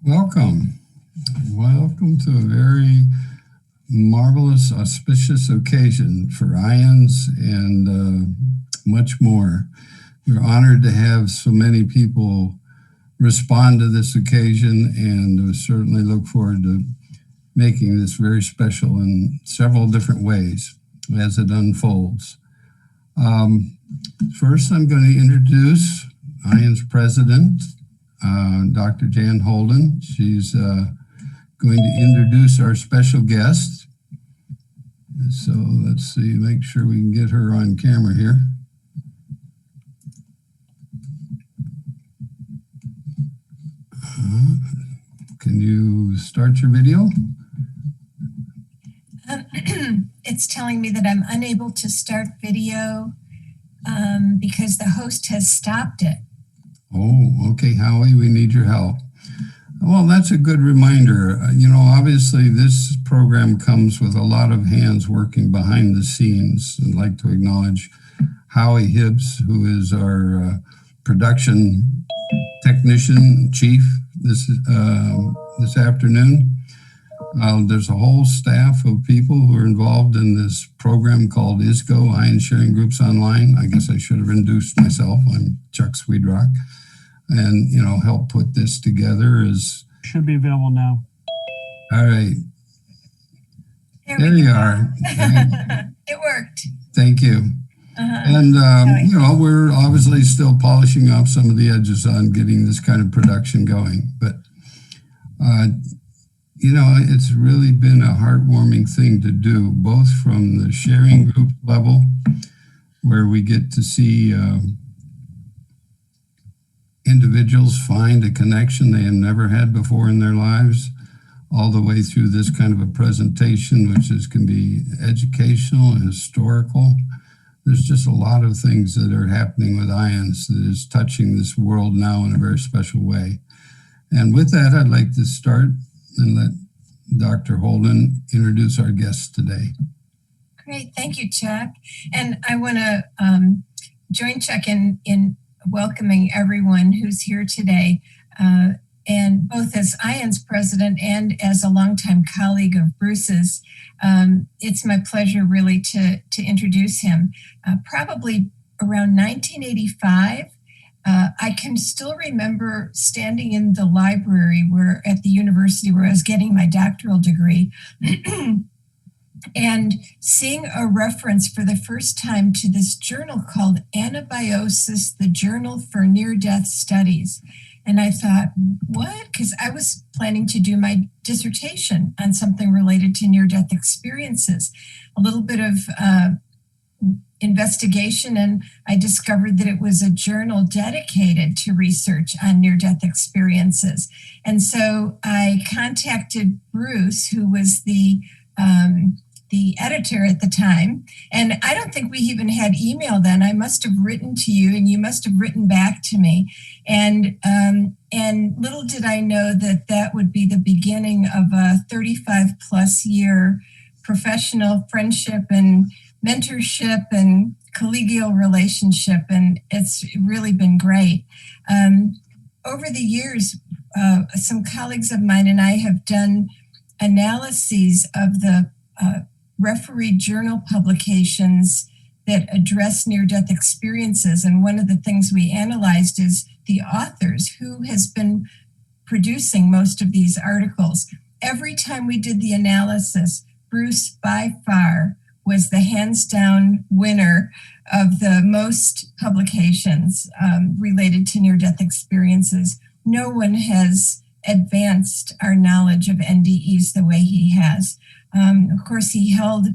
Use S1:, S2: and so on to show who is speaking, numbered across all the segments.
S1: Welcome. Welcome to a very marvelous, auspicious occasion for IONS and much more. We're honored to have so many people respond to this occasion, and we certainly look forward to making this very special in several different ways as it unfolds. First, I'm going to introduce IONS President, Dr. Jan Holden. She's going to introduce our special guest. So let's see, make sure we can get her on camera here. Can you start your video?
S2: It's telling me that I'm unable to start video because the host has stopped it.
S1: Oh, okay, Howie, we need your help. Well, that's a good reminder. Obviously this program comes with a lot of hands working behind the scenes. I'd like to acknowledge Howie Hibbs, who is our production technician chief this afternoon. There's a whole staff of people who are involved in this program called ISGO, Ion Sharing Groups Online. I guess I should have introduced myself. I'm Chuck Swedrock. And, help put this together
S3: should be available now.
S1: All right. There you are.
S2: It worked.
S1: Thank you. And, we're obviously still polishing off some of the edges on getting this kind of production going. But, it's really been a heartwarming thing to do, both from the sharing group level, where we get to see individuals find a connection they have never had before in their lives, all the way through this kind of a presentation, which can be educational and historical. There's just a lot of things that are happening with IONS that is touching this world now in a very special way. And with that, I'd like to start and let Dr. Holden introduce our guests today.
S2: Great, thank you, Chuck. And I want to join Chuck in welcoming everyone who's here today, and both as IONS president and as a longtime colleague of Bruce's. It's my pleasure really to introduce him. Probably around 1985, I can still remember standing in the library at the university where I was getting my doctoral degree and seeing a reference for the first time to this journal called Anabiosis, the Journal for Near-Death Studies. And I thought, what? Because I was planning to do my dissertation on something related to near-death experiences. A little bit of investigation, and I discovered that it was a journal dedicated to research on near-death experiences. And so I contacted Bruce, who was the editor at the time. And I don't think we even had email then. I must have written to you and you must have written back to me. And little did I know that would be the beginning of a 35 plus year professional friendship and mentorship and collegial relationship. And it's really been great. Over the years, some colleagues of mine and I have done analyses of the refereed journal publications that address near-death experiences. And one of the things we analyzed is the authors, who has been producing most of these articles. Every time we did the analysis, Bruce by far was the hands down winner of the most publications related to near-death experiences. No one has advanced our knowledge of NDEs the way he has. Of course, he held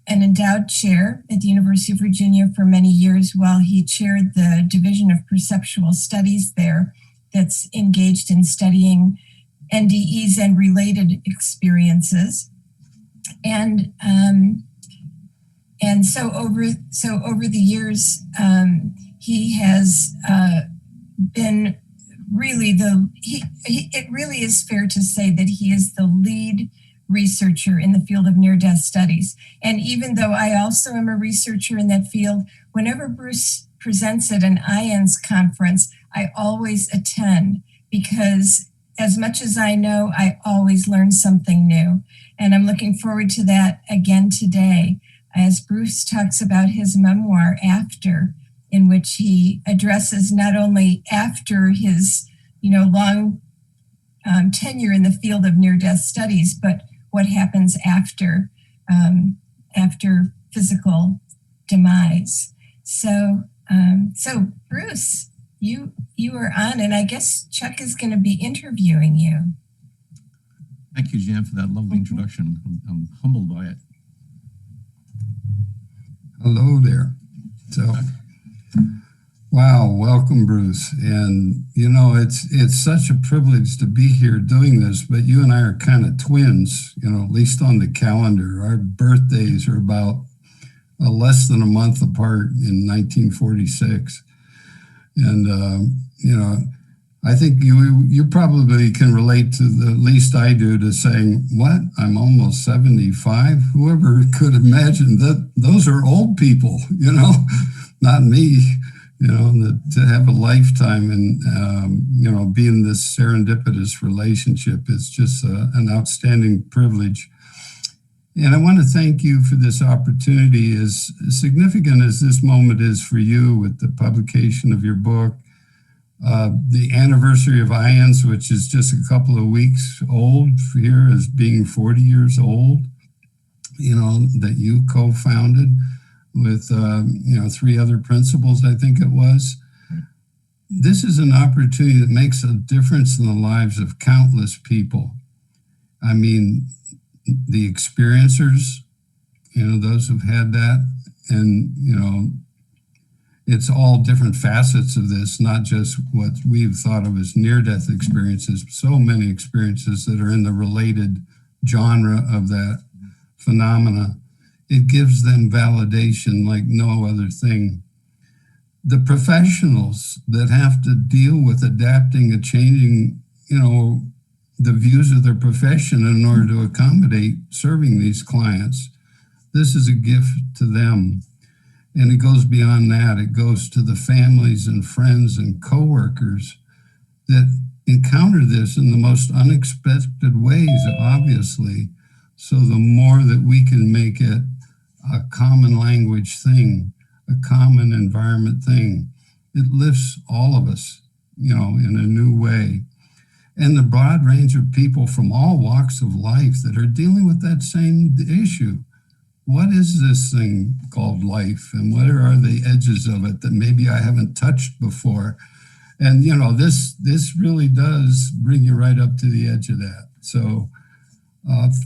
S2: an endowed chair at the University of Virginia for many years while he chaired the Division of Perceptual Studies there that's engaged in studying NDEs and related experiences. And so over the years, he has been really it really is fair to say that he is the lead researcher in the field of near-death studies. And even though I also am a researcher in that field, whenever Bruce presents at an IONS conference, I always attend because as much as I know, I always learn something new. And I'm looking forward to that again today as Bruce talks about his memoir, After, in which he addresses not only after his, long tenure in the field of near-death studies, but what happens after physical demise. So Bruce, you are on, and I guess Chuck is going to be interviewing you.
S4: Thank you, Jan, for that lovely introduction. I'm humbled by it.
S1: Hello there. So, wow, welcome, Bruce. And it's such a privilege to be here doing this. But you and I are kind of twins, at least on the calendar. Our birthdays are about less than a month apart in 1946. And I think you probably can relate to, the least I do, to saying, what, I'm almost 75? Whoever could imagine that those are old people, not me, to have a lifetime and, be in this serendipitous relationship is just an outstanding privilege. And I want to thank you for this opportunity. As significant as this moment is for you with the publication of your book, the anniversary of IANS, which is just a couple of weeks old here as being 40 years old, that you co-founded with, 3 other principals, I think it was. This is an opportunity that makes a difference in the lives of countless people. I mean, the experiencers, those who've had that, and, it's all different facets of this, not just what we've thought of as near-death experiences, so many experiences that are in the related genre of that phenomena. It gives them validation like no other thing. The professionals that have to deal with adapting and changing, the views of their profession in order to accommodate serving these clients, this is a gift to them. And it goes beyond that. It goes to the families and friends and coworkers that encounter this in the most unexpected ways, obviously. So the more that we can make it a common language thing, a common environment thing, it lifts all of us, in a new way. And the broad range of people from all walks of life that are dealing with that same issue. What is this thing called life, and what are the edges of it that maybe I haven't touched before? And this really does bring you right up to the edge of that. So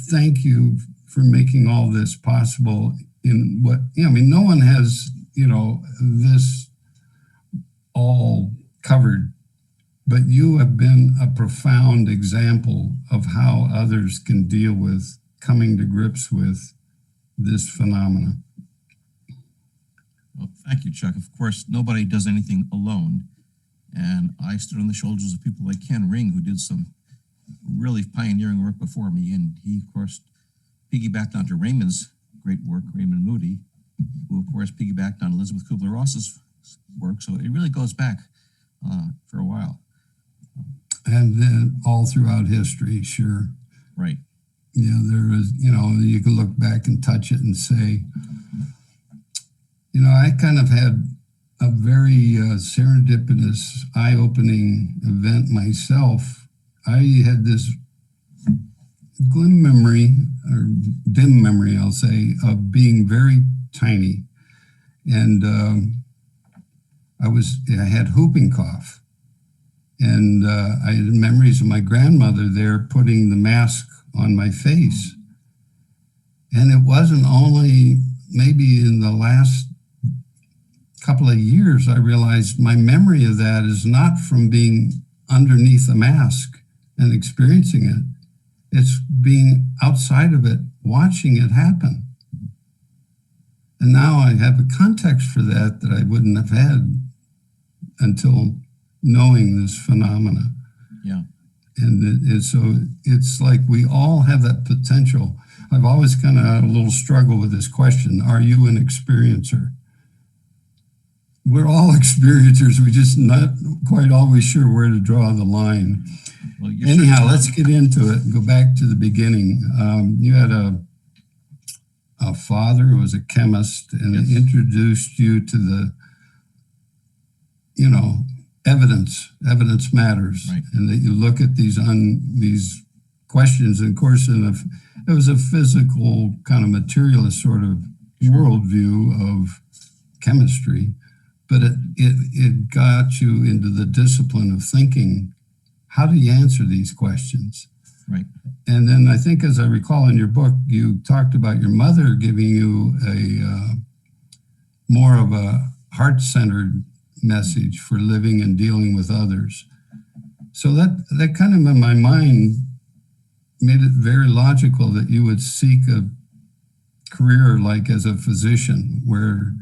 S1: thank you for making all this possible. In what no one has this all covered, but you have been a profound example of how others can deal with coming to grips with this phenomenon.
S4: Well, thank you, Chuck. Of course, nobody does anything alone. And I stood on the shoulders of people like Ken Ring, who did some really pioneering work before me. And he, of course, piggybacked onto Raymond's great work, Raymond Moody, who, of course, piggybacked on Elizabeth Kubler-Ross's work. So it really goes back for a while.
S1: And then all throughout history, sure.
S4: Right.
S1: Yeah, there is, you can look back and touch it and say, I kind of had a very serendipitous, eye-opening event myself. I had this dim memory, I'll say, of being very tiny. And I had whooping cough. And I had memories of my grandmother there putting the mask on my face. And it wasn't only maybe in the last couple of years I realized my memory of that is not from being underneath a mask and experiencing it. It's being outside of it, watching it happen. And now I have a context for that I wouldn't have had until knowing this phenomena.
S4: Yeah.
S1: And so it's like we all have that potential. I've always kind of had a little struggle with this question. Are you an experiencer? we're all experiencers. We're just not quite always sure where to draw the line.
S4: Well, you're
S1: Anyhow,
S4: certainly
S1: let's get into it and go back to the beginning. You had a father who was a chemist and
S4: Yes.
S1: introduced you to the, evidence. Evidence matters,
S4: Right.
S1: and that you look at these questions. And of course, it was a physical kind of materialist sort of worldview of chemistry, but it got you into the discipline of thinking. How do you answer these questions?
S4: Right.
S1: And then I think, as I recall in your book, you talked about your mother giving you a more of a heart-centered message for living and dealing with others. So that kind of in my mind made it very logical that you would seek a career like as a physician, where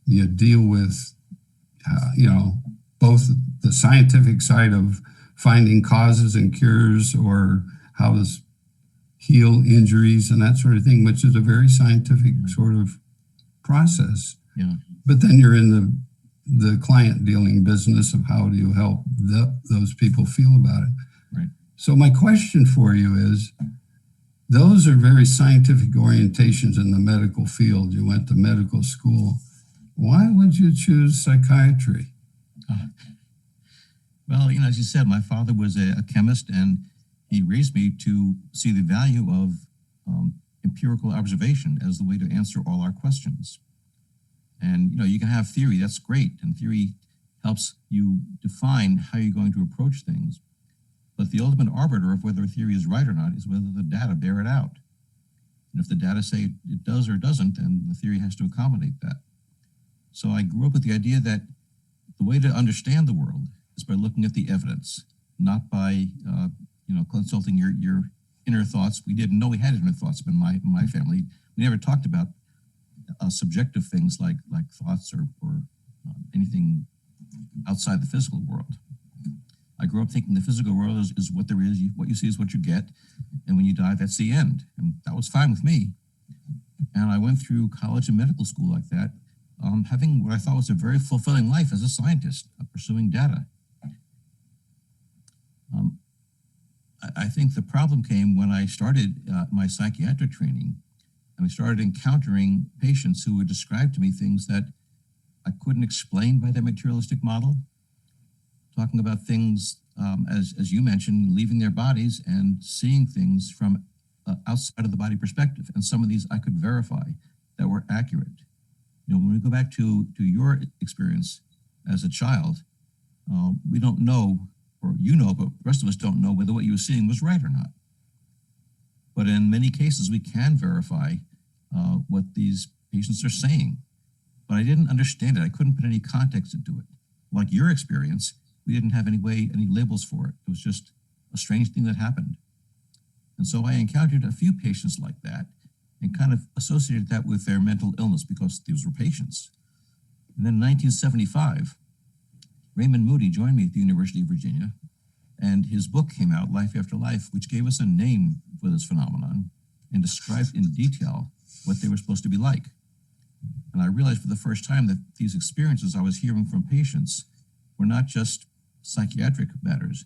S1: you deal with, both the scientific side of finding causes and cures, or how to heal injuries and that sort of thing, which is a very scientific sort of process.
S4: Yeah.
S1: But then you're in the client dealing business of how do you help those people feel about it.
S4: Right.
S1: So my question for you is, those are very scientific orientations in the medical field. You went to medical school. Why would you choose psychiatry?
S4: Well, as you said, my father was a chemist, and he raised me to see the value of empirical observation as the way to answer all our questions. And, you can have theory, that's great. And theory helps you define how you're going to approach things. But the ultimate arbiter of whether a theory is right or not is whether the data bear it out. And if the data say it does or doesn't, then the theory has to accommodate that. So I grew up with the idea that the way to understand the world is by looking at the evidence, not by consulting your inner thoughts. We didn't know we had inner thoughts in my family. We never talked about subjective things like thoughts or anything outside the physical world. I grew up thinking the physical world is what there is. What you see is what you get, and when you die, that's the end. And that was fine with me. And I went through college and medical school like that, having what I thought was a very fulfilling life as a scientist, pursuing data. I think the problem came when I started my psychiatric training, and I started encountering patients who would describe to me things that I couldn't explain by their materialistic model, talking about things, as you mentioned, leaving their bodies and seeing things from outside of the body perspective. And some of these I could verify that were accurate. When we go back to your experience as a child, we don't know, or but the rest of us don't know whether what you were seeing was right or not. But in many cases, we can verify what these patients are saying. But I didn't understand it. I couldn't put any context into it. Like your experience, we didn't have any labels for it. It was just a strange thing that happened. And so I encountered a few patients like that and kind of associated that with their mental illness because these were patients. And then in 1975, Raymond Moody joined me at the University of Virginia, and his book came out, Life After Life, which gave us a name for this phenomenon and described in detail what they were supposed to be like. And I realized for the first time that these experiences I was hearing from patients were not just psychiatric matters,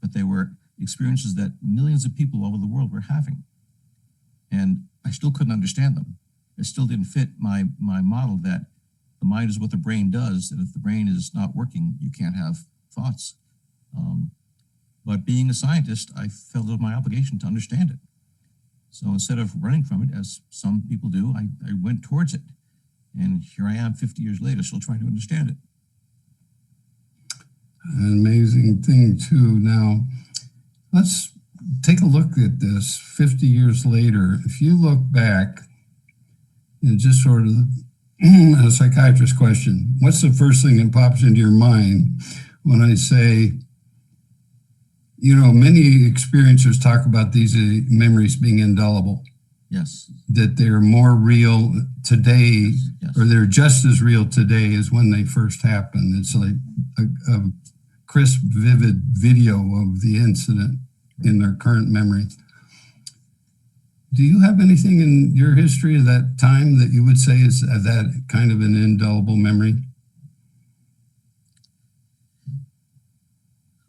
S4: but they were experiences that millions of people all over the world were having. And I still couldn't understand them. It still didn't fit my model that the mind is what the brain does, and if the brain is not working, you can't have thoughts. But being a scientist, I felt it was my obligation to understand it. So instead of running from it, as some people do, I went towards it. And here I am 50 years later, still trying to understand it.
S1: An amazing thing too. Now, let's take a look at this 50 years later. If you look back and just sort of a psychiatrist question, what's the first thing that pops into your mind when I say, many experiencers talk about these memories being indelible?
S4: Yes.
S1: That they're more real today,
S4: Yes.
S1: or they're just as real today as when they first happened. It's like a crisp, vivid video of the incident in their current memory. Do you have anything in your history of that time that you would say is that kind of an indelible memory?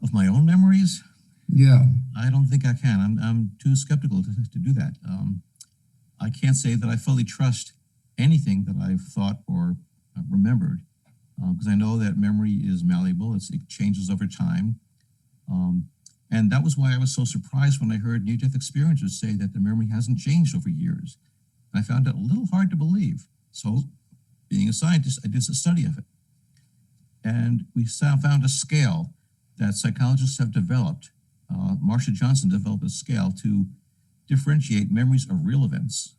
S4: Of my own memories,
S1: Yeah.
S4: I don't think I can. I'm too skeptical to do that. I can't say that I fully trust anything that I've thought or remembered, because I know that memory is malleable. It changes over time. And that was why I was so surprised when I heard near-death experiencers say that the memory hasn't changed over years. And I found it a little hard to believe. So, being a scientist, I did a study of it. And we found a scale that psychologists have developed. Marsha Johnson developed a scale to differentiate memories of real events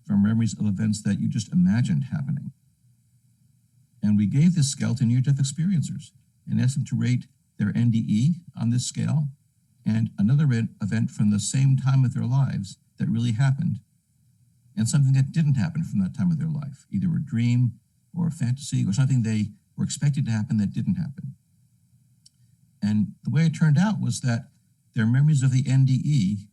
S4: from memories of events that you just imagined happening. And we gave this scale to near-death experiencers and asked them to rate their NDE on this scale and another event from the same time of their lives that really happened and something that didn't happen from that time of their life, either a dream or a fantasy or something they were expected to happen that didn't happen. And the way it turned out was that their memories of the NDE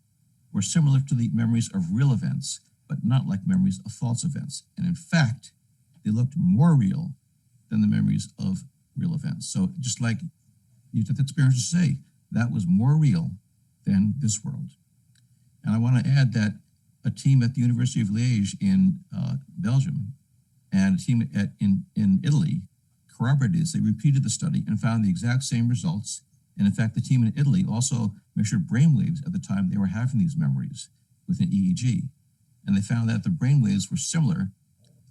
S4: were similar to the memories of real events, but not like memories of false events. And in fact, they looked more real than the memories of real events. So just like near-death experiencers say, that was more real than this world. And I want to add that a team at the University of Liège in Belgium and a team in Italy corroborated this. They repeated the study and found the exact same results. And in fact, the team in Italy also measured brainwaves at the time they were having these memories with an EEG. And they found that the brainwaves were similar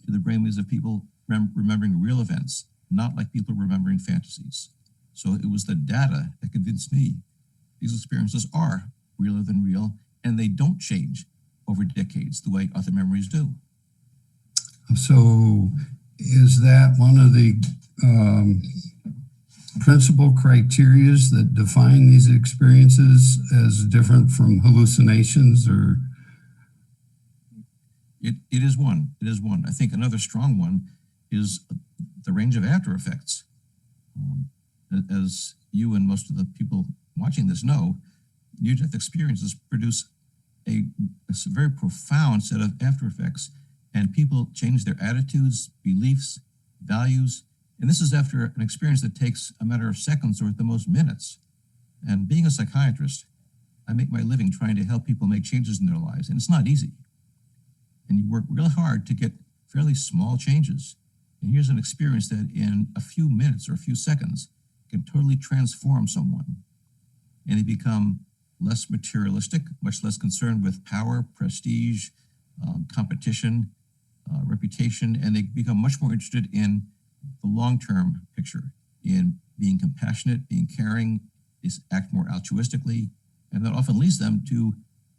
S4: to the brainwaves of people remembering real events, not like people remembering fantasies. So it was the data that convinced me these experiences are realer than real, and they don't change over decades the way other memories do.
S1: So is that one of the principal criterias that define these experiences as different from hallucinations? Or
S4: It is one. It is one. I think another strong one is the range of after effects. As you and most of the people watching this know, near-death experiences produce a very profound set of after effects, and people change their attitudes, beliefs, values. And this is after an experience that takes a matter of seconds or at the most minutes. And being a psychiatrist, I make my living trying to help people make changes in their lives, and it's not easy. And you work really hard to get fairly small changes. And here's an experience that in a few minutes or a few seconds can totally transform someone. And they become less materialistic, much less concerned with power, prestige, competition, reputation, and they become much more interested in the long-term picture, in being compassionate, being caring, act more altruistically, and that often leads them to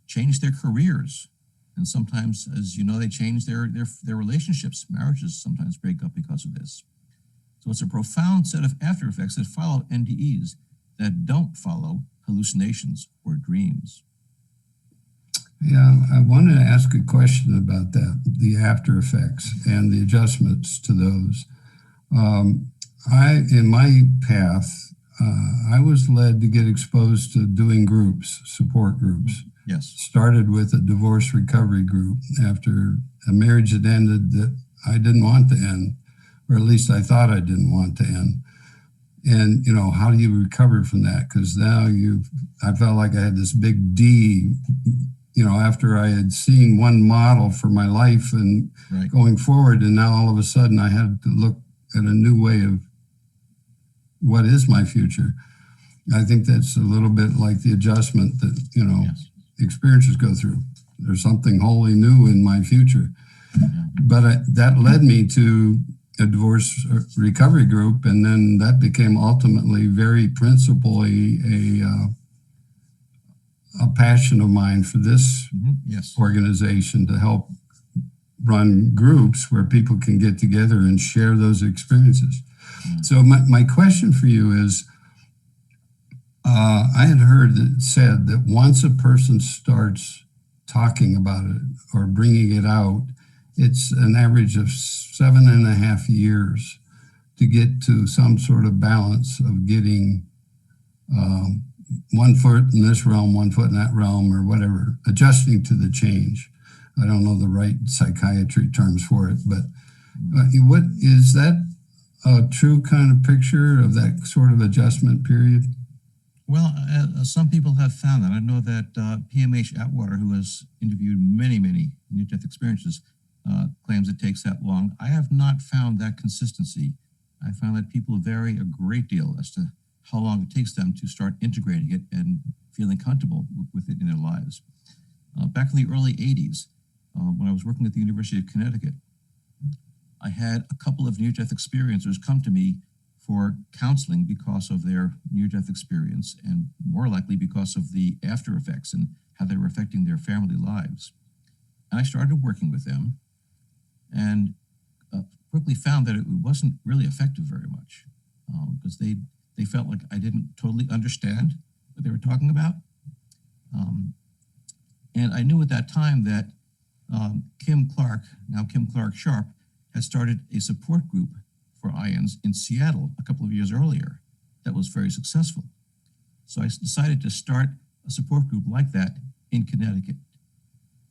S4: change their careers. And sometimes, as you know, they change their relationships. Marriages sometimes break up because of this. So it's a profound set of after effects that follow NDEs that don't follow hallucinations or dreams.
S1: yeah, I wanted to ask a question about that, the after effects and the adjustments to those. In my path, I was led to get exposed to doing groups, support groups.
S4: Yes.
S1: Started with a divorce recovery group after a marriage had ended that I didn't want to end, or at least I thought I didn't want to end. And, you know, how do you recover from that? Because now I felt like I had this big D, you know, after I had seen one model for my life and
S4: Right.
S1: going forward. And now all of a sudden I had to look at a new way of what is my future. I think that's a little bit like the adjustment that, you know,
S4: Yes.
S1: experiences go through. There's something wholly new in my future.
S4: Yeah.
S1: But that led me to a divorce recovery group, and then that became ultimately very principally a passion of mine for this
S4: Yes.
S1: organization to help run groups where people can get together and share those experiences. So my question for you is, I had heard it said that once a person starts talking about it or bringing it out, it's an average of 7.5 years to get to some sort of balance of getting 1 foot in this realm, 1 foot in that realm, or whatever, adjusting to the change. I don't know the right psychiatry terms for it, but what is that a true kind of picture of that sort of adjustment period?
S4: Well, some people have found that. I know that PMH Atwater, who has interviewed many near-death experiences, claims it takes that long. I have not found that consistency. I found that people vary a great deal as to how long it takes them to start integrating it and feeling comfortable with it in their lives. Back in the early 80s, when I was working at the University of Connecticut, I had a couple of near-death experiencers come to me for counseling because of their near-death experience, and more likely because of the after effects and how they were affecting their family lives. And I started working with them and quickly found that it wasn't really effective very much because they felt like I didn't totally understand what they were talking about. And I knew at that time that Kim Clark, now Kim Clark Sharp, had started a support group for IANS in Seattle a couple of years earlier that was very successful. So I decided to start a support group like that in Connecticut.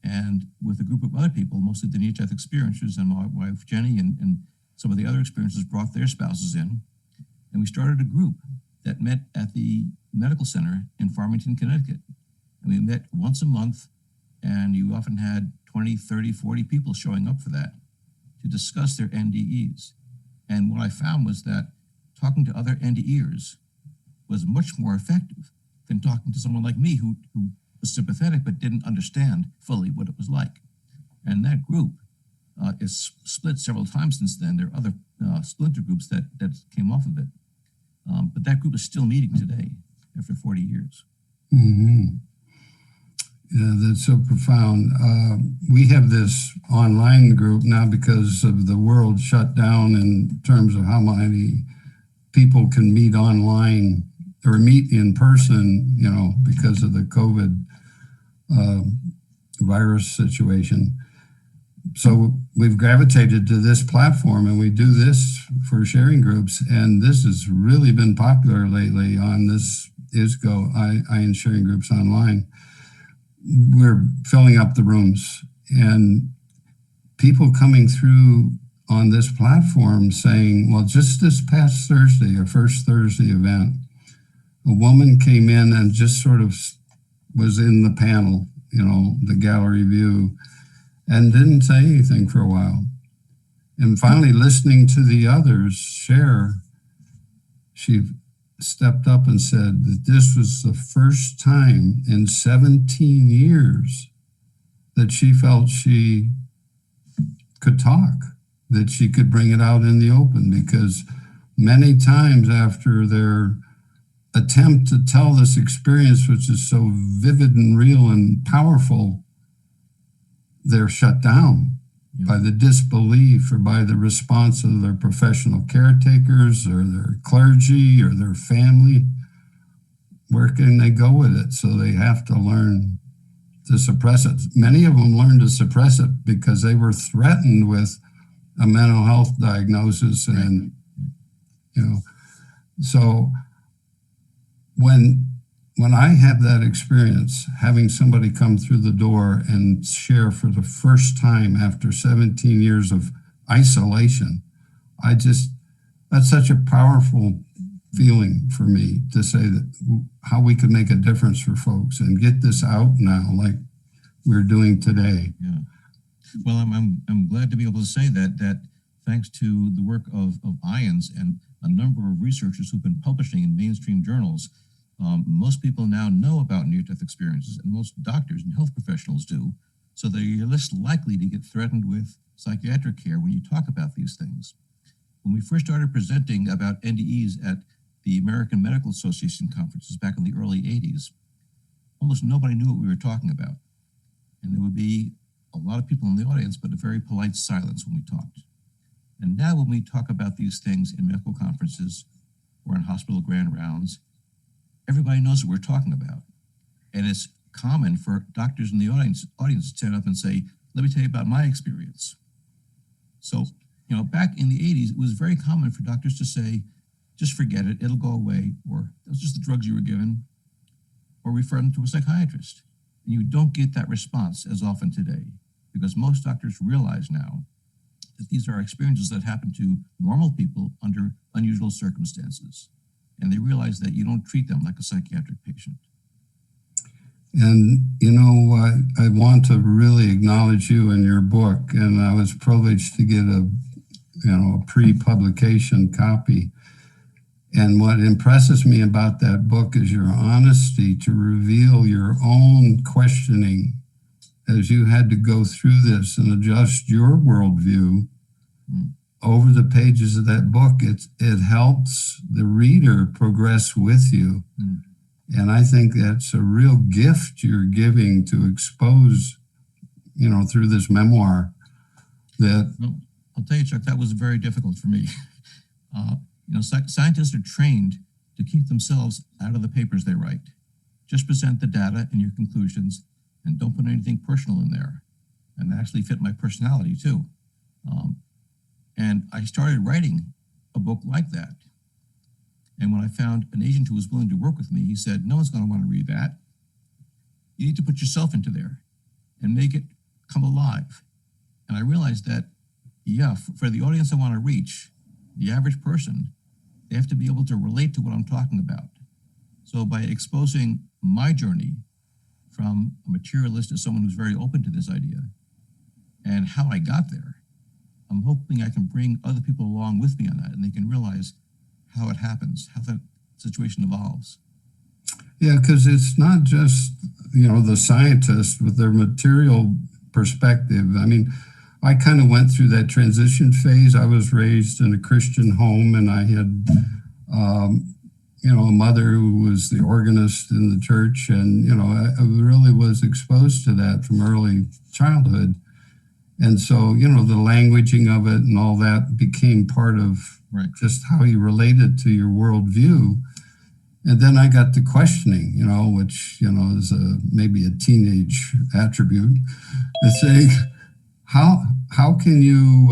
S4: And with a group of other people, mostly the near-death experiencers, and my wife Jenny and some of the other experiencers brought their spouses in. And we started a group that met at the medical center in Farmington, Connecticut. And we met once a month, and you often had 20, 30, 40 people showing up for that to discuss their NDEs. And what I found was that talking to other NDEers was much more effective than talking to someone like me who was sympathetic but didn't understand fully what it was like. And that group is split several times since then. There are other splinter groups that came off of it. But that group is still meeting today after 40 years.
S1: Mm-hmm. Yeah, that's so profound. We have this online group now because of the world shut down in terms of how many people can meet online or meet in person, because of the COVID virus situation. So we've gravitated to this platform, and we do this for sharing groups. And this has really been popular lately on this ISGO, IANS sharing groups online. We're filling up the rooms, and people coming through on this platform saying, well, just this past Thursday, our first Thursday event, a woman came in and just sort of was in the panel, the gallery view, and didn't say anything for a while. And finally, listening to the others share, she stepped up and said that this was the first time in 17 years that she felt she could talk, that she could bring it out in the open, because many times after their attempt to tell this experience, which is so vivid and real and powerful, they're shut down by the disbelief or by the response of their professional caretakers or their clergy or their family. Where can they go with it? So they have to learn to suppress it. Many of them learn to suppress it because they were threatened with a mental health diagnosis. And, so when I have that experience, having somebody come through the door and share for the first time after 17 years of isolation, that's such a powerful feeling for me to say that how we could make a difference for folks and get this out now like we're doing today.
S4: Yeah. Well, I'm glad to be able to say that thanks to the work of IANS and a number of researchers who've been publishing in mainstream journals, most people now know about near-death experiences, and most doctors and health professionals do, so that you're less likely to get threatened with psychiatric care when you talk about these things. When we first started presenting about NDEs at the American Medical Association conferences back in the early 80s, almost nobody knew what we were talking about. And there would be a lot of people in the audience, but a very polite silence when we talked. And now when we talk about these things in medical conferences or in hospital grand rounds, everybody knows what we're talking about. And it's common for doctors in the audience to stand up and say, let me tell you about my experience. So, back in the 80s, it was very common for doctors to say, just forget it, it'll go away, or that's just the drugs you were given, or refer them to a psychiatrist. And you don't get that response as often today, because most doctors realize now that these are experiences that happen to normal people under unusual circumstances. and they realize that you don't treat them like a psychiatric patient.
S1: And, I want to really acknowledge you in your book, and I was privileged to get a pre-publication copy. And what impresses me about that book is your honesty to reveal your own questioning as you had to go through this and adjust your worldview over the pages of that book. It helps the reader progress with you. And I think that's a real gift you're giving to expose, through this memoir that.
S4: Well, I'll tell you, Chuck, that was very difficult for me. Scientists are trained to keep themselves out of the papers they write. Just present the data and your conclusions and don't put anything personal in there. And that actually fit my personality too. And I started writing a book like that. And when I found an agent who was willing to work with me, he said, no one's going to want to read that. You need to put yourself into there and make it come alive. And I realized that, for the audience I want to reach, the average person, they have to be able to relate to what I'm talking about. So by exposing my journey from a materialist to someone who's very open to this idea and how I got there, I'm hoping I can bring other people along with me on that, and they can realize how it happens, how that situation evolves.
S1: Yeah, because it's not just, the scientist with their material perspective. I mean, I kind of went through that transition phase. I was raised in a Christian home, and I had, a mother who was the organist in the church. And, I really was exposed to that from early childhood. And so, the languaging of it and all that became part of just how you related to your worldview. And then I got to questioning, which, is maybe a teenage attribute. It's saying, how can you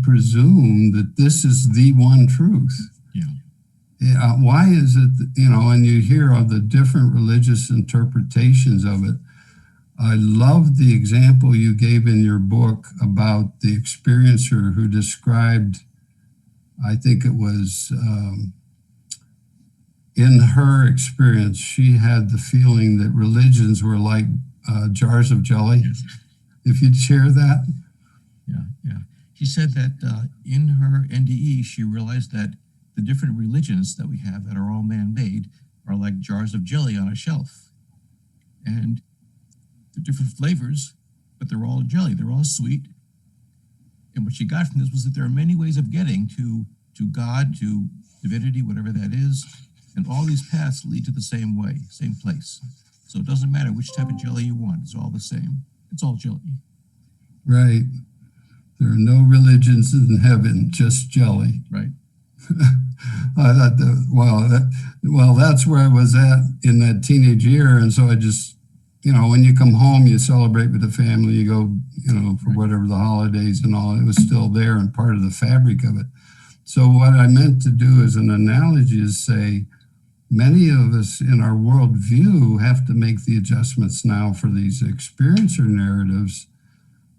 S1: presume that this is the one truth? Yeah. Why is it, and you hear of the different religious interpretations of it. I love the example you gave in your book about the experiencer who described, I think it was, in her experience, she had the feeling that religions were like jars of jelly.
S4: Yes.
S1: If you'd share that.
S4: Yeah. She said that in her NDE, she realized that the different religions that we have that are all man-made are like jars of jelly on a shelf. And they're different flavors, but they're all jelly. They're all sweet. And what she got from this was that there are many ways of getting to God, to divinity, whatever that is. And all these paths lead to the same way, same place. So it doesn't matter which type of jelly you want. It's all the same. It's all jelly.
S1: Right. There are no religions in heaven, just jelly.
S4: Right.
S1: I thought, that's where I was at in that teenage year. And so I just, when you come home, you celebrate with the family, you go, for whatever the holidays and all, it was still there and part of the fabric of it. So what I meant to do as an analogy is say, many of us in our worldview have to make the adjustments now for these experiencer narratives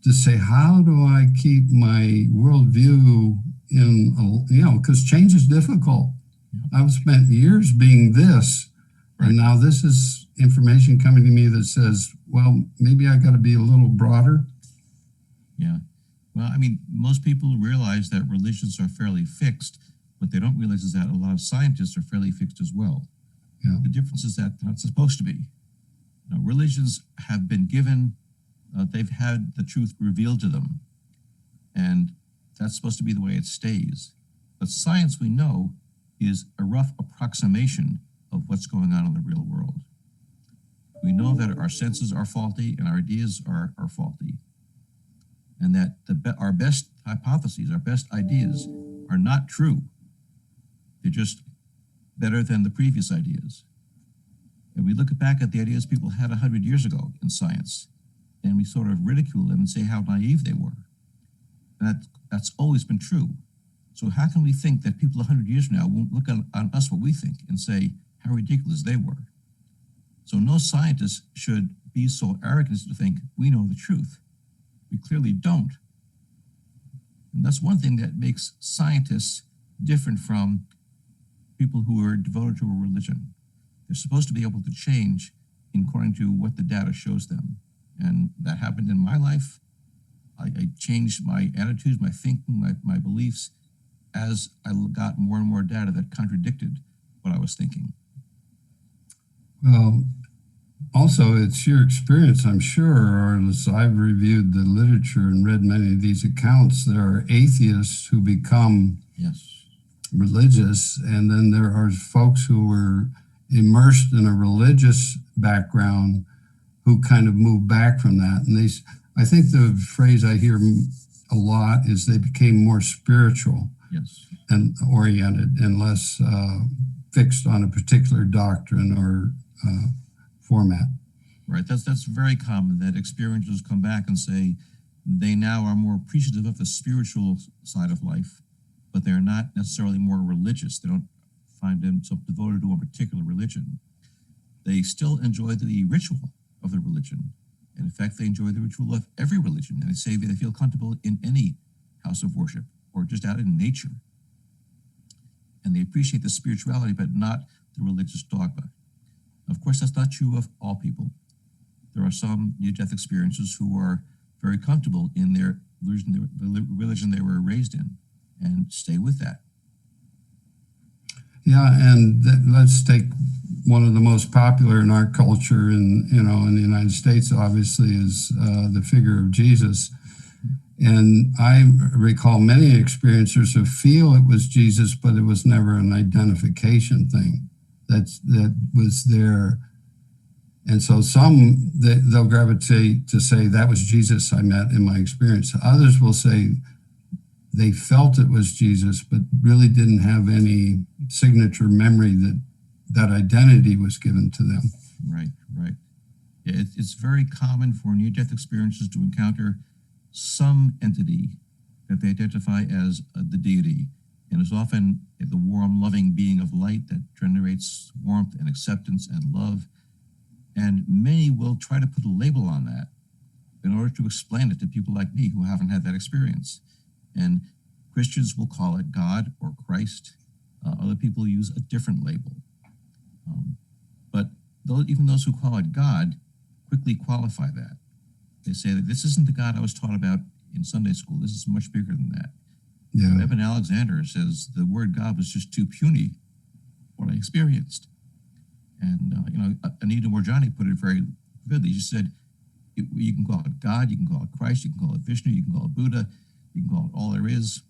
S1: to say, how do I keep my worldview in, because change is difficult. I've spent years being this, and now this is information coming to me that says, well, maybe I got to be a little broader.
S4: Yeah. Well, I mean, most people realize that religions are fairly fixed. What they don't realize is that a lot of scientists are fairly fixed as well.
S1: Yeah.
S4: The difference is that they're not supposed to be. Religions have been given, they've had the truth revealed to them. And that's supposed to be the way it stays. But science, we know, is a rough approximation of what's going on in the real world. We know that our senses are faulty and our ideas are faulty. And that our best hypotheses, our best ideas are not true. They're just better than the previous ideas. And we look back at the ideas people had 100 years ago in science, and we sort of ridicule them and say how naive they were. And that's always been true. So how can we think that people 100 years from now won't look on us what we think and say how ridiculous they were? So no scientist should be so arrogant as to think we know the truth. We clearly don't. And that's one thing that makes scientists different from people who are devoted to a religion. They're supposed to be able to change according to what the data shows them. And that happened in my life. I changed my attitudes, my thinking, my beliefs as I got more and more data that contradicted what I was thinking.
S1: Well, also, it's your experience, I'm sure, or as I've reviewed the literature and read many of these accounts, there are atheists who become
S4: Yes.
S1: religious, and then there are folks who were immersed in a religious background who kind of move back from that. And I think the phrase I hear a lot is they became more spiritual
S4: Yes.
S1: and oriented and less fixed on a particular doctrine or format.
S4: Right. That's very common that experiencers come back and say they now are more appreciative of the spiritual side of life, but they're not necessarily more religious. They don't find themselves devoted to a particular religion. They still enjoy the ritual of the religion. And in fact, they enjoy the ritual of every religion. And they say they feel comfortable in any house of worship or just out in nature. And they appreciate the spirituality, but not the religious dogma. Of course, that's not true of all people. There are some near-death experiencers who are very comfortable in their religion they were raised in, and stay with that.
S1: Yeah, and let's take one of the most popular in our culture, in the United States, obviously, is the figure of Jesus. And I recall many experiencers who feel it was Jesus, but it was never an identification thing that was there. And so some, they'll gravitate to say, that was Jesus I met in my experience. Others will say they felt it was Jesus, but really didn't have any signature memory that identity was given to them.
S4: Right. Yeah, it's very common for near-death experiencers to encounter some entity that they identify as the deity. And it's often the warm, loving being of light that generates warmth and acceptance and love. And many will try to put a label on that in order to explain it to people like me who haven't had that experience. And Christians will call it God or Christ. Other people use a different label. But even those who call it God quickly qualify that. They say that this isn't the God I was taught about in Sunday school. This is much bigger than that.
S1: Yeah.
S4: Evan Alexander says the word God was just too puny for what I experienced. And, Anita Morjani put it very vividly. She said, you can call it God, you can call it Christ, you can call it Vishnu, you can call it Buddha, you can call it all there is.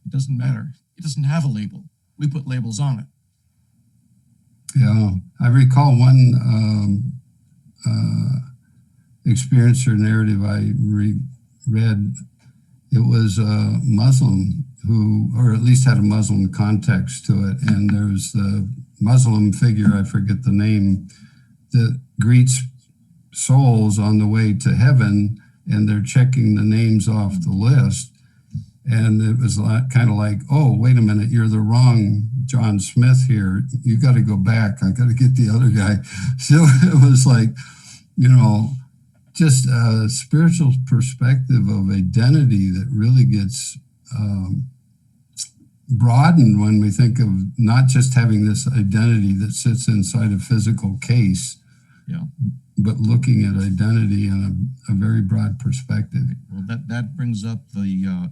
S4: It doesn't matter. It doesn't have a label. We put labels on it.
S1: Yeah, I recall one experiencer narrative I read. It was a Muslim who, or at least had a Muslim context to it, and there was the Muslim figure, I forget the name, that greets souls on the way to heaven, and they're checking the names off the list. And it was kind of like, oh, wait a minute, you're the wrong John Smith here. You got to go back. I got to get the other guy. So it was like, just a spiritual perspective of identity that really gets broadened when we think of not just having this identity that sits inside a physical case, but looking at identity in a very broad perspective.
S4: Well, that brings up the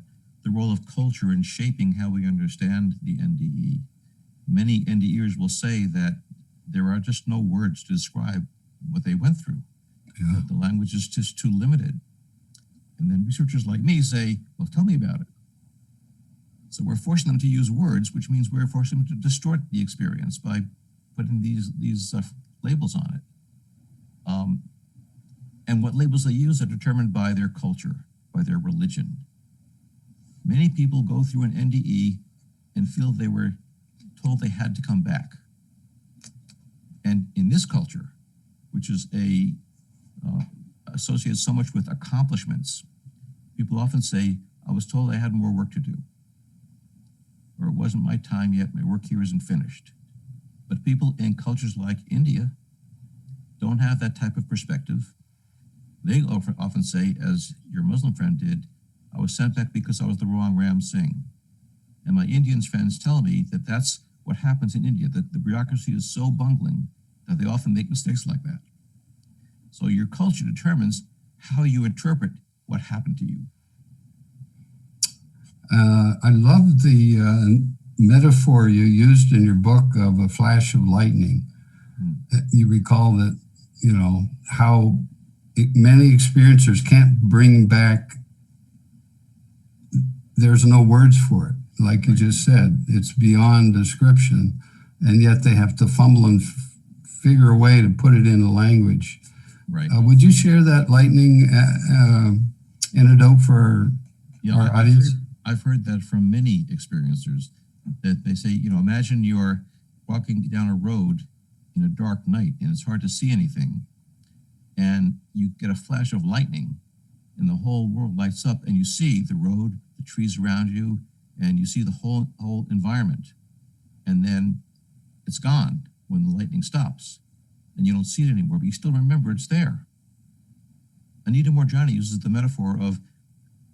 S4: role of culture in shaping how we understand the NDE. Many NDEers will say that there are just no words to describe what they went through.
S1: Yeah.
S4: That the language is just too limited. And then researchers like me say, well, tell me about it. So we're forcing them to use words, which means we're forcing them to distort the experience by putting these labels on it. And what labels they use are determined by their culture, by their religion. Many people go through an NDE and feel they were told they had to come back. And in this culture, which is associated so much with accomplishments, people often say, I was told I had more work to do, or it wasn't my time yet, my work here isn't finished. But people in cultures like India don't have that type of perspective. They often say, as your Muslim friend did, I was sent back because I was the wrong Ram Singh. And my Indian friends tell me that that's what happens in India, that the bureaucracy is so bungling that they often make mistakes like that. So your culture determines how you interpret what happened to you.
S1: I love the metaphor you used in your book of a flash of lightning. You recall that, how many experiencers can't bring back, there's no words for it. Like you just said, it's beyond description, and yet they have to fumble and figure a way to put it into language.
S4: Right.
S1: Would you share that lightning antidote for our audience?
S4: I've heard that from many experiencers, that they say, imagine you're walking down a road in a dark night and it's hard to see anything, and you get a flash of lightning and the whole world lights up and you see the road, the trees around you, and you see the whole environment. And then it's gone when the lightning stops and you don't see it anymore, but you still remember it's there. Anita Morjani uses the metaphor of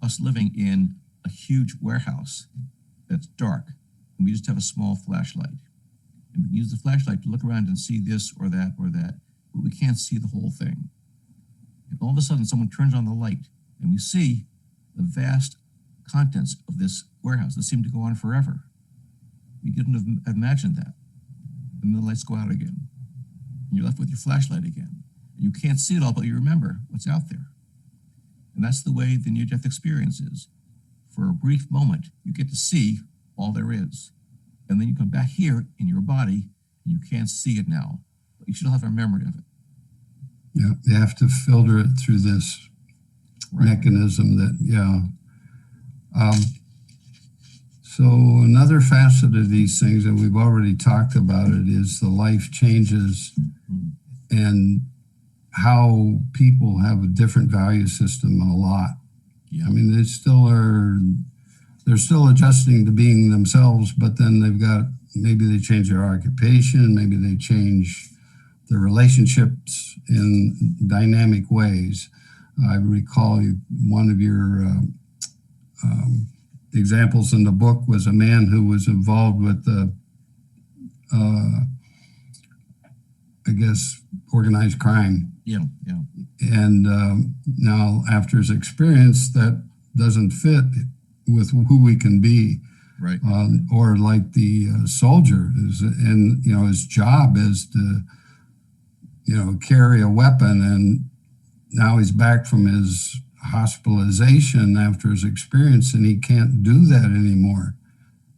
S4: us living in a huge warehouse that's dark, and we just have a small flashlight. And we can use the flashlight to look around and see this or that, but we can't see the whole thing. And all of a sudden, someone turns on the light, and we see the vast contents of this warehouse that seem to go on forever. We couldn't have imagined that. And then the lights go out again, and you're left with your flashlight again. And you can't see it all, but you remember what's out there. And that's the way the near-death experience is. For a brief moment, you get to see all there is. And then you come back here in your body, and you can't see it now, but you still have a memory of it.
S1: Yeah, you have to filter it through this mechanism that, so another facet of these things, and we've already talked about it, is the life changes and how people have a different value system a lot.
S4: Yeah.
S1: I mean, they're still adjusting to being themselves, but then maybe they change their occupation, maybe they change their relationships in dynamic ways. I recall one of your examples in the book was a man who was involved with organized crime.
S4: Yeah.
S1: And now after his experience, that doesn't fit with who we can be.
S4: Right.
S1: Or like the soldier and his job is to, carry a weapon, and now he's back from his hospitalization after his experience, and he can't do that anymore,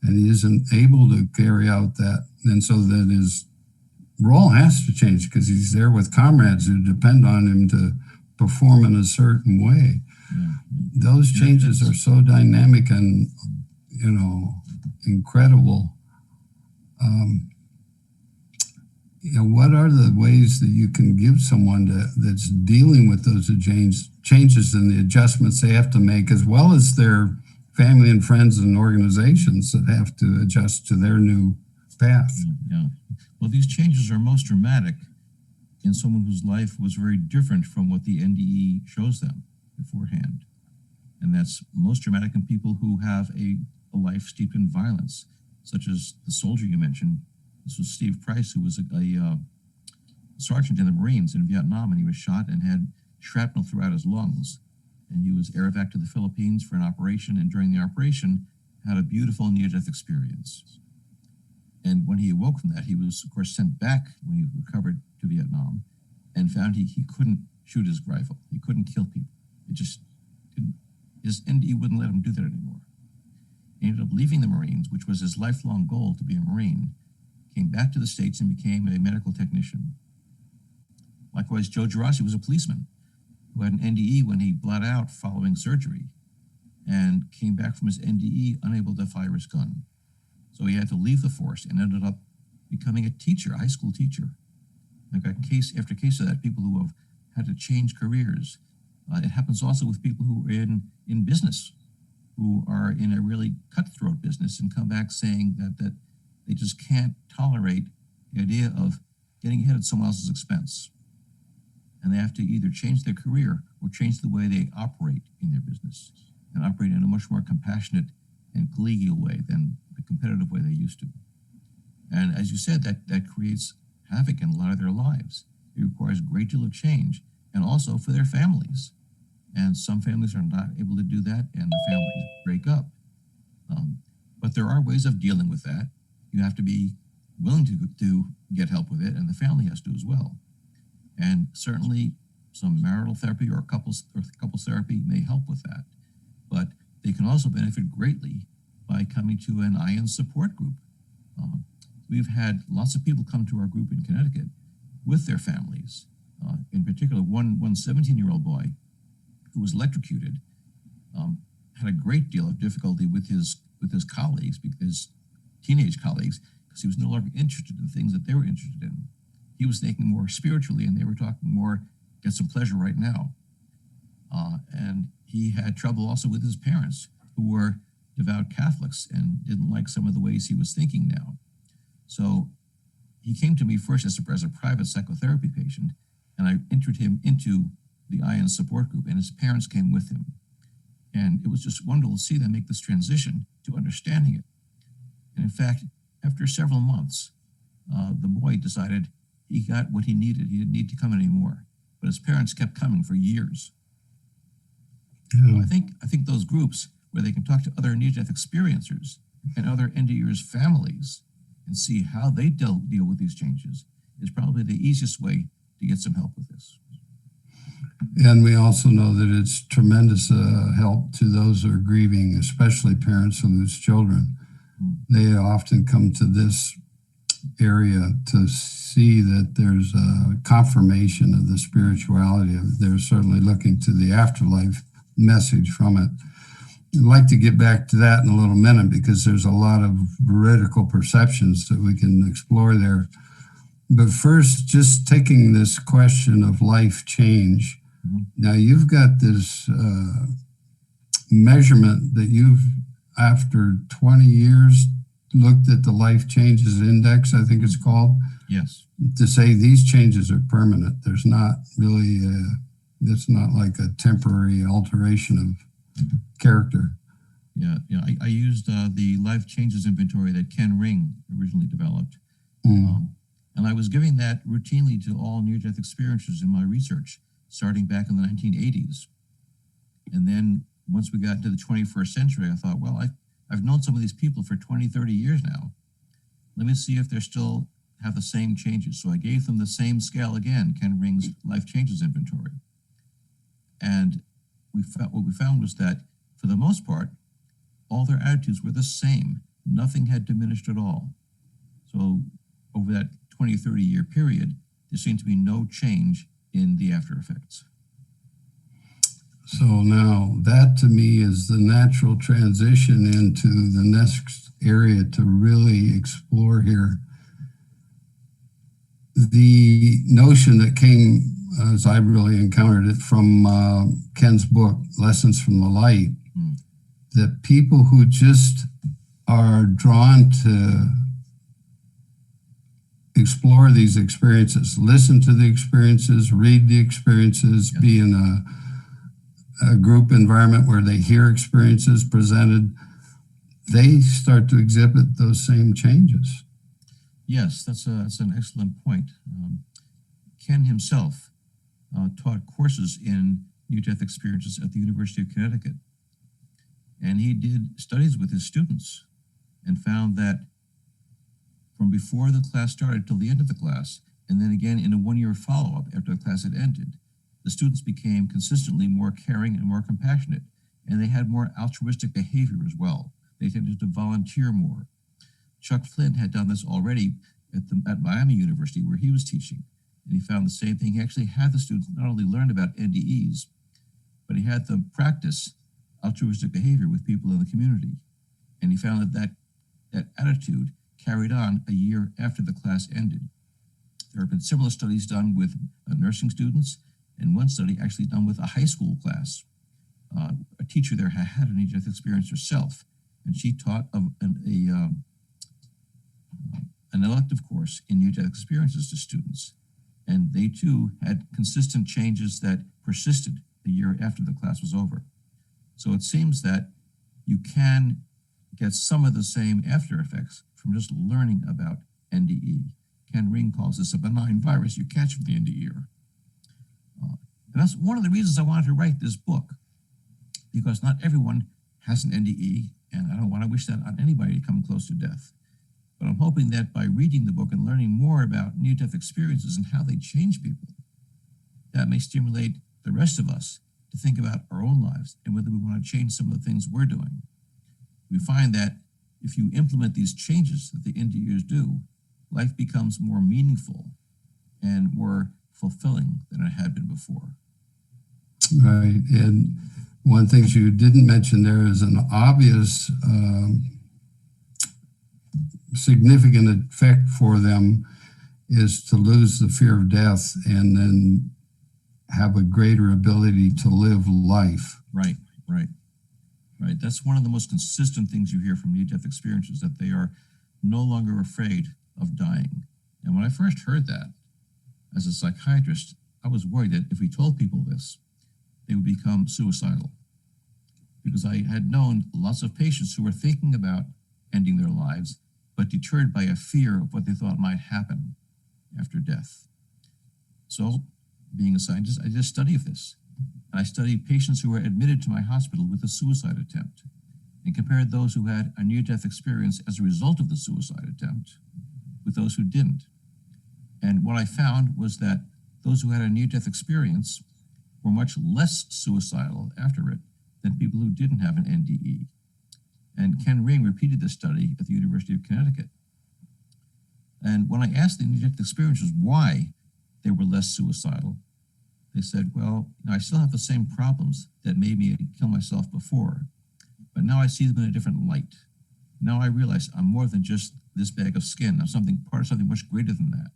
S1: and he isn't able to carry out that, and so that his role has to change because he's there with comrades who depend on him to perform in a certain way.
S4: Yeah.
S1: Those changes are so dynamic and incredible. What are the ways that you can give someone that's dealing with those changes and the adjustments they have to make, as well as their family and friends and organizations that have to adjust to their new path?
S4: Yeah. Well, these changes are most dramatic in someone whose life was very different from what the NDE shows them beforehand. And that's most dramatic in people who have a life steeped in violence, such as the soldier you mentioned. This was Steve Price, who was a sergeant in the Marines in Vietnam, and he was shot and had shrapnel throughout his lungs. And he was air evac to the Philippines for an operation, and during the operation had a beautiful near-death experience. And when he awoke from that, he was, of course, sent back when he recovered to Vietnam and found he couldn't shoot his rifle. He couldn't kill people. His NDE wouldn't let him do that anymore. He ended up leaving the Marines, which was his lifelong goal to be a Marine, came back to the States and became a medical technician. Likewise, Joe Gerasi was a policeman who had an NDE when he bled out following surgery and came back from his NDE unable to fire his gun. So he had to leave the force and ended up becoming a teacher, a high school teacher. I've got case after case of that, people who have had to change careers. It happens also with people who are in business, who are in a really cutthroat business and come back saying that they just can't tolerate the idea of getting ahead at someone else's expense. And they have to either change their career or change the way they operate in their business and operate in a much more compassionate and collegial way than the competitive way they used to. And as you said, that creates havoc in a lot of their lives. It requires a great deal of change, and also for their families. And some families are not able to do that, and the families break up. But there are ways of dealing with that. You have to be willing to get help with it, and the family has to as well. And certainly some marital therapy or couples therapy may help with that. But they can also benefit greatly by coming to an IN support group. We've had lots of people come to our group in Connecticut with their families. In particular, one 17-year-old boy who was electrocuted had a great deal of difficulty with his colleagues, his teenage colleagues, because he was no longer interested in things that they were interested in. He was thinking more spiritually, and they were talking more, get some pleasure right now. And he had trouble also with his parents, who were devout Catholics and didn't like some of the ways he was thinking now. So he came to me first as a private psychotherapy patient, and I entered him into the IN support group, and his parents came with him. And it was just wonderful to see them make this transition to understanding it. And in fact, after several months, the boy decided he got what he needed. He didn't need to come anymore. But his parents kept coming for years.
S1: Yeah.
S4: So I think those groups where they can talk to other near-death experiencers and other end-of-years families and see how they deal with these changes is probably the easiest way to get some help with this.
S1: And we also know that it's tremendous help to those who are grieving, especially parents who lose children. They often come to this area to see that there's a confirmation of the spirituality. They're certainly looking to the afterlife message from it. I'd like to get back to that in a little minute, because there's a lot of veridical perceptions that we can explore there. But first, just taking this question of life change. Now, you've got this measurement that you've, after 20 years, looked at the life changes index, I think it's called.
S4: Yes.
S1: To say these changes are permanent. There's not really, it's not like a temporary alteration of character.
S4: Yeah. I used the life changes inventory that Ken Ring originally developed. And I was giving that routinely to all near-death experiencers in my research, starting back in the 1980s. And then once we got into the 21st century, I thought, well, I've known some of these people for 20, 30 years now. Let me see if they still have the same changes. So I gave them the same scale again, Ken Ring's life changes inventory. And what we found was that, for the most part, all their attitudes were the same. Nothing had diminished at all. So over that 20, 30-year period, there seemed to be no change in the after effects.
S1: So now that to me is the natural transition into the next area to really explore here. The notion that came, as I really encountered it, from Ken's book, Lessons from the Light, that people who just are drawn to explore these experiences, listen to the experiences, read the experiences, be in a group environment where they hear experiences presented, they start to exhibit those same changes.
S4: Yes, that's an excellent point. Ken himself taught courses in near-death experiences at the University of Connecticut. And he did studies with his students and found that from before the class started till the end of the class, and then again in a one-year follow-up after the class had ended, the students became consistently more caring and more compassionate, and they had more altruistic behavior as well. They tended to volunteer more. Chuck Flynn had done this already at Miami University, where he was teaching, and he found the same thing. He actually had the students not only learn about NDEs, but he had them practice altruistic behavior with people in the community. And he found that attitude carried on a year after the class ended. There have been similar studies done with nursing students, and one study actually done with a high school class. A teacher there had a near-death experience herself, and she taught an elective course in near-death experiences to students. And they too had consistent changes that persisted the year after the class was over. So it seems that you can get some of the same after effects from just learning about NDE. Ken Ring calls this a benign virus you catch from the end of the year. And that's one of the reasons I wanted to write this book, because not everyone has an NDE, and I don't want to wish that on anybody to come close to death. But I'm hoping that by reading the book and learning more about near-death experiences and how they change people, that may stimulate the rest of us to think about our own lives and whether we want to change some of the things we're doing. We find that if you implement these changes that the NDEs do, life becomes more meaningful and more fulfilling than it had been before.
S1: Right. And one thing you didn't mention there is an obvious significant effect for them is to lose the fear of death and then have a greater ability to live life.
S4: Right. That's one of the most consistent things you hear from near-death experiences, that they are no longer afraid of dying. And when I first heard that, as a psychiatrist, I was worried that if we told people this, they would become suicidal. Because I had known lots of patients who were thinking about ending their lives, but deterred by a fear of what they thought might happen after death. So, being a scientist, I did a study of this. And I studied patients who were admitted to my hospital with a suicide attempt and compared those who had a near-death experience as a result of the suicide attempt with those who didn't. And what I found was that those who had a near-death experience were much less suicidal after it than people who didn't have an NDE. And Ken Ring repeated this study at the University of Connecticut. And when I asked the near-death experiencers why they were less suicidal, they said, well, I still have the same problems that made me kill myself before, but now I see them in a different light. Now I realize I'm more than just this bag of skin. I'm part of something much greater than that.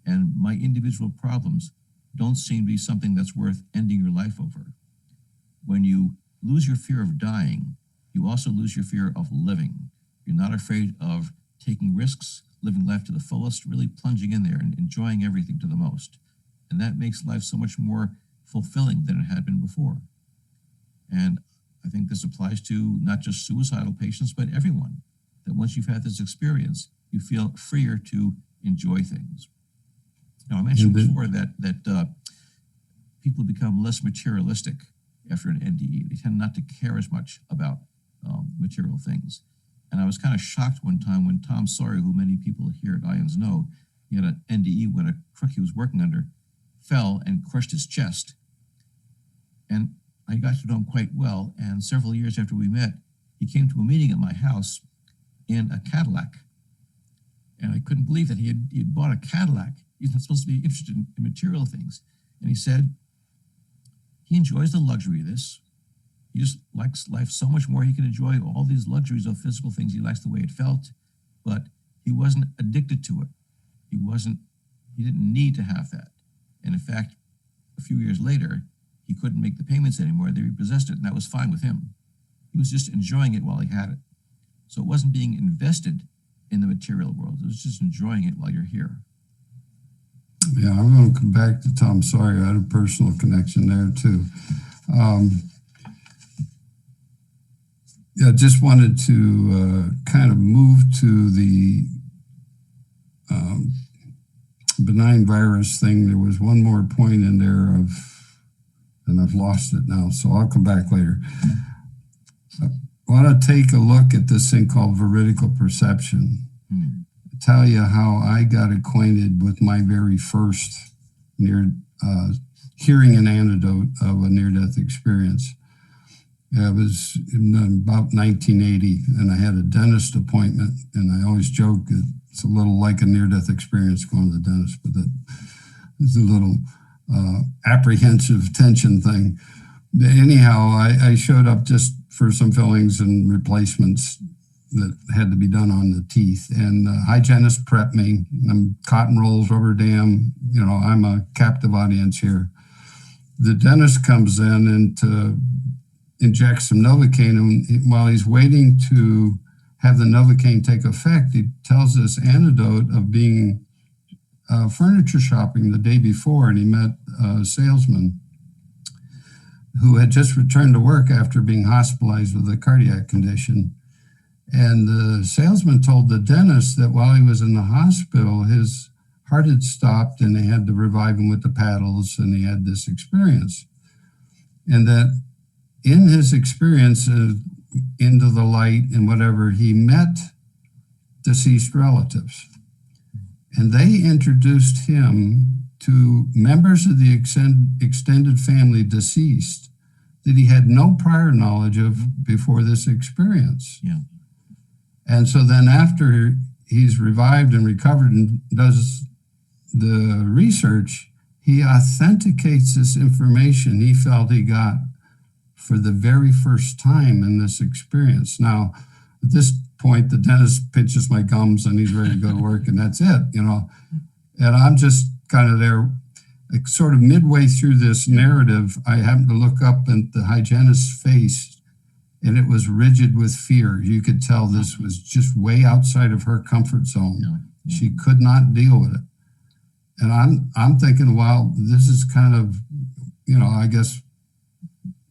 S4: And my individual problems don't seem to be something that's worth ending your life over. When you lose your fear of dying, you also lose your fear of living. You're not afraid of taking risks, living life to the fullest, really plunging in there and enjoying everything to the most. And that makes life so much more fulfilling than it had been before. And I think this applies to not just suicidal patients, but everyone, that once you've had this experience, you feel freer to enjoy things. Now, I mentioned before that people become less materialistic after an NDE. They tend not to care as much about material things. And I was kind of shocked one time when Tom Sawyer, who many people here at IANS know, he had an NDE when a crook he was working under fell and crushed his chest. And I got to know him quite well. And several years after we met, he came to a meeting at my house in a Cadillac. And I couldn't believe that he had bought a Cadillac. He's not supposed to be interested in material things. And he said he enjoys the luxury of this. He just likes life so much more. He can enjoy all these luxuries of physical things. He likes the way it felt, but he wasn't addicted to it. He didn't need to have that. And in fact, a few years later, he couldn't make the payments anymore. They repossessed it, and that was fine with him. He was just enjoying it while he had it. So it wasn't being invested in the material world. It was just enjoying it while you're here.
S1: Yeah, I'm going to come back to Tom Sawyer. I had a personal connection there too. Yeah, just wanted to kind of move to the benign virus thing. There was one more point in there and I've lost it now, so I'll come back later. I want to take a look at this thing called veridical perception. Tell you how I got acquainted with my very first hearing an anecdote of a near-death experience. It was in about 1980, and I had a dentist appointment, and I always joke that it's a little like a near-death experience going to the dentist, but that is a little apprehensive tension thing. But anyhow, I showed up just for some fillings and replacements that had to be done on the teeth, and the hygienist prepped me. Cotton rolls, rubber dam, I'm a captive audience here. The dentist comes in and to inject some Novocaine, and while he's waiting to have the Novocaine take effect, he tells this anecdote of being furniture shopping the day before, and he met a salesman who had just returned to work after being hospitalized with a cardiac condition. And the salesman told the dentist that while he was in the hospital, his heart had stopped and they had to revive him with the paddles, and he had this experience. And that in his experience into the light and whatever, he met deceased relatives. And they introduced him to members of the extended family deceased that he had no prior knowledge of before this experience.
S4: Yeah.
S1: And so then after he's revived and recovered and does the research, he authenticates this information he felt he got for the very first time in this experience. Now, at this point, the dentist pinches my gums and he's ready to go to work, and that's it, you know. And I'm just kind of there, like, sort of midway through this narrative. I happened to look up at the hygienist's face, and it was rigid with fear. You could tell this was just way outside of her comfort zone.
S4: Yeah.
S1: She could not deal with it. And I'm thinking, well, this is kind of, you know, I guess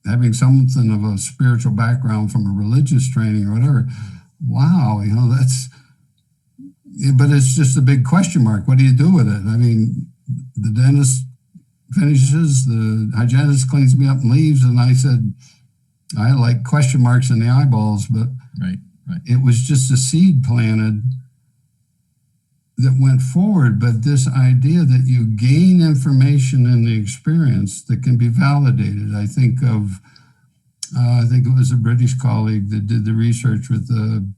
S1: having something of a spiritual background from a religious training or whatever. Wow, you know, but it's just a big question mark. What do you do with it? I mean, the dentist finishes, the hygienist cleans me up and leaves, and I said, I like question marks in the eyeballs, but
S4: Right.
S1: it was just a seed planted that went forward. But this idea that you gain information in the experience that can be validated. I think it was a British colleague that did the research with the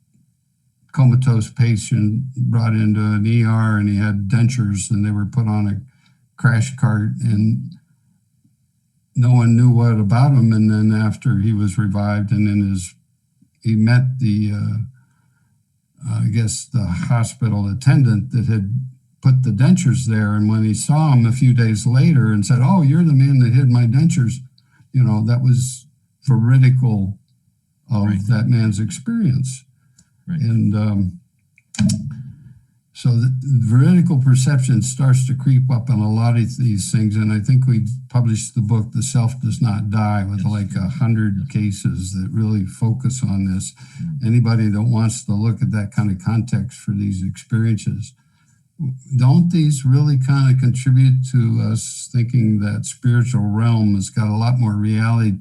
S1: comatose patient brought into an ER, and he had dentures, and they were put on a crash cart, and no one knew what about him. And then after he was revived, and then he met the I guess the hospital attendant that had put the dentures there. And when he saw him a few days later and said, "Oh, you're the man that hid my dentures," you know, that was veridical of that man's experience.
S4: Right.
S1: And so the veridical perception starts to creep up on a lot of these things. And I think we published the book, The Self Does Not Die, with like 100 cases that really focus on this. Anybody that wants to look at that kind of context for these experiences, don't these really kind of contribute to us thinking that spiritual realm has got a lot more reality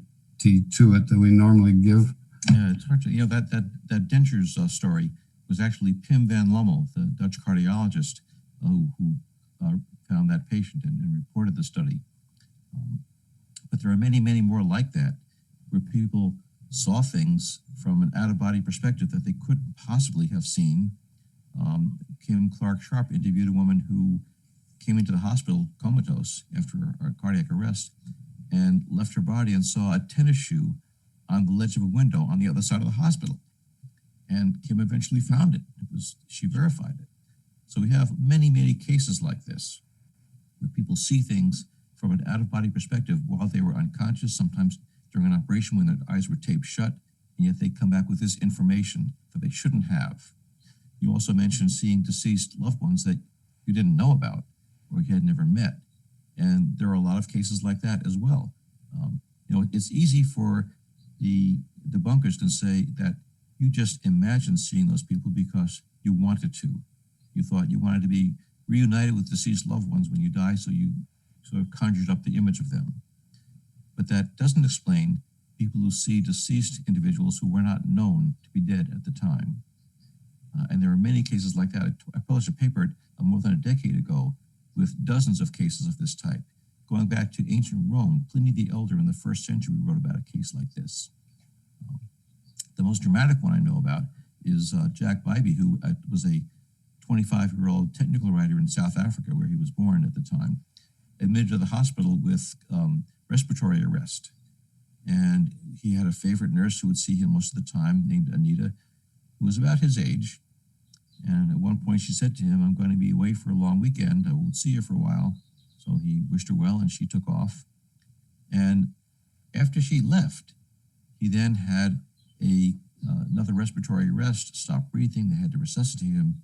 S1: to it than we normally give?
S4: Yeah, it's hard to, you know, that dentures story was actually Pim van Lommel, the Dutch cardiologist who found that patient and reported the study. But there are many, many more like that, where people saw things from an out-of-body perspective that they couldn't possibly have seen. Kim Clark Sharp interviewed a woman who came into the hospital comatose after a cardiac arrest and left her body and saw a tennis shoe on the ledge of a window on the other side of the hospital. And Kim eventually found it. She verified it. So we have many, many cases like this, where people see things from an out-of-body perspective while they were unconscious, sometimes during an operation when their eyes were taped shut, and yet they come back with this information that they shouldn't have. You also mentioned seeing deceased loved ones that you didn't know about or you had never met. And there are a lot of cases like that as well. You know, it's easy for the debunkers to say that you just imagined seeing those people because you wanted to. You thought you wanted to be reunited with deceased loved ones when you die, so you sort of conjured up the image of them. But that doesn't explain people who see deceased individuals who were not known to be dead at the time. And there are many cases like that. I published a paper more than a decade ago with dozens of cases of this type. Going back to ancient Rome, Pliny the Elder in the 1st century wrote about a case like this. The most dramatic one I know about is Jack Bybee, who was a 25-year-old technical writer in South Africa, where he was born at the time, admitted to the hospital with respiratory arrest. And he had a favorite nurse who would see him most of the time, named Anita, who was about his age. And at one point she said to him, "I'm going to be away for a long weekend. I won't see you for a while." So he wished her well and she took off. And after she left, he then had another respiratory arrest, stopped breathing. They had to resuscitate him.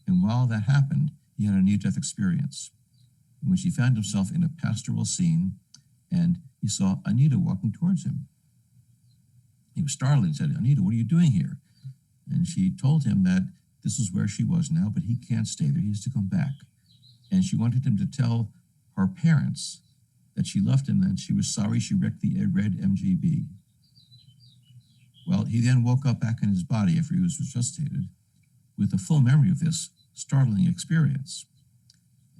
S4: And while that happened, he had a near-death experience in which he found himself in a pastoral scene, and he saw Anita walking towards him. He was startled and said, "Anita, what are you doing here?" And she told him that this is where she was now, but he can't stay there. He has to come back. And she wanted him to tell her parents that she loved him and she was sorry she wrecked the red MGB. Well, he then woke up back in his body after he was resuscitated with a full memory of this startling experience.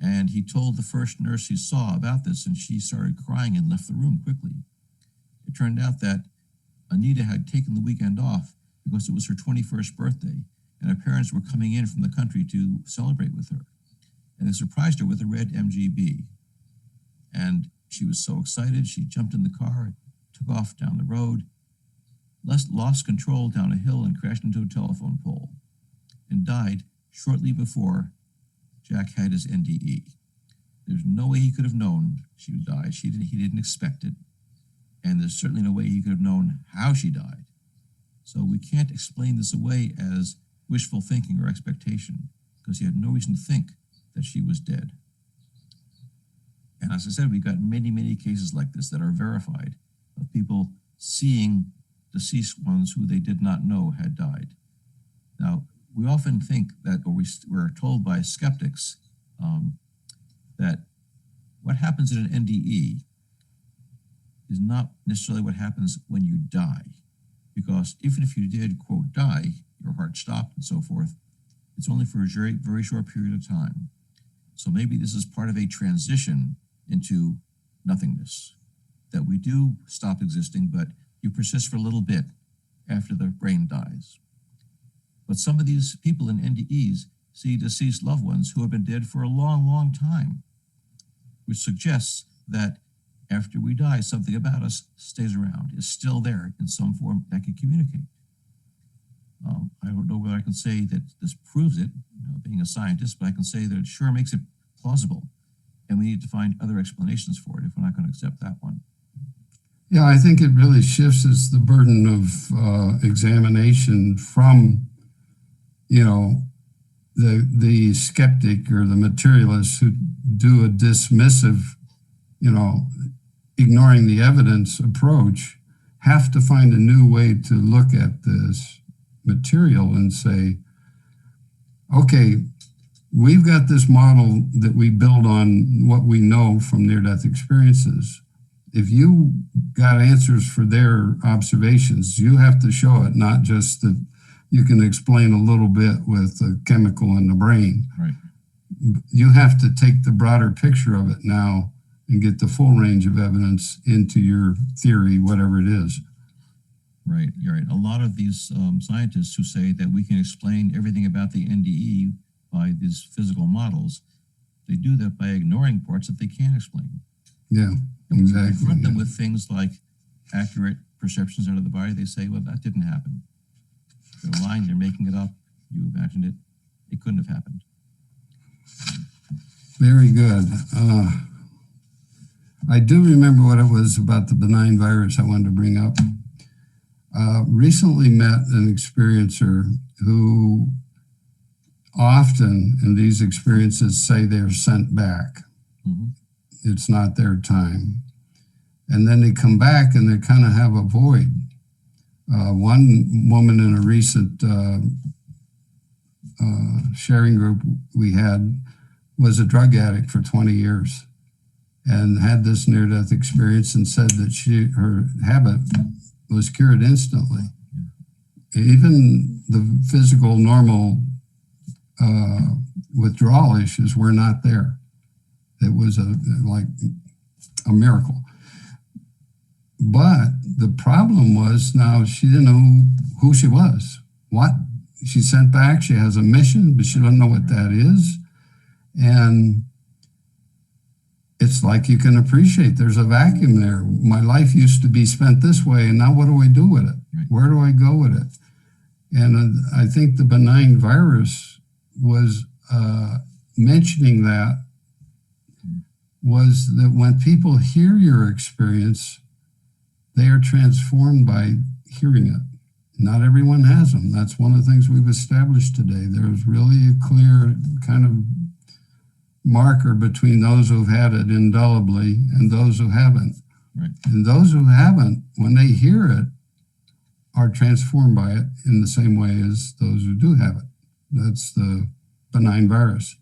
S4: And he told the first nurse he saw about this, and she started crying and left the room quickly. It turned out that Anita had taken the weekend off because it was her 21st birthday, and her parents were coming in from the country to celebrate with her. And they surprised her with a red MGB. And she was so excited, she jumped in the car, took off down the road, lost control down a hill and crashed into a telephone pole, and died shortly before Jack had his NDE. There's no way he could have known she would die. He didn't expect it. And there's certainly no way he could have known how she died. So we can't explain this away as wishful thinking or expectation, because he had no reason to think that she was dead. And as I said, we've got many, many cases like this that are verified of people seeing deceased ones who they did not know had died. Now, we often think that, or we're told by skeptics, that what happens in an NDE is not necessarily what happens when you die. Because even if you did, quote, die, your heart stopped and so forth, it's only for a very, very short period of time. So maybe this is part of a transition into nothingness, that we do stop existing, but you persist for a little bit after the brain dies. But some of these people in NDEs see deceased loved ones who have been dead for a long, long time, which suggests that after we die, something about us stays around, is still there in some form that can communicate. I don't know whether I can say that this proves it, being a scientist, but I can say that it sure makes it plausible. And we need to find other explanations for it if we're not going to accept that one.
S1: Yeah, I think it really shifts the burden of examination from, the skeptic or the materialist who do a dismissive, ignoring the evidence approach, have to find a new way to look at this material and say, okay, we've got this model that we build on what we know from near-death experiences. If you got answers for their observations, you have to show it, not just that you can explain a little bit with a chemical in the brain.
S4: Right.
S1: You have to take the broader picture of it now and get the full range of evidence into your theory, whatever it is.
S4: Right, you're right. A lot of these scientists who say that we can explain everything about the NDE by these physical models, they do that by ignoring parts that they can't explain.
S1: Yeah, exactly.
S4: Confront them with things like accurate perceptions out of the body. They say, well, that didn't happen. They're lying, they're making it up. You imagined it. It couldn't have happened.
S1: Very good. I do remember what it was about the benign virus I wanted to bring up. Recently met an experiencer who often in these experiences say they're sent back.
S4: Mm-hmm.
S1: It's not their time. And then they come back and they kind of have a void. One woman in a recent sharing group we had was a drug addict for 20 years and had this near-death experience and said that her habit was cured instantly. Even the physical, normal withdrawal issues were not there. It was like a miracle. But the problem was now she didn't know who she was. What? She sent back, she has a mission, but she doesn't know what that is. And it's like you can appreciate there's a vacuum there. My life used to be spent this way, and now what do I do with it?
S4: Right.
S1: Where do I go with it? And I think the benign virus was mentioning that was that when people hear your experience, they are transformed by hearing it. Not everyone has them. That's one of the things we've established today. There's really a clear kind of marker between those who've had it indelibly and those who haven't.
S4: Right.
S1: And those who haven't, when they hear it, are transformed by it in the same way as those who do have it. That's the benign virus.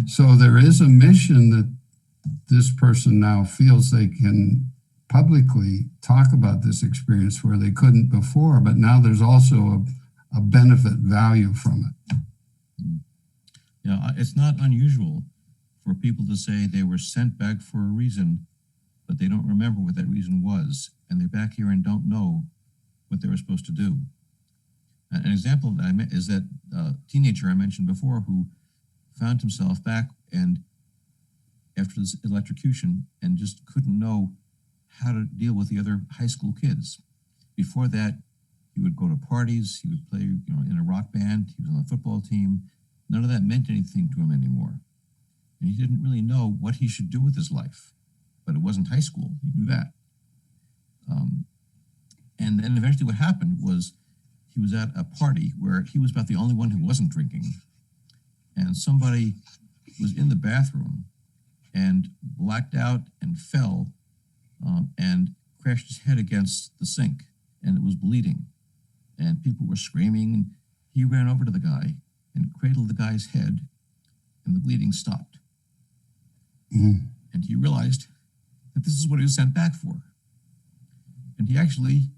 S1: So there is a mission that this person now feels they can publicly talk about this experience where they couldn't before, but now there's also a benefit value from it.
S4: Yeah, it's not unusual for people to say they were sent back for a reason, but they don't remember what that reason was, and they're back here and don't know what they were supposed to do. An example that I met is that teenager I mentioned before who found himself back and after this electrocution and just couldn't know how to deal with the other high school kids. Before that, he would go to parties, he would play, in a rock band, he was on the football team. None of that meant anything to him anymore. And he didn't really know what he should do with his life. But it wasn't high school, he knew that. And then eventually what happened was he was at a party where he was about the only one who wasn't drinking. And somebody was in the bathroom and blacked out and fell and crashed his head against the sink, and it was bleeding. And people were screaming, and he ran over to the guy and cradled the guy's head, and the bleeding stopped.
S1: Mm.
S4: And he realized that this is what he was sent back for. And he actually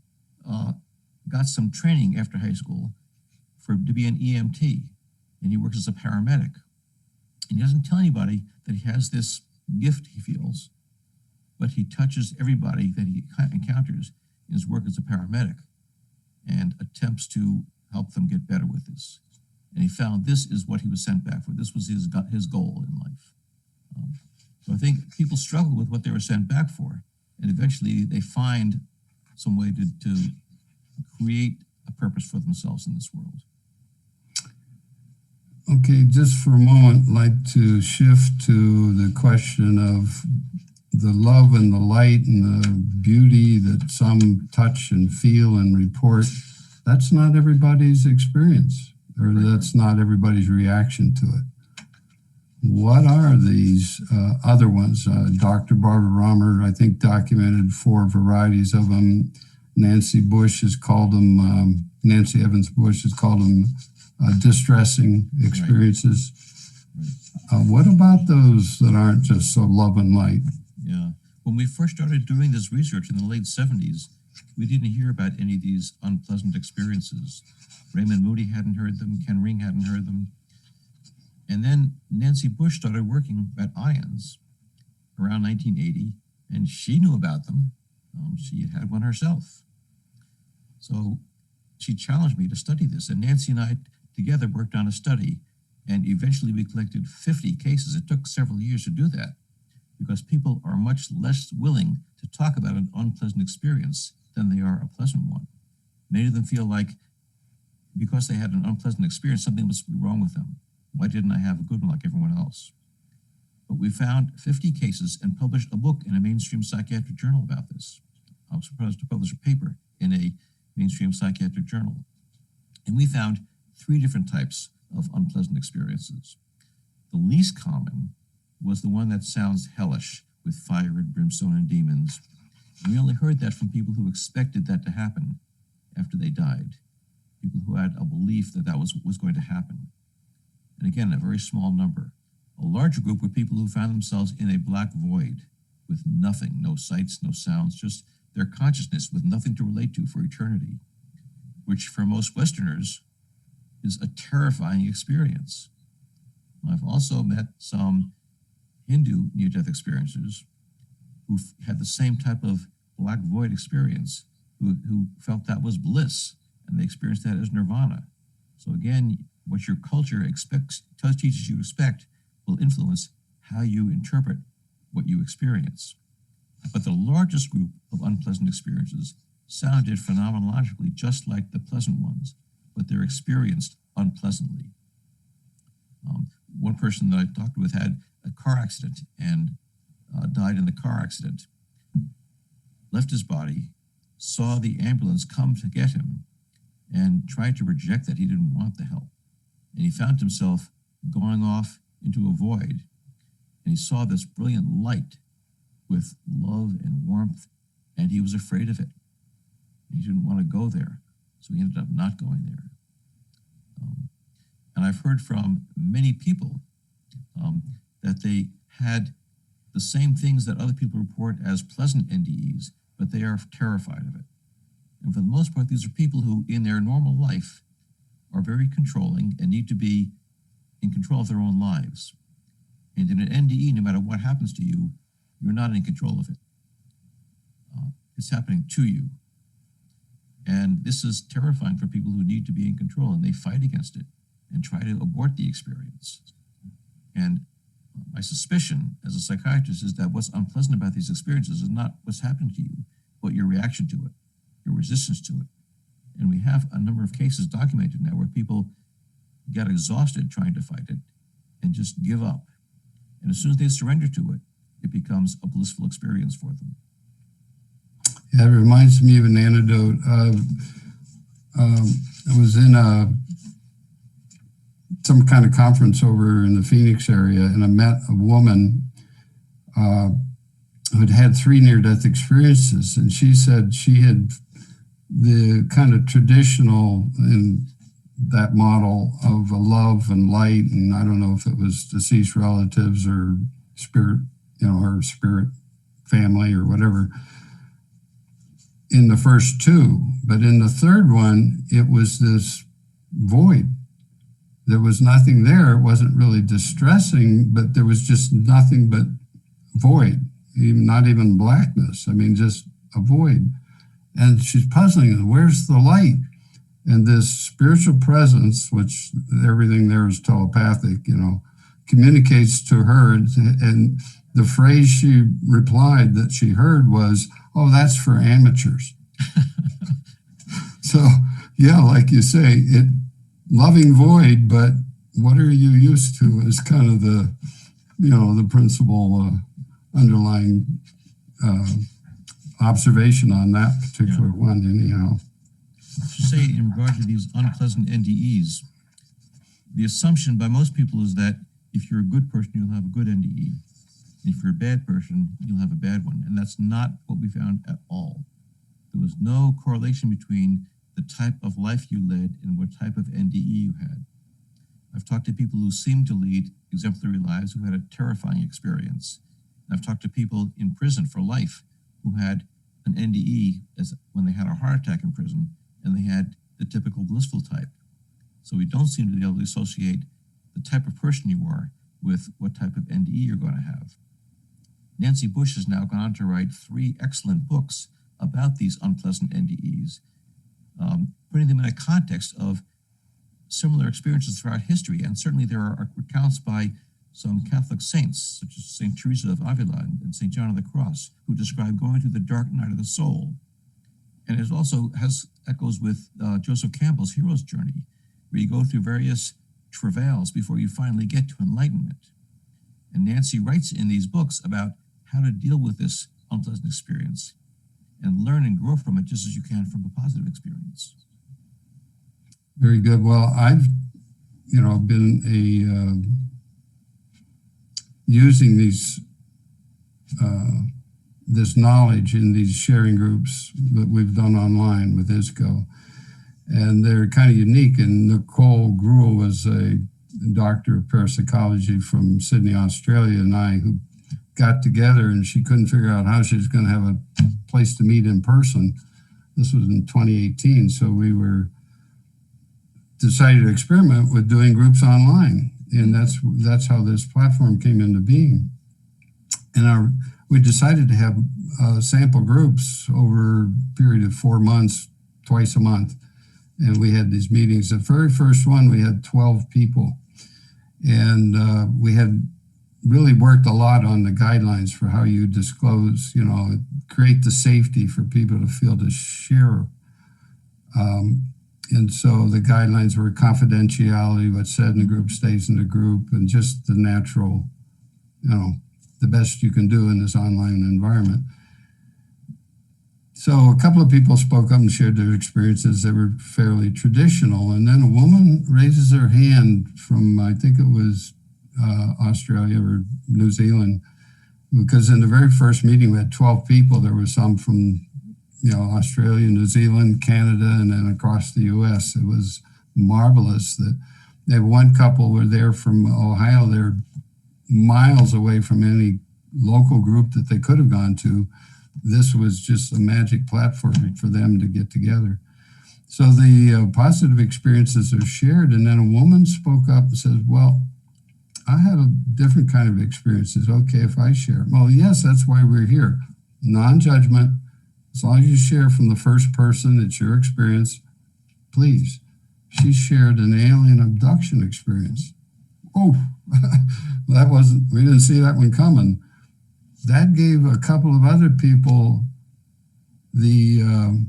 S4: got some training after high school to be an EMT, and he works as a paramedic. And he doesn't tell anybody that he has this gift he feels, but he touches everybody that he encounters in his work as a paramedic and attempts to help them get better with this. And he found this is what he was sent back for. This was his goal in life. So I think people struggle with what they were sent back for, and eventually they find some way to create a purpose for themselves in this world.
S1: Okay, just for a moment, I'd like to shift to the question of the love and the light and the beauty that some touch and feel and report. That's not everybody's experience, or that's not everybody's reaction to it. What are these other ones? Dr. Barbara Romer, I think, documented 4 varieties of them. Nancy Evans Bush has called them distressing experiences.
S4: Right.
S1: What about those that aren't just so love and light?
S4: Yeah. When we first started doing this research in the late 70s, we didn't hear about any of these unpleasant experiences. Raymond Moody hadn't heard them. Ken Ring hadn't heard them. And then Nancy Bush started working at IONS around 1980, and she knew about them. She had one herself. So she challenged me to study this, and Nancy and I together worked on a study, and eventually we collected 50 cases. It took several years to do that because people are much less willing to talk about an unpleasant experience than they are a pleasant one. Many of them feel like because they had an unpleasant experience, something must be wrong with them. Why didn't I have a good one like everyone else? But we found 50 cases and published a book in a mainstream psychiatric journal about this. I was supposed to publish a paper in a mainstream psychiatric journal. And we found 3 different types of unpleasant experiences. The least common was the one that sounds hellish, with fire and brimstone and demons. And we only heard that from people who expected that to happen after they died, people who had a belief that that was going to happen. And again, a very small number. A larger group were people who found themselves in a black void with nothing, no sights, no sounds, just their consciousness with nothing to relate to for eternity, which for most Westerners is a terrifying experience. I've also met some Hindu near-death experiencers who had the same type of black void experience, who felt that was bliss, and they experienced that as nirvana. So again, what your culture teaches you to expect will influence how you interpret what you experience. But the largest group of unpleasant experiences sounded phenomenologically just like the pleasant ones, but they're experienced unpleasantly. One person that I talked with had a car accident and died in the car accident, left his body, saw the ambulance come to get him, and tried to reject that. He didn't want the help. And he found himself going off into a void, and he saw this brilliant light with love and warmth, and he was afraid of it. He didn't want to go there. So we ended up not going there. And I've heard from many people that they had the same things that other people report as pleasant NDEs, but they are terrified of it. And for the most part, these are people who in their normal life are very controlling and need to be in control of their own lives. And in an NDE, no matter what happens to you, you're not in control of it. It's happening to you. And this is terrifying for people who need to be in control, and they fight against it and try to abort the experience. And my suspicion as a psychiatrist is that what's unpleasant about these experiences is not what's happening to you, but your reaction to it, your resistance to it. And we have a number of cases documented now where people get exhausted trying to fight it and just give up. And as soon as they surrender to it, it becomes a blissful experience for them.
S1: Yeah, it reminds me of an anecdote of, I was in some kind of conference over in the Phoenix area, and I met a woman who had had 3 near-death experiences, and she said she had the kind of traditional in that model of a love and light, and I don't know if it was deceased relatives or spirit, or spirit family or whatever, in the first 2. But in the third one, it was this void. There was nothing there. It wasn't really distressing, but there was just nothing but void, not even blackness. I mean, just a void. And she's puzzling, where's the light? And this spiritual presence, which everything there is telepathic, communicates to her. And the phrase she replied that she heard was, "Oh, that's for amateurs." So, yeah, like you say, loving void, but what are you used to is kind of the, the principal underlying observation on that particular one, anyhow.
S4: To say in regard to these unpleasant NDEs, the assumption by most people is that if you're a good person, you'll have a good NDE. And if you're a bad person, you'll have a bad one. And that's not what we found at all. There was no correlation between the type of life you led and what type of NDE you had. I've talked to people who seemed to lead exemplary lives who had a terrifying experience. And I've talked to people in prison for life who had an NDE when they had a heart attack in prison, and they had the typical blissful type. So we don't seem to be able to associate the type of person you are with what type of NDE you're going to have. Nancy Bush has now gone on to write 3 excellent books about these unpleasant NDEs, putting them in a context of similar experiences throughout history. And certainly there are accounts by some Catholic saints, such as St. Teresa of Avila and St. John of the Cross, who describe going through the dark night of the soul. And it also has echoes with Joseph Campbell's hero's journey, where you go through various travails before you finally get to enlightenment. And Nancy writes in these books about how to deal with this unpleasant experience and learn and grow from it just as you can from a positive experience.
S1: Very good. Well, I've, been using these this knowledge in these sharing groups that we've done online with ISGO, and they're kind of unique. And Nicole Gruel was a doctor of parapsychology from Sydney, Australia, and I, who got together, and she couldn't figure out how she was going to have a place to meet in person. This was in 2018, so we decided to experiment with doing groups online, and that's how this platform came into being. And we decided to have sample groups over a period of 4 months, twice a month, and we had these meetings. The very first one, we had 12 people, and we had really worked a lot on the guidelines for how you disclose, create the safety for people to feel to share. And so the guidelines were confidentiality, what's said in the group stays in the group, and just the natural, the best you can do in this online environment. So a couple of people spoke up and shared their experiences that were fairly traditional. And then a woman raises her hand from, I think it was Australia or New Zealand, because in the very first meeting we had 12 people. There were some from Australia, New Zealand, Canada, and then across the U.S. It was marvelous that they one couple were there from Ohio. They're miles away from any local group that they could have gone to. This was just a magic platform for them to get together. So the positive experiences are shared, and then a woman spoke up and says, well, I had a different kind of experiences. Okay, if I share. Well, yes, that's why we're here. Non-judgment. As long as you share from the first person, it's your experience. Please. She shared an alien abduction experience. Oh, we didn't see that one coming. That gave a couple of other people the,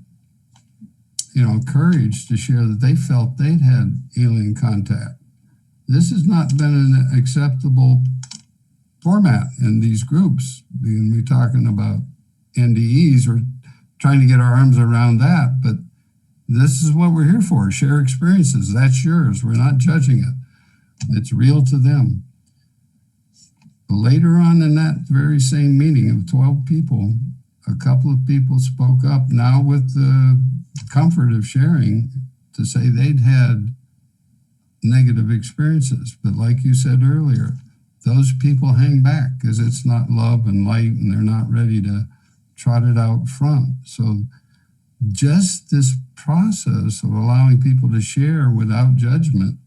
S1: courage to share that they felt they'd had alien contact. This has not been an acceptable format in these groups. We're talking about NDEs, we're trying to get our arms around that, but this is what we're here for, share experiences. That's yours. We're not judging it. It's real to them. Later on in that very same meeting of 12 people, a couple of people spoke up now with the comfort of sharing to say they'd had negative experiences. But like you said earlier, those people hang back because it's not love and light and they're not ready to trot it out front. So just this process of allowing people to share without judgment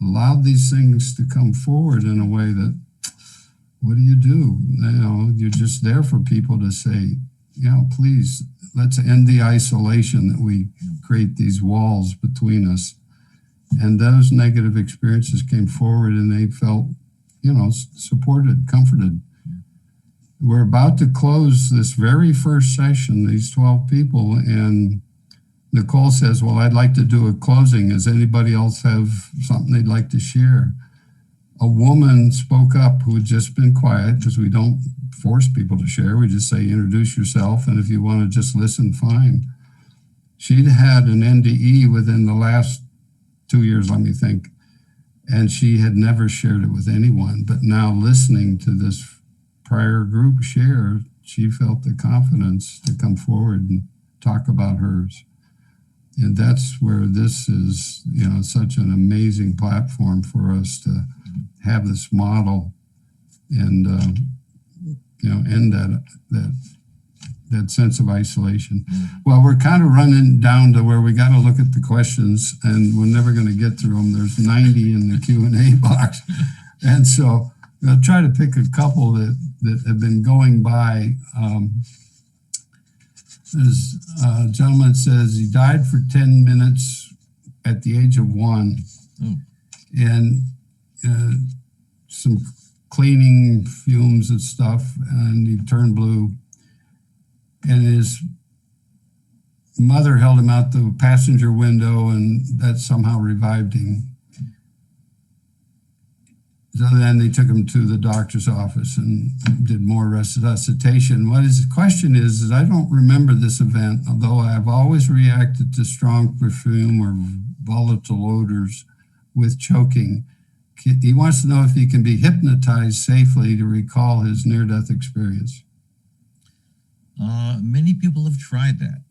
S1: allowed these things to come forward in a way that, what do? You're just there for people to say, please, let's end the isolation that we create these walls between us. And those negative experiences came forward and they felt, supported, comforted. We're about to close this very first session, these 12 people, and Nicole says, well, I'd like to do a closing. Does anybody else have something they'd like to share? A woman spoke up who had just been quiet, because we don't force people to share. We just say, introduce yourself, and if you want to just listen, fine. She'd had an NDE within the last 2 years, let me think, and she had never shared it with anyone. But now listening to this prior group share, she felt the confidence to come forward and talk about hers. And that's where this is, such an amazing platform for us to have this model and, end that sense of isolation. Well, we're kind of running down to where we got to look at the questions, and we're never going to get through them. There's 90 in the Q&A box. And so I'll try to pick a couple that have been going by. This gentleman says he died for 10 minutes at the age of 1. And some cleaning fumes and stuff, and he turned blue. And his mother held him out the passenger window, and that somehow revived him. So then they took him to the doctor's office and did more resuscitation. What his question is I don't remember this event, although I've always reacted to strong perfume or volatile odors with choking. He wants to know if he can be hypnotized safely to recall his near-death experience.
S4: Many people have tried that.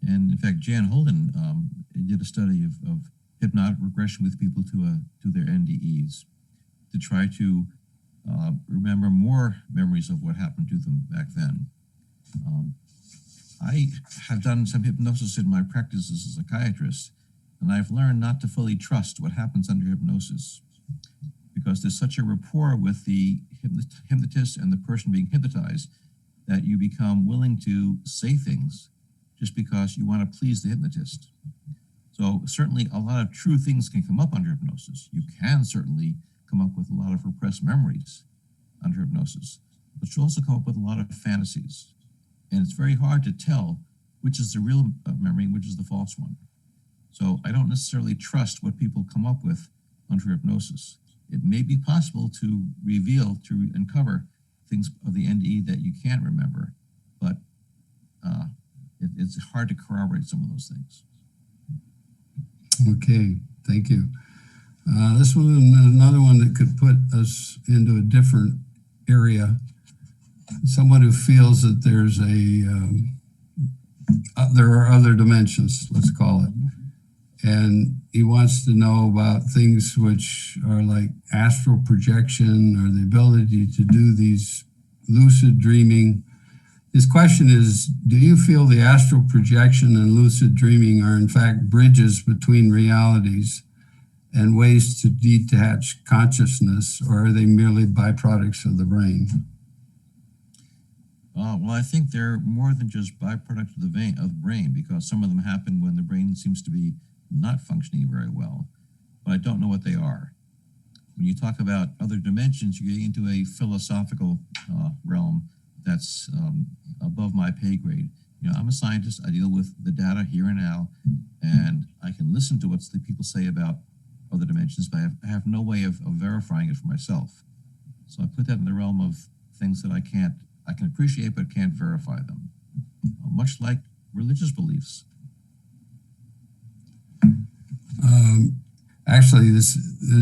S4: And in fact, Jan Holden did a study of hypnotic regression with people to their NDEs to try to remember more memories of what happened to them back then. I have done some hypnosis in my practice as a psychiatrist, and I've learned not to fully trust what happens under hypnosis because there's such a rapport with the hypnotist and the person being hypnotized that you become willing to say things just because you want to please the hypnotist. So certainly a lot of true things can come up under hypnosis. You can certainly come up with a lot of repressed memories under hypnosis, but you also come up with a lot of fantasies. And it's very hard to tell which is the real memory and which is the false one. So I don't necessarily trust what people come up with under hypnosis. It may be possible to reveal, to uncover things of the NDE that you can't remember, but it's hard to corroborate some of those things.
S1: Okay, thank you. This one is another one that could put us into a different area. someone who feels that there are other dimensions, let's call it. And he wants to know about things which are like astral projection or the ability to do these lucid dreaming. His question is, do you feel the astral projection and lucid dreaming are in fact bridges between realities and ways to detach consciousness, or are they merely byproducts of the brain?
S4: Well, I think they're more than just byproducts of the brain, because some of them happen when the brain seems to be not functioning very well, but I don't know what they are. When you talk about other dimensions, you get into a philosophical realm that's above my pay grade. You know, I'm a scientist. I deal with the data here and now, and I can listen to what the people say about other dimensions, but I have no way of verifying it for myself. So I put that in the realm of things that I can appreciate but can't verify them, much like religious beliefs.
S1: Actually, this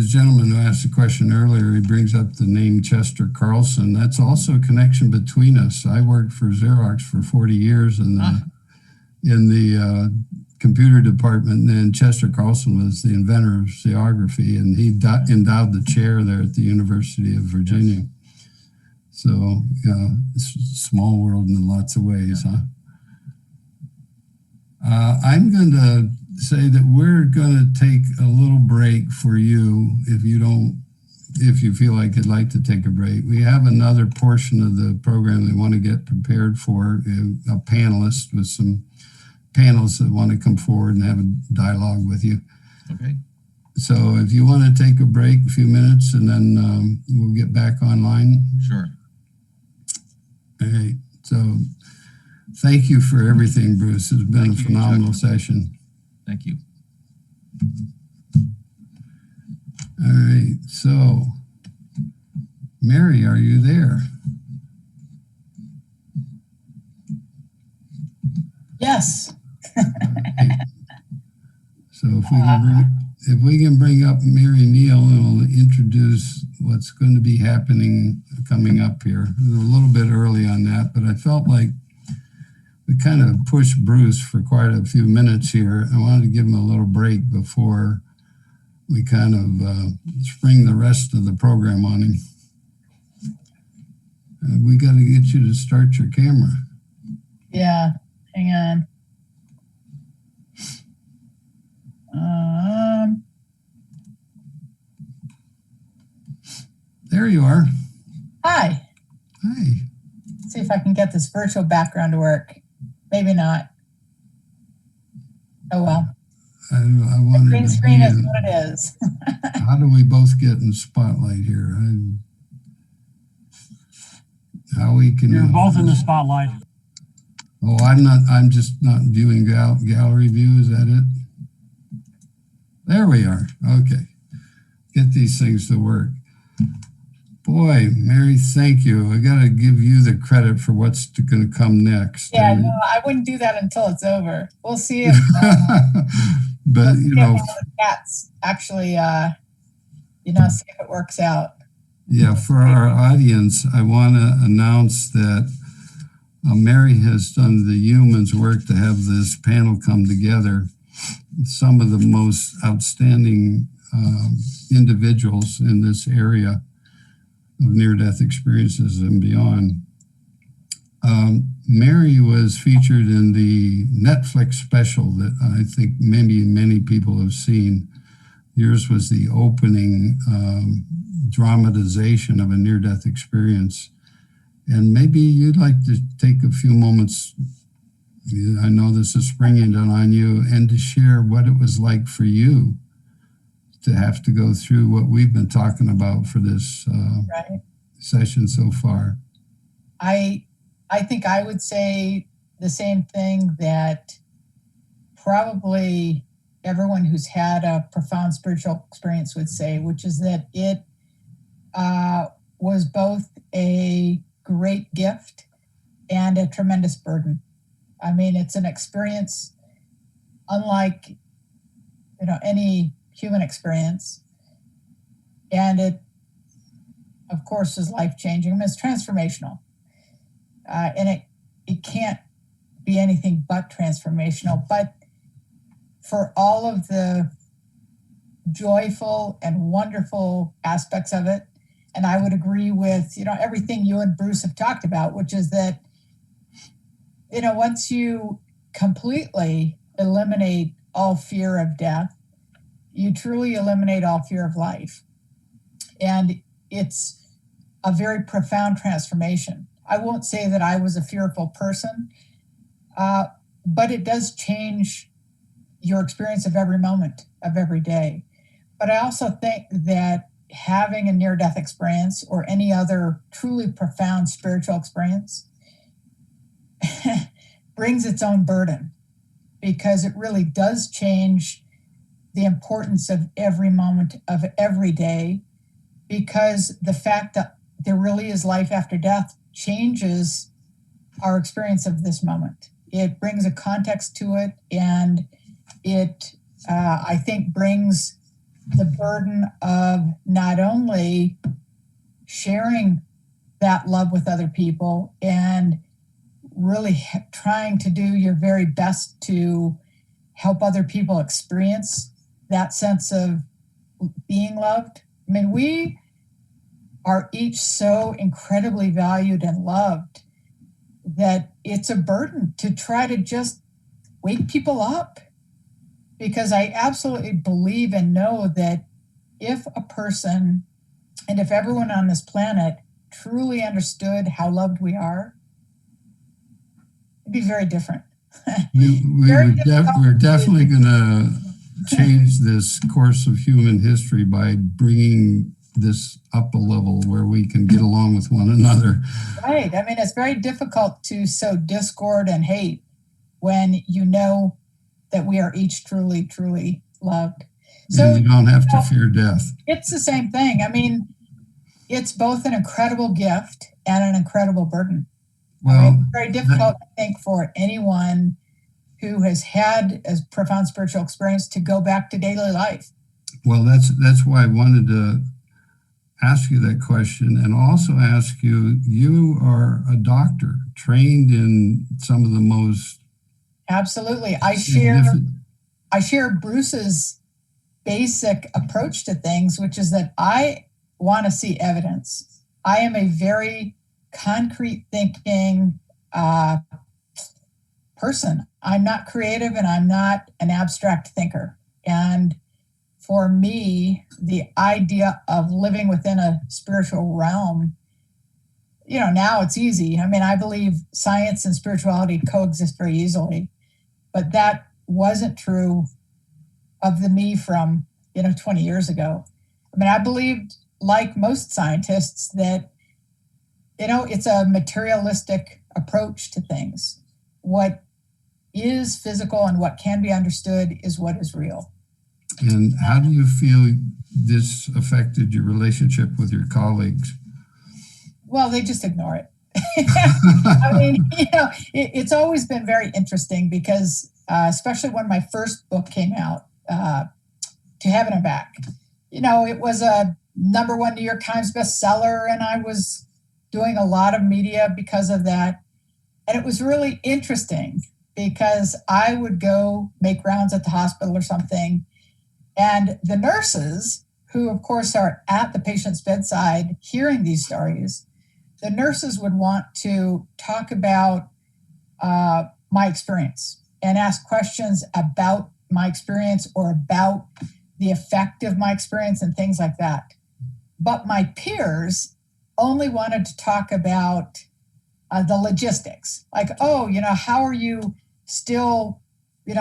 S1: gentleman who asked a question earlier, he brings up the name Chester Carlson. That's also a connection between us. I worked for Xerox for 40 years in the computer department, and Chester Carlson was the inventor of xeography, and he endowed the chair there at the University of Virginia. Yes. So, yeah, it's a small world in lots of ways, yeah. I'm going to say that we're going to take a little break for you if you feel like you'd like to take a break. We have another portion of the program they want to get prepared for, a panelist with some panels that want to come forward and have a dialogue with you.
S4: Okay.
S1: So if you want to take a break, a few minutes, and then we'll get back online.
S4: Sure.
S1: All right. So thank you for everything, Bruce. It's been a phenomenal session.
S4: Thank you.
S1: All right. So, Mary, are you there?
S5: Yes.
S1: Okay. So if we can bring up Mary Neal, and we'll introduce what's going to be happening coming up here. We're a little bit early on that, but I felt like we kind of pushed Bruce for quite a few minutes here. I wanted to give him a little break before we kind of spring the rest of the program on him. We got to get you to start your camera.
S5: Yeah, hang on.
S1: There you are.
S5: Hi.
S1: Hi.
S5: Let's see if I can get this virtual background to work. Maybe not. Oh well.
S1: I
S5: The
S1: wanted
S5: green screen is what it is.
S1: How do we both get in spotlight here? How we can?
S3: You're both in the spotlight.
S1: Oh, I'm just not viewing gallery view. Is that it? There we are. Okay. Get these things to work. Boy, Mary, thank you. I got to give you the credit for what's going to come next.
S5: Yeah, no, I wouldn't do that until it's over. We'll see if,
S1: but you know,
S5: the cats actually, see if it works out.
S1: Yeah, for our audience, I want to announce that Mary has done the yeoman's work to have this panel come together. Some of the most outstanding individuals in this area of near-death experiences and beyond. Mary was featured in the Netflix special that I think many people have seen. Yours was the opening dramatization of a near-death experience. And maybe you'd like to take a few moments, I know this is springing down on you, and to share what it was like for you to have to go through what we've been talking about for this session so far.
S5: I think I would say the same thing that probably everyone who's had a profound spiritual experience would say, which is that it was both a great gift and a tremendous burden. I mean, it's an experience unlike, any human experience. And it, of course, is life-changing. I mean, it's transformational. and it can't be anything but transformational. But for all of the joyful and wonderful aspects of it, and I would agree with, everything you and Bruce have talked about, which is that, once you completely eliminate all fear of death, you truly eliminate all fear of life. And it's a very profound transformation. I won't say that I was a fearful person, but it does change your experience of every moment of every day. But I also think that having a near-death experience or any other truly profound spiritual experience brings its own burden, because it really does change the importance of every moment of every day, because the fact that there really is life after death changes our experience of this moment. It brings a context to it, and it, I think, brings the burden of not only sharing that love with other people and really trying to do your very best to help other people experience that sense of being loved. I mean, we are each so incredibly valued and loved that it's a burden to try to just wake people up. Because I absolutely believe and know that if a person, and if everyone on this planet truly understood how loved we are, it'd be very different.
S1: We're definitely going to change this course of human history by bringing this up a level where we can get along with one another.
S5: Right. I mean, it's very difficult to sow discord and hate when you know that we are each truly, truly loved. So
S1: and you don't have to fear death.
S5: It's the same thing. I mean, it's both an incredible gift and an incredible burden.
S1: Well,
S5: it's very difficult, I think, for anyone who has had a profound spiritual experience to go back to daily life.
S1: Well, that's why I wanted to ask you that question, and also ask you, you are a doctor trained in some of the most.
S5: Absolutely. I share Bruce's basic approach to things, which is that I want to see evidence. I am a very concrete thinking person. I'm not creative and I'm not an abstract thinker. And for me, the idea of living within a spiritual realm, now it's easy. I mean, I believe science and spirituality coexist very easily. But that wasn't true of the me from, 20 years ago. I mean, I believed, like most scientists, that, it's a materialistic approach to things. What is physical and what can be understood is what is real.
S1: And how do you feel this affected your relationship with your colleagues?
S5: Well, they just ignore it. I mean, it's always been very interesting because, especially when my first book came out, To Heaven and Back, it was a #1 New York Times bestseller, and I was doing a lot of media because of that. And it was really interesting because I would go make rounds at the hospital or something, and the nurses, who of course are at the patient's bedside hearing these stories, the nurses would want to talk about my experience and ask questions about my experience or about the effect of my experience and things like that. But my peers only wanted to talk about the logistics. Like, how are you still,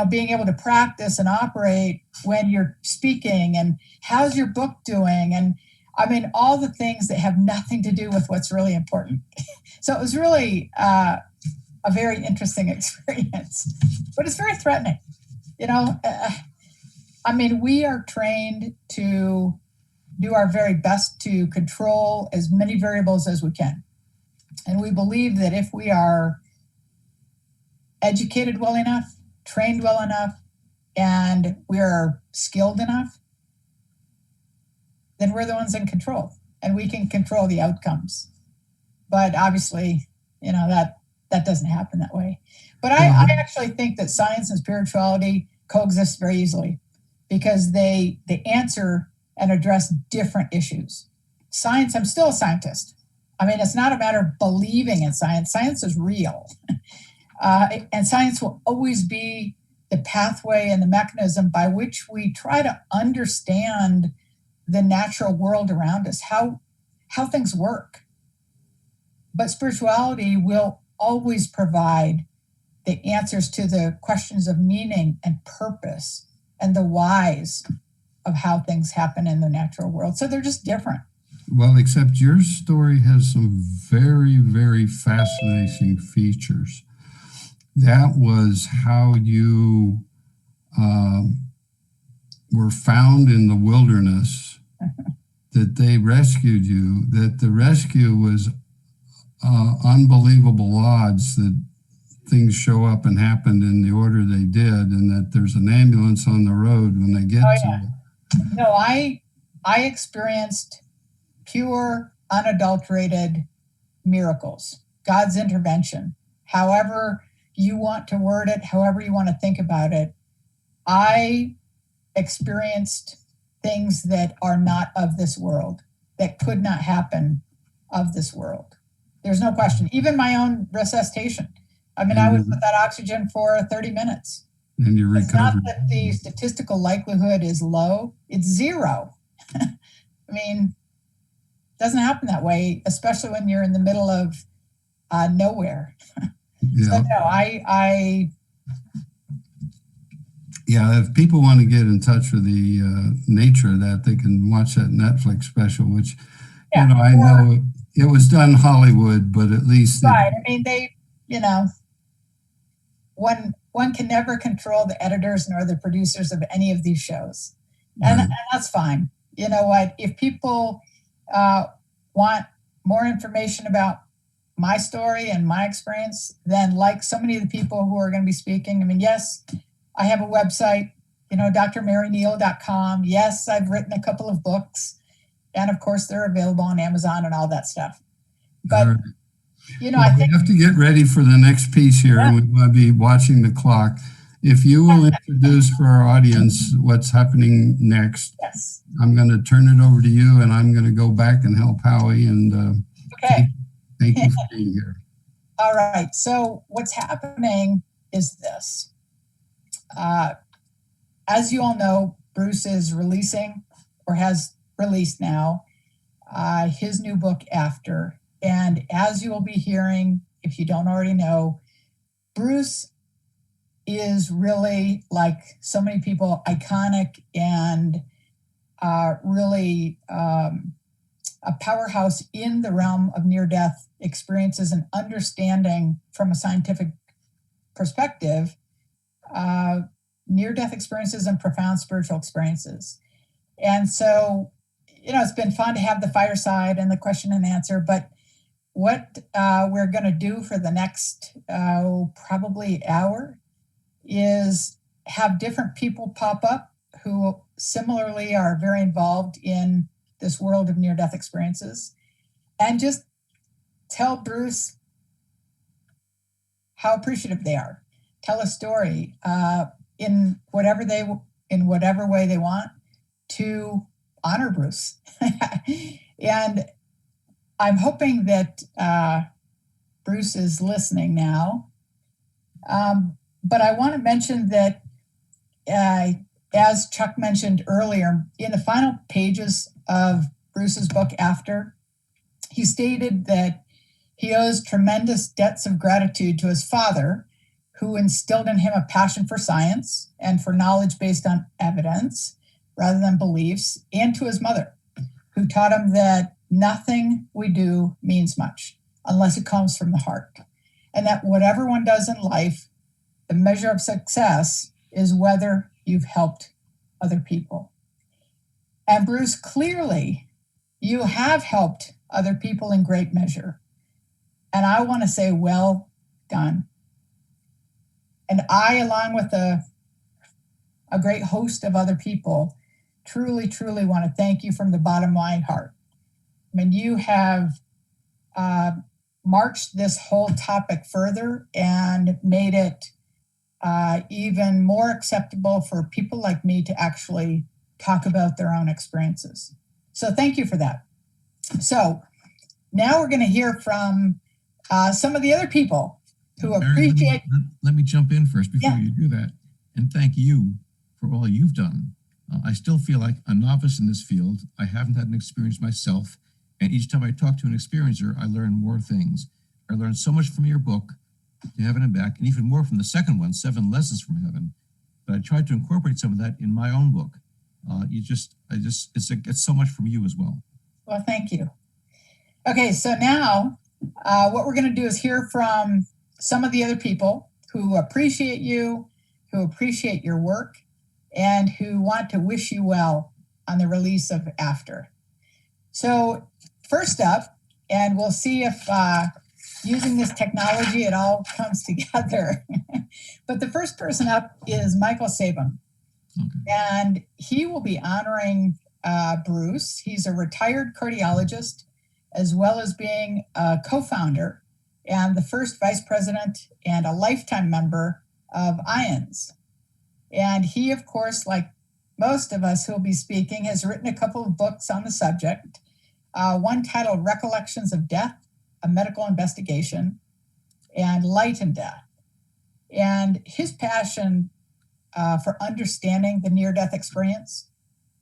S5: being able to practice and operate when you're speaking? And how's your book doing? And I mean, all the things that have nothing to do with what's really important. So it was really a very interesting experience, but it's very threatening. I mean, we are trained to do our very best to control as many variables as we can. And we believe that if we are educated well enough, trained well enough, and we're skilled enough, then we're the ones in control and we can control the outcomes. But obviously, that doesn't happen that way. But I actually think that science and spirituality coexist very easily because they answer and address different issues. Science, I'm still a scientist. I mean, it's not a matter of believing in science. Science is real. And science will always be the pathway and the mechanism by which we try to understand the natural world around us, how things work. But spirituality will always provide the answers to the questions of meaning and purpose and the whys of how things happen in the natural world. So they're just different.
S1: Well, except your story has some very, very fascinating features. That was how you were found in the wilderness, that they rescued you, that the rescue was unbelievable odds that things show up and happened in the order they did, and that there's an ambulance on the road when they get to you.
S5: No, I experienced pure, unadulterated miracles, God's intervention. However you want to word it, however you want to think about it, I experienced things that are not of this world, that could not happen of this world. There's no question. Even my own resuscitation. I mean, I was with that oxygen for 30 minutes.
S1: And you
S5: It's not
S1: recovered.
S5: that the statistical likelihood is low, it's zero. I mean, it doesn't happen that way, especially when you're in the middle of nowhere.
S1: Yeah.
S5: So no,
S1: Yeah, if people want to get in touch with the nature of that, they can watch that Netflix special, which,
S5: Yeah,
S1: I know it was done Hollywood, but at least
S5: right. I mean, one can never control the editors nor the producers of any of these shows. And,
S1: Right.
S5: and that's fine. You know what? If people want more information about my story and my experience, then like so many of the people who are going to be speaking, I mean, yes, I have a website, drmaryneal.com. Yes, I've written a couple of books. And of course, they're available on Amazon and all that stuff. But,
S1: All right.
S5: well,
S1: Well,
S5: I
S1: we
S5: think,
S1: have to get ready for the next piece here, and we want to be watching the clock. If you will introduce for our audience what's happening next,
S5: yes.
S1: I'm going to turn it over to you, and I'm going to go back and help Howie. And
S5: Okay.
S1: thank you for being here.
S5: All right. So what's happening is this. As you all know, Bruce is releasing, or has released now, his new book, After. And as you will be hearing, if you don't already know, Bruce is really, like so many people, iconic and really a powerhouse in the realm of near-death experiences and understanding from a scientific perspective, near-death experiences and profound spiritual experiences. And so, it's been fun to have the fireside and the question and answer, but what we're going to do for the next probably hour is have different people pop up who similarly are very involved in this world of near-death experiences, and just tell Bruce how appreciative they are. Tell a story in whatever way they want to honor Bruce. And I'm hoping that Bruce is listening now. But I want to mention that, as Chuck mentioned earlier, in the final pages of Bruce's book, After, he stated that he owes tremendous debts of gratitude to his father, who instilled in him a passion for science and for knowledge based on evidence rather than beliefs, and to his mother, who taught him that nothing we do means much unless it comes from the heart, and that whatever one does in life, the measure of success is whether you've helped other people. And Bruce, clearly, you have helped other people in great measure. And I want to say, well done. And I, along with a great host of other people, truly, truly want to thank you from the bottom of my heart. I mean, you have marched this whole topic further and made it even more acceptable for people like me to actually talk about their own experiences. So thank you for that. So now we're going to hear from some of the other people who
S4: Mary,
S5: appreciate.
S4: let me jump in first before
S5: Yeah.
S4: you do that. And thank you for all you've done. I still feel like a novice in this field. I haven't had an experience myself. And each time I talk to an experiencer, I learn more things. I learned so much from your book, To Heaven and Back, and even more from the second one, 7 Lessons from Heaven. But I tried to incorporate some of that in my own book. It's so much from you as well.
S5: Well, thank you. Okay, so now what we're going to do is hear from some of the other people who appreciate you, who appreciate your work, and who want to wish you well on the release of After. So first up, and we'll see if using this technology, it all comes together. But the first person up is Michael Sabin.
S4: Okay.
S5: And he will be honoring Bruce. He's a retired cardiologist, as well as being a co-founder and the first vice president and a lifetime member of IONS. And he, of course, like most of us who will be speaking, has written a couple of books on the subject. One titled Recollections of Death, a Medical Investigation, and Light in Death. And his passion for understanding the near-death experience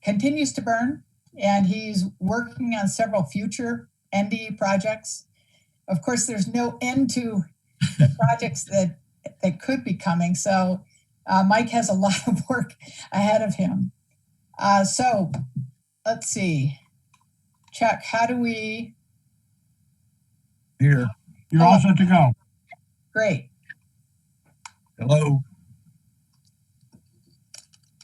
S5: continues to burn, and he's working on several future NDE projects. Of course, there's no end to the projects that could be coming, so Mike has a lot of work ahead of him. So let's see. Chuck, how do we...
S6: Here.
S3: You're all set to go.
S5: Great.
S6: Hello.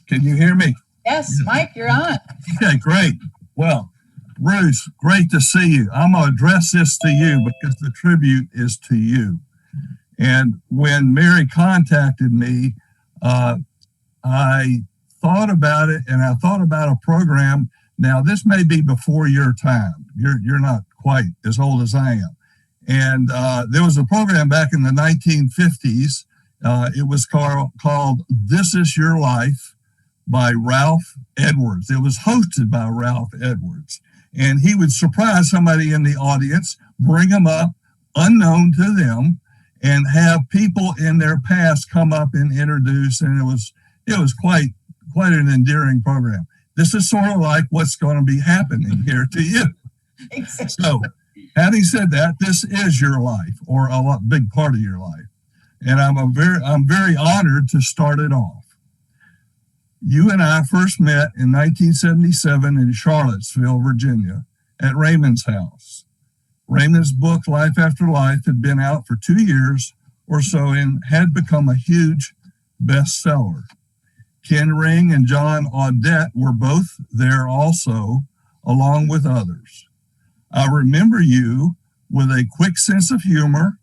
S6: Can you hear me?
S5: Yes, Mike, you're on.
S6: Okay, great. Well, Bruce, great to see you. I'm going to address this to you because the tribute is to you. And when Mary contacted me, I thought about it, and I thought about a program. Now, this may be before your time. You're not quite as old as I am. And there was a program back in the 1950s. It was called This Is Your Life by Ralph Edwards. It was hosted by Ralph Edwards. And he would surprise somebody in the audience, bring them up, unknown to them, and have people in their past come up and introduce. And it was quite an endearing program. This is sort of like what's going to be happening here to you. So, having said that, this is your life, or a big part of your life. And I'm very honored to start it off. You and I first met in 1977 in Charlottesville, Virginia, at Raymond's house. Raymond's book, Life After Life, had been out for 2 years or so and had become a huge bestseller. Ken Ring and John Audette were both there also, along with others. I remember you with a quick sense of humor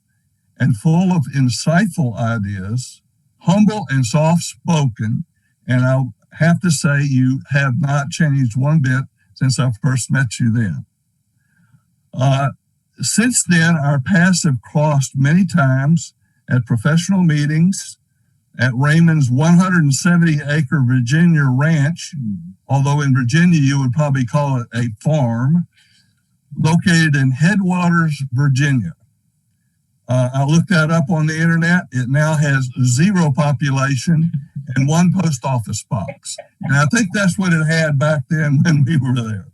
S6: and full of insightful ideas, humble and soft-spoken, and I'll have to say you have not changed one bit since I first met you then. Since then, our paths have crossed many times at professional meetings, at Raymond's 170-acre Virginia ranch, although in Virginia you would probably call it a farm, located in Headwaters, Virginia. I looked that up on the internet. It now has 0 population and 1 post office box. And I think that's what it had back then when we were there.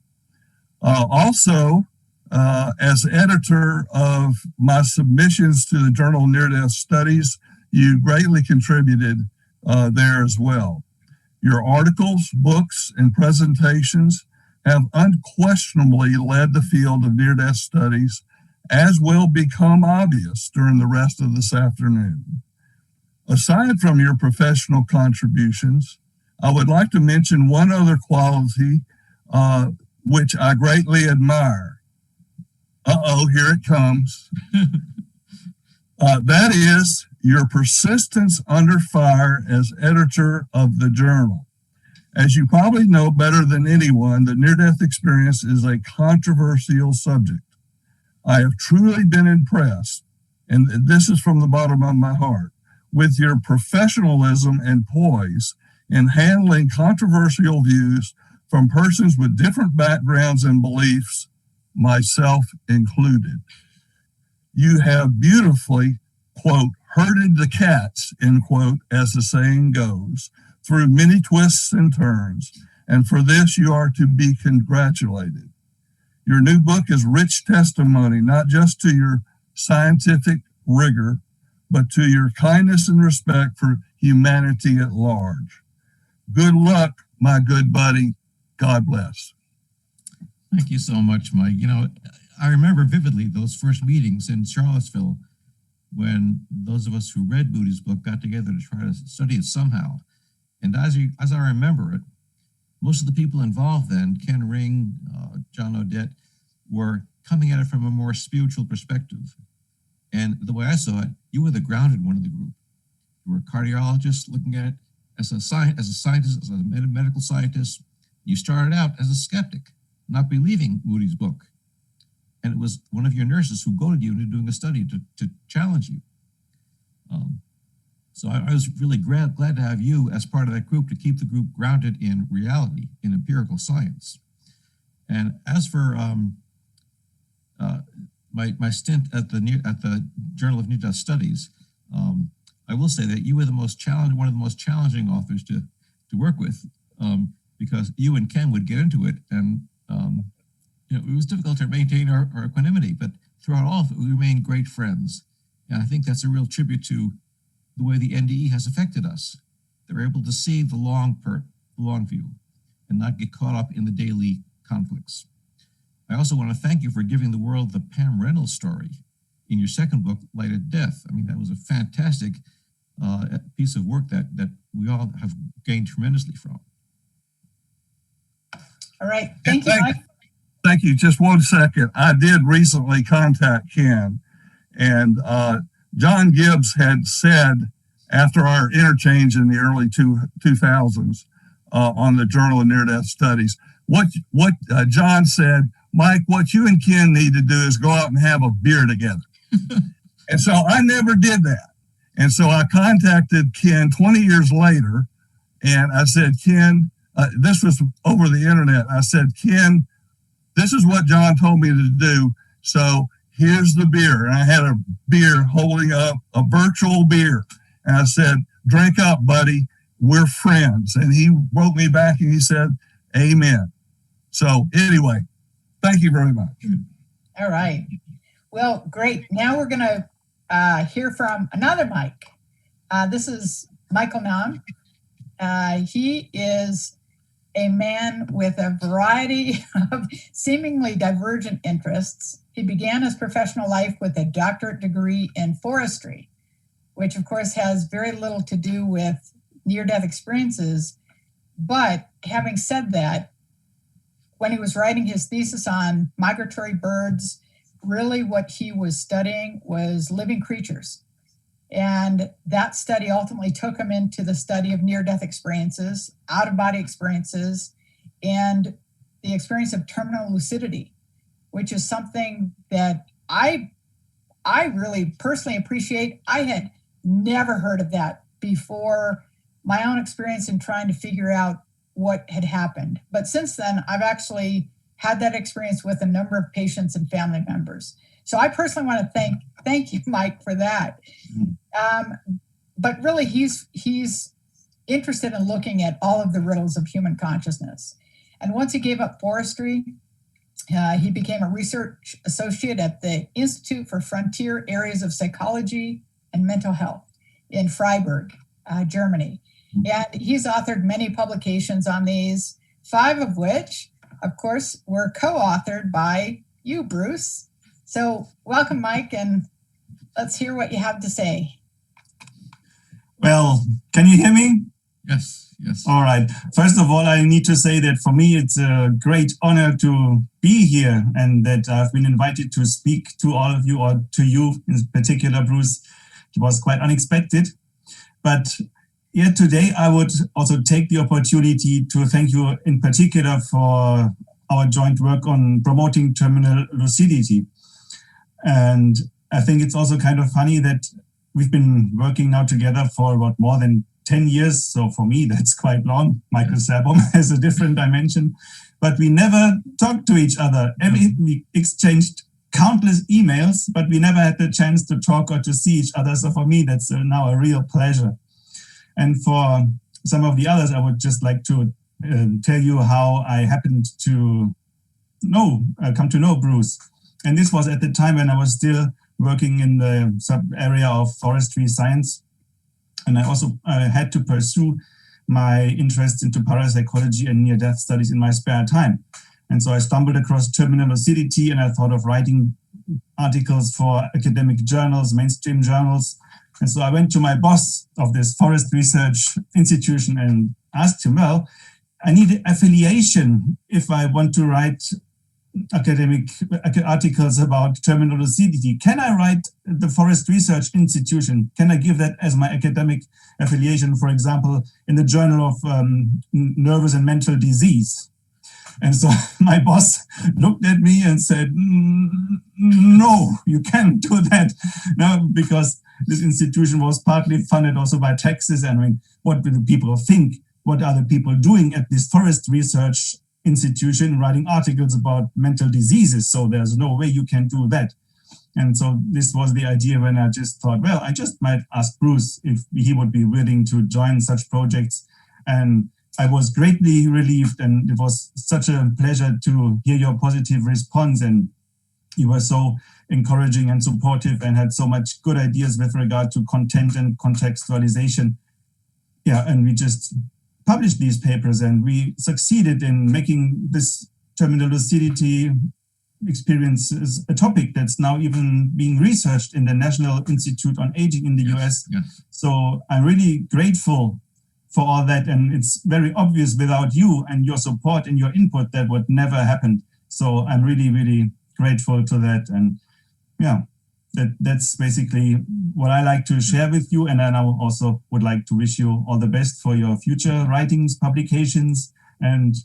S6: Also, as editor of my submissions to the journal Near Death Studies, you greatly contributed there as well. Your articles, books, and presentations have unquestionably led the field of near-death studies, as will become obvious during the rest of this afternoon. Aside from your professional contributions, I would like to mention one other quality which I greatly admire. Here it comes. That is your persistence under fire as editor of the journal. As you probably know better than anyone, the near-death experience is a controversial subject. I have truly been impressed, and this is from the bottom of my heart, with your professionalism and poise in handling controversial views from persons with different backgrounds and beliefs, myself included. You have beautifully, quote, herded the cats, end quote, as the saying goes, through many twists and turns, and for this you are to be congratulated. Your new book is rich testimony, not just to your scientific rigor, but to your kindness and respect for humanity at large. Good luck, my good buddy. God bless.
S4: Thank you so much, Mike. You know, I remember vividly those first meetings in Charlottesville when those of us who read Moody's book got together to try to study it somehow. And as I remember it, most of the people involved then, Ken Ring, John Odette, were coming at it from a more spiritual perspective. And the way I saw it, you were the grounded one of the group. You were a cardiologist looking at it as a scientist, as a medical scientist. You started out as a skeptic, not believing Moody's book. And it was one of your nurses who goaded you into doing a study to challenge you. So I was really glad to have you as part of that group to keep the group grounded in reality, in empirical science. And as for my stint at the Journal of Near-Death Studies, I will say that you were one of the most challenging authors to work with, because you and Ken would get into it, and you know, it was difficult to maintain our equanimity, but throughout all of it, we remained great friends. And I think that's a real tribute to the way the NDE has affected us. They're able to see the long view and not get caught up in the daily conflicts. I also want to thank you for giving the world the Pam Reynolds story in your second book, Light at Death. I mean, that was a fantastic piece of work that we all have gained tremendously from.
S5: All right. Thank you, Mike.
S6: Thank you. Just 1 second. I did recently contact Ken, and John Gibbs had said after our interchange in the early 2000s on the Journal of Near-Death Studies, what John said, Mike, what you and Ken need to do is go out and have a beer together. And so I never did that. And so I contacted Ken 20 years later, and I said, Ken, this was over the internet. I said, Ken, this is what John told me to do. So here's the beer. And I had a beer holding up, a virtual beer. And I said, drink up, buddy. We're friends. And he wrote me back and he said, amen. So anyway, thank you very much.
S5: All right. Well, great. Now we're going to hear from another Mike. This is Michael Nam. He is a man with a variety of seemingly divergent interests. He began his professional life with a doctorate degree in forestry, which of course has very little to do with near-death experiences. But having said that, when he was writing his thesis on migratory birds, really what he was studying was living creatures. And that study ultimately took him into the study of near-death experiences, out-of-body experiences, and the experience of terminal lucidity, which is something that I really personally appreciate. I had never heard of that before my own experience in trying to figure out what had happened. But since then, I've actually had that experience with a number of patients and family members. So I personally want to thank you, Mike, for that. But really, he's interested in looking at all of the riddles of human consciousness. And once he gave up forestry, he became a research associate at the Institute for Frontier Areas of Psychology and Mental Health in Freiburg, Germany. And he's authored many publications on these, 5 of which, of course, were co-authored by you, Bruce. So welcome, Mike, and let's hear what you have to say.
S7: Well, can you hear me?
S4: Yes, yes.
S7: All right. First of all, I need to say that for me, it's a great honor to be here and that I've been invited to speak to all of you, or to you in particular, Bruce. It was quite unexpected. But yeah, today I would also take the opportunity to thank you in particular for our joint work on promoting terminal lucidity. And I think it's also kind of funny that we've been working now together for about more than 10 years. So for me, that's quite long. Michael Serbohm has a different dimension, but we never talked to each other. We exchanged countless emails, but we never had the chance to talk or to see each other. So for me, that's now a real pleasure. And for some of the others, I would just like to tell you how I happened to come to know Bruce. And this was at the time when I was still working in the sub area of forestry science. And I also had to pursue my interest into parapsychology and near-death studies in my spare time. And so I stumbled across terminal lucidity, and I thought of writing articles for academic journals, mainstream journals. And so I went to my boss of this forest research institution and asked him, well, I need affiliation if I want to write academic articles about terminal lucidity. Can I write the Forest Research Institution? Can I give that as my academic affiliation, for example, in the Journal of Nervous and Mental Disease? And so my boss looked at me and said, no, you can't do that. No, because this institution was partly funded also by taxes. And I mean, what will the people think? What are the people doing at this forest research institution writing articles about mental diseases? So there's no way you can do that. And so this was the idea when I just thought, well, I just might ask Bruce if he would be willing to join such projects. And I was greatly relieved, and it was such a pleasure to hear your positive response. And you were so encouraging and supportive and had so much good ideas with regard to content and contextualization. Yeah, and we just published these papers, and we succeeded in making this terminal lucidity experience is a topic that's now even being researched in the National Institute on Aging in the US.
S4: Yes.
S7: So I'm really grateful for all that. And it's very obvious without you and your support and your input that would never happen. So I'm really, really grateful to that. And yeah, that's basically what I like to share with you. And I now also would like to wish you all the best for your future writings, publications, and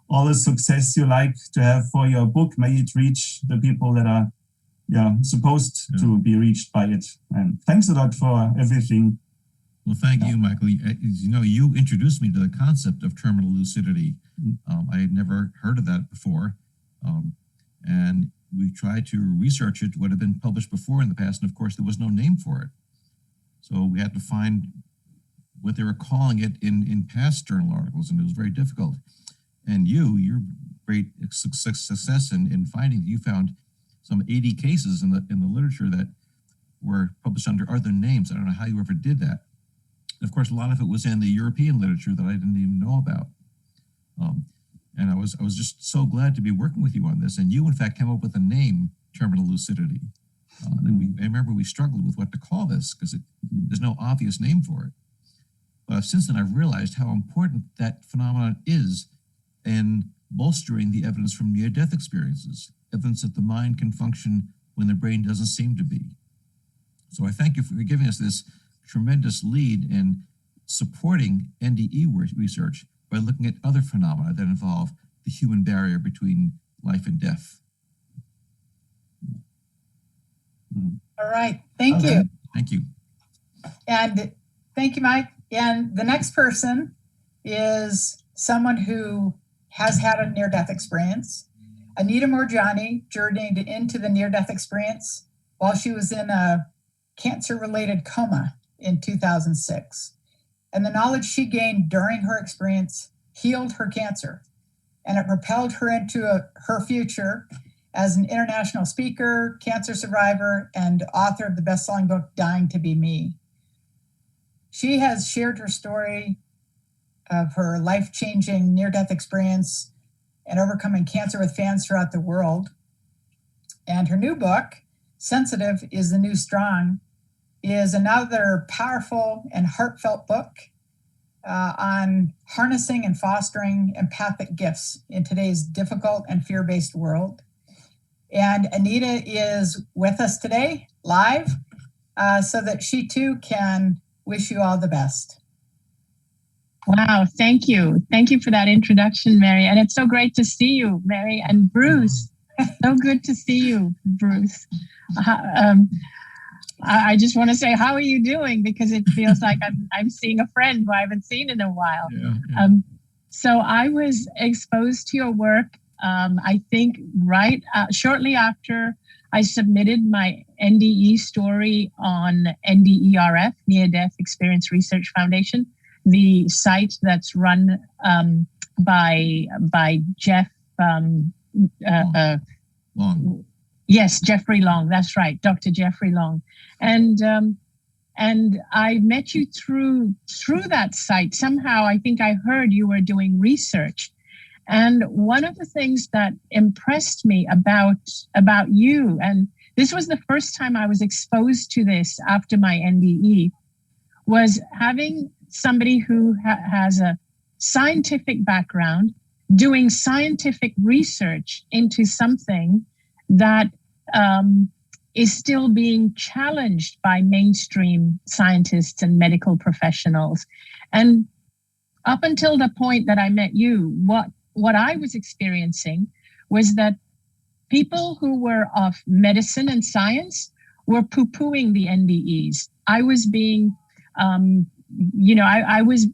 S7: all the success you like to have for your book. May it reach the people that are supposed to be reached by it. And thanks a lot for everything.
S4: Well, thank you, Michael. You know, you introduced me to the concept of terminal lucidity. I had never heard of that before. And we tried to research it, what had been published before in the past. And of course, there was no name for it. So we had to find what they were calling it in past journal articles, and it was very difficult. And your great success in finding, you found some 80 cases in the literature that were published under other names. I don't know how you ever did that. And of course, a lot of it was in the European literature that I didn't even know about. And I was just so glad to be working with you on this. And you, in fact, came up with the name terminal lucidity. And I remember we struggled with what to call this because there's no obvious name for it. But since then, I've realized how important that phenomenon is in bolstering the evidence from near-death experiences, evidence that the mind can function when the brain doesn't seem to be. So I thank you for giving us this tremendous lead in supporting NDE research by looking at other phenomena that involve the human barrier between life and death.
S5: All right. Thank you.
S4: Thank you.
S5: And thank you, Mike. And the next person is someone who has had a near-death experience. Anita Morjani journeyed into the near-death experience while she was in a cancer-related coma in 2006. And the knowledge she gained during her experience healed her cancer, and it propelled her into her future as an international speaker, cancer survivor, and author of the best-selling book, Dying to Be Me. She has shared her story of her life-changing near-death experience and overcoming cancer with fans throughout the world. And her new book, Sensitive is the New Strong, is another powerful and heartfelt book on harnessing and fostering empathic gifts in today's difficult and fear-based world. And Anita is with us today, live, so that she too can wish you all the best.
S8: Wow, thank you. Thank you for that introduction, Mary. And it's so great to see you, Mary and Bruce.
S5: So good to see you, Bruce. I just want to say, how are you doing? Because it feels like I'm seeing a friend who I haven't seen in a while.
S4: Yeah.
S5: So I was exposed to your work, I think, shortly after I submitted my NDE story on NDERF, Near Death Experience Research Foundation, the site that's run by Jeff.
S4: Long.
S5: Yes, Jeffrey Long. That's right, Dr. Jeffrey Long, and I met you through that site. Somehow, I think I heard you were doing research, and one of the things that impressed me about you, and this was the first time I was exposed to this after my NDE, was having somebody who has a scientific background doing scientific research into something that is still being challenged by mainstream scientists and medical professionals. And up until the point that I met you, what I was experiencing was that people who were of medicine and science were poo-pooing the NDEs. I was being, I was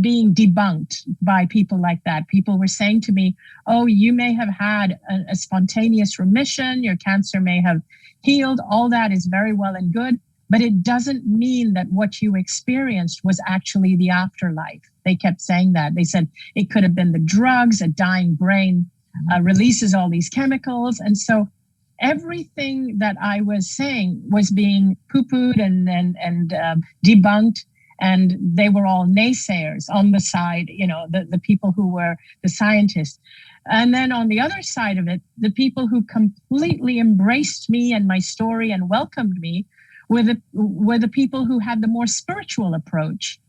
S5: being debunked by people like that. People were saying to me, oh, you may have had a spontaneous remission, your cancer may have healed, all that is very well and good, but it doesn't mean that what you experienced was actually the afterlife. They kept saying that. They said it could have been the drugs, a dying brain releases all these chemicals. And so everything that I was saying was being poo-pooed and debunked. And they were all naysayers on the side, the people who were the scientists. And then on the other side of it, the people who completely embraced me and my story and welcomed me were the people who had the more spiritual approach.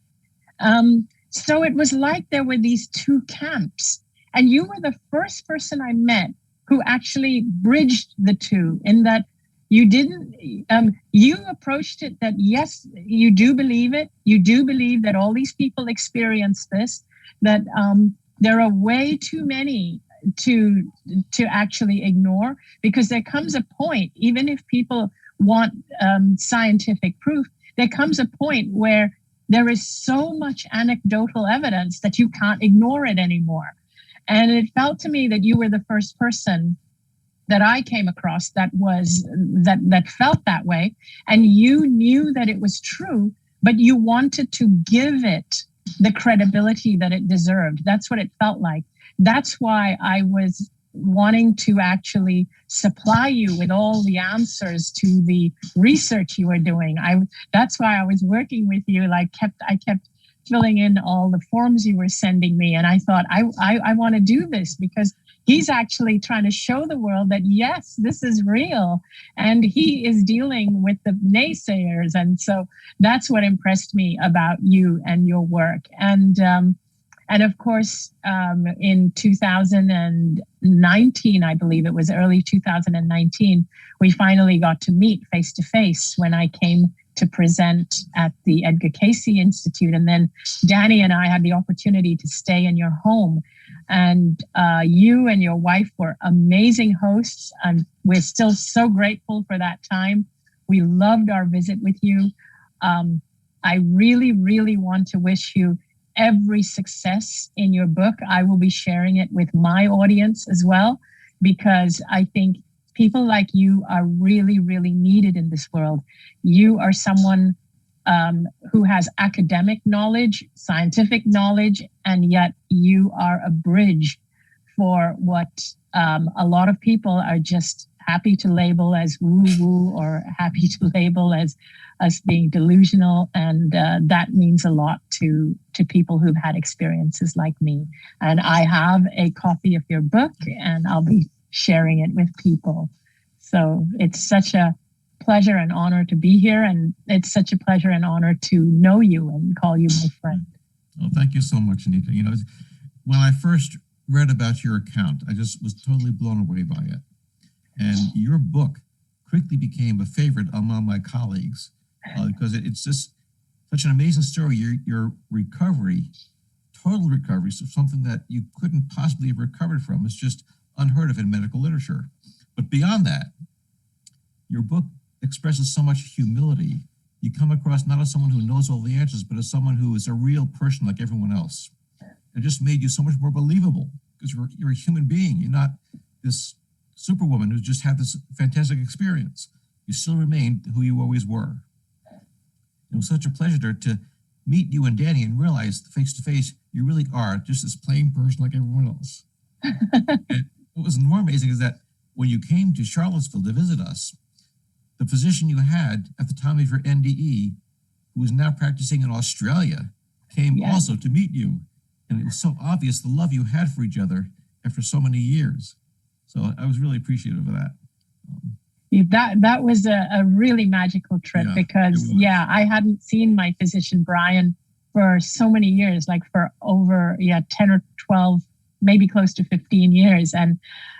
S5: So it was like there were these two camps. And you were the first person I met who actually bridged the two, in that you didn't, you approached it that, yes, you do believe it. You do believe that all these people experience this, that there are way too many to actually ignore, because there comes a point, even if people want scientific proof, there comes a point where there is so much anecdotal evidence that you can't ignore it anymore. And it felt to me that you were the first person that I came across that felt that way. And you knew that it was true, but you wanted to give it the credibility that it deserved. That's what it felt like. That's why I was wanting to actually supply you with all the answers to the research you were doing. That's why I was working with you. I kept filling in all the forms you were sending me. And I thought, I want to do this because he's actually trying to show the world that, yes, this is real. And he is dealing with the naysayers. And so that's what impressed me about you and your work. And of course, in 2019, I believe it was early 2019, we finally got to meet face to face when I came to present at the Edgar Cayce Institute. And then Danny and I had the opportunity to stay in your home. And you and your wife were amazing hosts. And we're still so grateful for that time. We loved our visit with you. I really, really want to wish you every success in your book. I will be sharing it with my audience as well, because I think people like you are really, really needed in this world. You are someone who has academic knowledge, scientific knowledge, and yet you are a bridge for what a lot of people are just happy to label as woo-woo or happy to label as being delusional. And that means a lot to people who've had experiences like me. And I have a copy of your book, and I'll be sharing it with people. So it's such a pleasure and honor to be here. And it's such a pleasure and honor to know you and call you my friend.
S4: Well, thank you so much, Anita. When I first read about your account, I just was totally blown away by it. And your book quickly became a favorite among my colleagues because it's just such an amazing story. Your recovery, total recovery, so something that you couldn't possibly have recovered from, is just unheard of in medical literature. But beyond that, your book expresses so much humility. You come across not as someone who knows all the answers, but as someone who is a real person like everyone else. It just made you so much more believable because you're a human being. You're not this superwoman who just had this fantastic experience. You still remained who you always were. It was such a pleasure to meet you and Danny and realize face to face, you really are just this plain person like everyone else. And what was more amazing is that when you came to Charlottesville to visit us, the physician you had at the time of your NDE, who is now practicing in Australia, came also to meet you. And it was so obvious the love you had for each other after so many years. So I was really appreciative of that.
S8: That was a really magical trip because I hadn't seen my physician Brian for so many years, like for over 10 or 12, maybe close to 15 years. And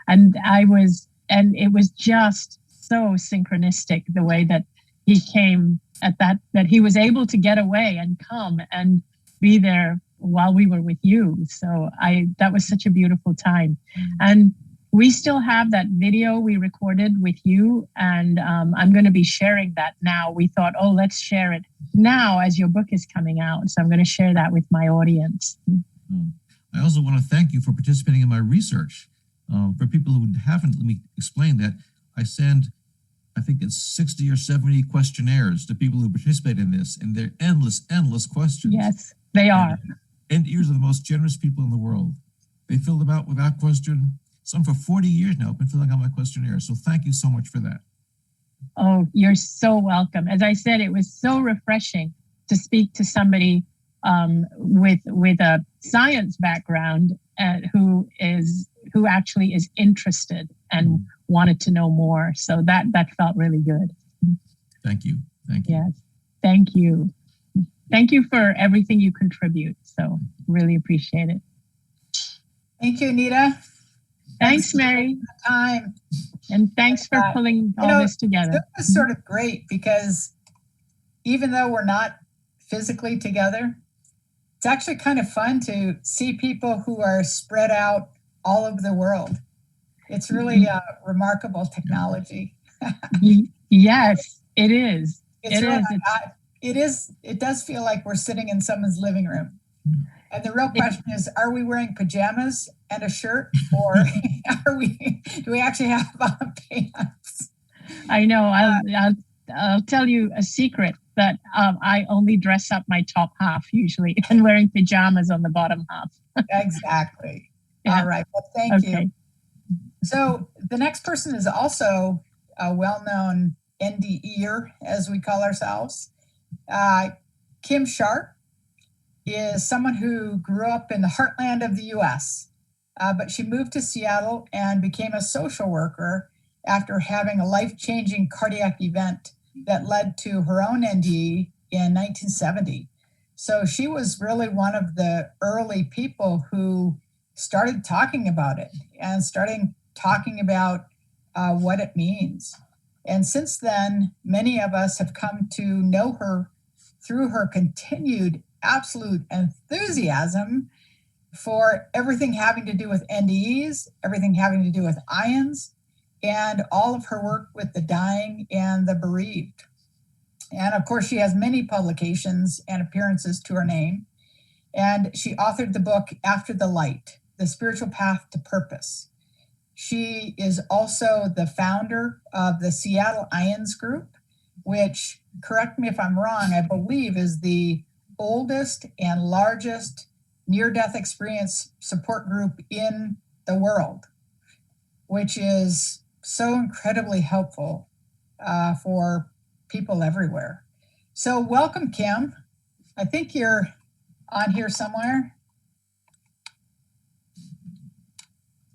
S8: it was just so synchronistic the way that he came at that he was able to get away and come and be there while we were with you. So that was such a beautiful time. And we still have that video we recorded with you, and I'm going to be sharing that now. We thought, let's share it now as your book is coming out. So I'm going to share that with my audience.
S4: I also want to thank you for participating in my research. For people who haven't, let me explain that I send, I think it's 60 or 70 questionnaires to people who participate in this, and they're endless questions.
S8: Yes, they are.
S4: And ears are the most generous people in the world. They fill them out without question. Some for 40 years now have been filling out my questionnaire. So thank you so much for that.
S8: Oh, you're so welcome. As I said, it was so refreshing to speak to somebody with a science background who actually is interested and wanted to know more. So that felt really good.
S4: Thank you. Thank you.
S8: Yes. Thank you. Thank you for everything you contribute. So really appreciate it.
S5: Thank you, Anita.
S8: Thanks, Mary.
S5: Time.
S8: And thanks for pulling all this together.
S5: It was sort of great because even though we're not physically together, it's actually kind of fun to see people who are spread out all over the world. It's really a remarkable technology.
S8: Yes, it is.
S5: It does feel like we're sitting in someone's living room. And the real question is, are we wearing pajamas and a shirt, or do we actually have on pants?
S8: I know. I'll tell you a secret that I only dress up my top half usually and wearing pajamas on the bottom half.
S5: Exactly.
S8: Yeah.
S5: All right. Well, thank you. So the next person is also a well-known NDEer, as we call ourselves. Kim Sharp is someone who grew up in the heartland of the U.S., but she moved to Seattle and became a social worker after having a life-changing cardiac event that led to her own NDE in 1970. So she was really one of the early people who started talking about it and starting talking about what it means. And since then, many of us have come to know her through her continued absolute enthusiasm for everything having to do with NDEs, everything having to do with ions, and all of her work with the dying and the bereaved. And of course, she has many publications and appearances to her name. And she authored the book After the Light, The Spiritual Path to Purpose. She is also the founder of the Seattle Ions Group, which, correct me if I'm wrong, I believe is the oldest and largest near-death experience support group in the world, which is so incredibly helpful for people everywhere. So welcome, Kim. I think you're on here somewhere.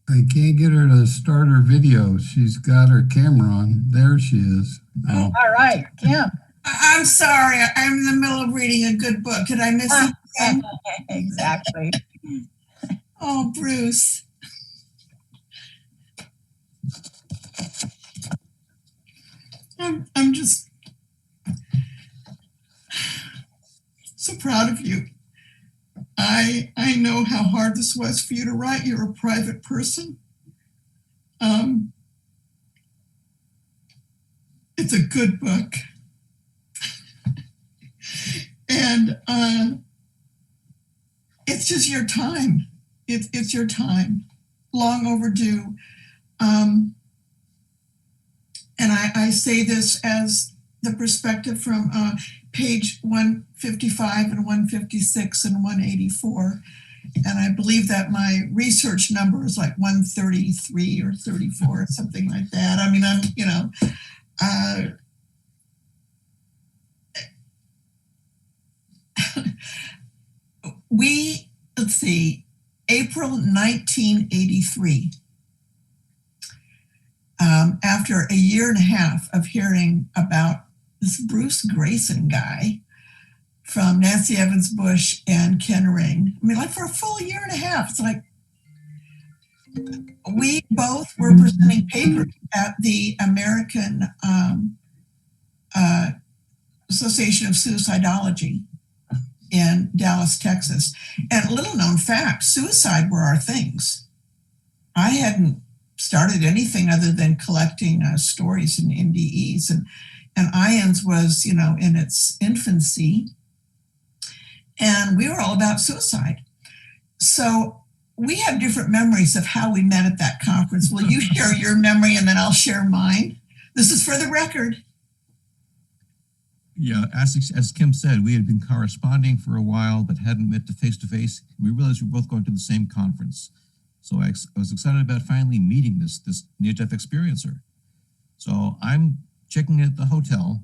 S1: I can't get her to start her video. She's got her camera on. There she is.
S5: All right, Kim.
S9: I'm sorry. I'm in the middle of reading a good book. Did I miss anything?
S5: Exactly.
S9: Oh, Bruce. I'm just so proud of you. I know how hard this was for you to write. You're a private person. It's a good book. And it's just your time. It's your time. Long overdue. And I say this as the perspective from page 155 and 156 and 184. And I believe that my research number is like 133 or 34 or something like that. I mean, let's see, April 1983. After a year and a half of hearing about this Bruce Greyson guy from Nancy Evans Bush and Ken Ring, I mean, like for a full year and a half, it's like we both were presenting papers at the American Association of Suicidology in Dallas, Texas. And little known fact, suicide were our things. I hadn't started anything other than collecting stories and NDEs, and IANS was, in its infancy, and we were all about suicide. So we have different memories of how we met at that conference. Will you share your memory and then I'll share mine? This is for the record.
S4: Yeah, as Kim said, we had been corresponding for a while, but hadn't met face to face. We realized we were both going to the same conference. So I was excited about finally meeting this near-death experiencer. So I'm checking in at the hotel.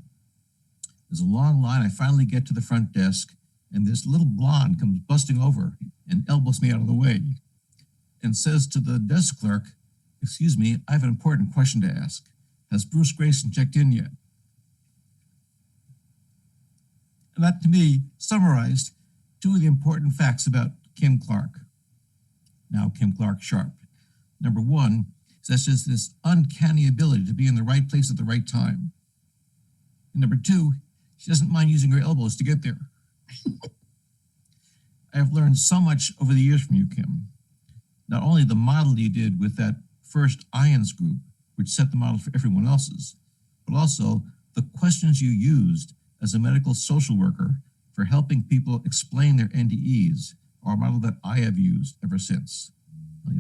S4: There's a long line. I finally get to the front desk, and this little blonde comes busting over and elbows me out of the way and says to the desk clerk, "Excuse me, I have an important question to ask. Has Bruce Greyson checked in yet?" And that, to me, summarized two of the important facts about Kim Clark. Now Kim Clark Sharp. Number one, is just this uncanny ability to be in the right place at the right time. And number two, she doesn't mind using her elbows to get there. I have learned so much over the years from you, Kim. Not only the model you did with that first IANS group, which set the model for everyone else's, but also the questions you used as a medical social worker for helping people explain their NDEs, are a model that I have used ever since.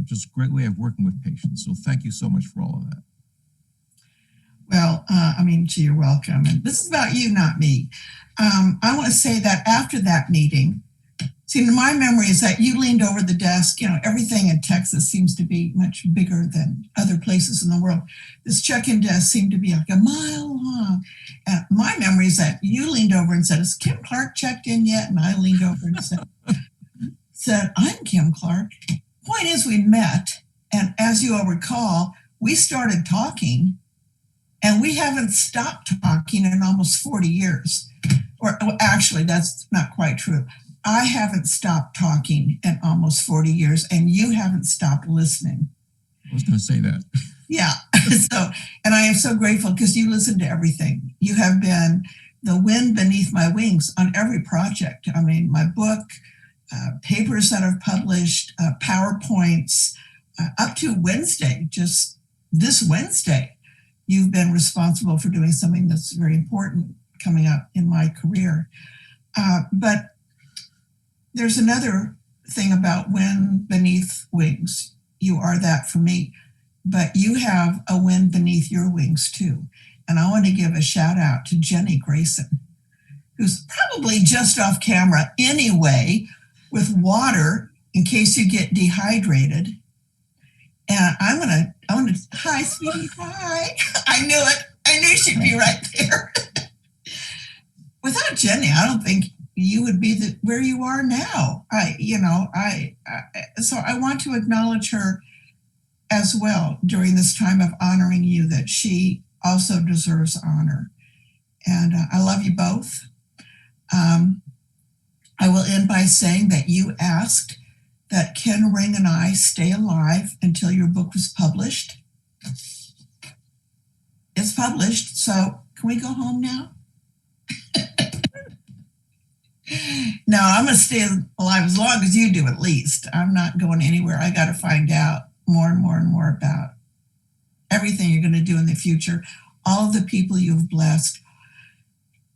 S4: Just a great way of working with patients. So thank you so much for all of that.
S9: Well, gee, you're welcome. And this is about you, not me. I want to say that after that meeting, see, my memory is that you leaned over the desk. Everything in Texas seems to be much bigger than other places in the world. This check-in desk seemed to be like a mile long. And my memory is that you leaned over and said, "Has Kim Clark checked in yet?" And I leaned over and said, "I'm Kim Clark." Point is, we met, and as you all recall, we started talking, and we haven't stopped talking in almost 40 years. Or actually, that's not quite true. I haven't stopped talking in almost 40 years, and you haven't stopped listening.
S4: I was going to say that.
S9: Yeah. And I am so grateful because you listen to everything. You have been the wind beneath my wings on every project. I mean, my book, papers that I've published, PowerPoints, up to Wednesday, just this Wednesday, you've been responsible for doing something that's very important coming up in my career. But there's another thing about wind beneath wings. You are that for me, but you have a wind beneath your wings too. And I want to give a shout out to Jenny Greyson, who's probably just off camera anyway, with water in case you get dehydrated. And I want to, hi, sweetie, hi. I knew it. I knew she'd be right there. Without Jenny, I don't think you would be where you are now. So I want to acknowledge her as well during this time of honoring you, that she also deserves honor. And I love you both. I will end by saying that you asked that Ken Ring and I stay alive until your book was published. It's published, so can we go home now? No, I'm going to stay alive as long as you do, at least. I'm not going anywhere. I got to find out more and more and more about everything you're going to do in the future. all of the people you've blessed.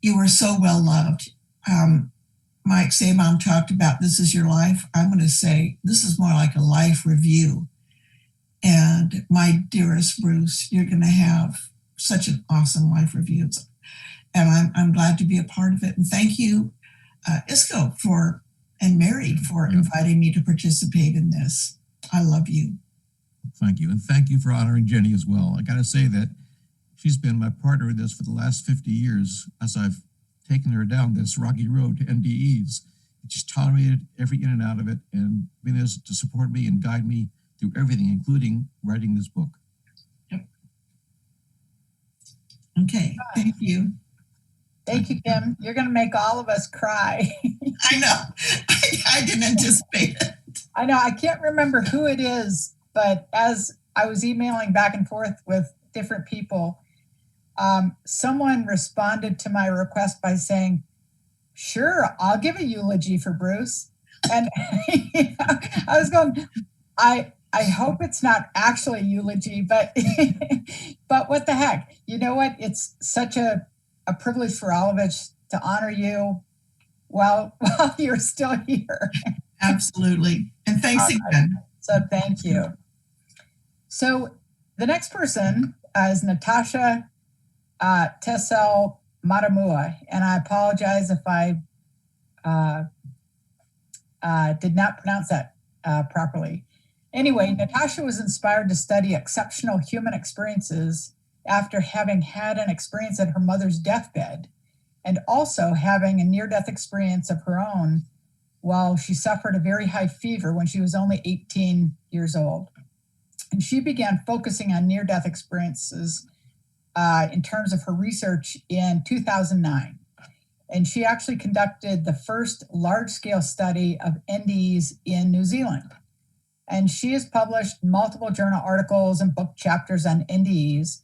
S9: You were so well loved. Mike Sabom talked about this is your life. I'm going to say this is more like a life review. And my dearest Bruce, you're going to have such an awesome life review. And I'm glad to be a part of it. And thank you, ISGO, and Mary for inviting me to participate in this. I love you.
S4: Thank you. And thank you for honoring Jenny as well. I got to say that she's been my partner in this for the last 50 years as I've taken her down this rocky road to NDEs. She's tolerated every in and out of it and been there to support me and guide me through everything, including writing this book.
S9: Yep. Okay, thank you.
S5: Thank you, Kim. You're going to make all of us cry.
S9: I know. I didn't anticipate it.
S5: I know. I can't remember who it is, but as I was emailing back and forth with different people, someone responded to my request by saying, sure, I'll give a eulogy for Bruce. And I was going, I hope it's not actually a eulogy, but but what the heck? You know what? It's such a privilege for all of us to honor you while you're still here.
S9: Absolutely. And thanks again.
S5: So thank you. So the next person is Natasha Tessel Matamua, and I apologize if I did not pronounce that properly. Anyway, Natasha was inspired to study exceptional human experiences after having had an experience at her mother's deathbed and also having a near-death experience of her own while she suffered a very high fever when she was only 18 years old. And she began focusing on near-death experiences in terms of her research in 2009. And she actually conducted the first large-scale study of NDEs in New Zealand. And she has published multiple journal articles and book chapters on NDEs.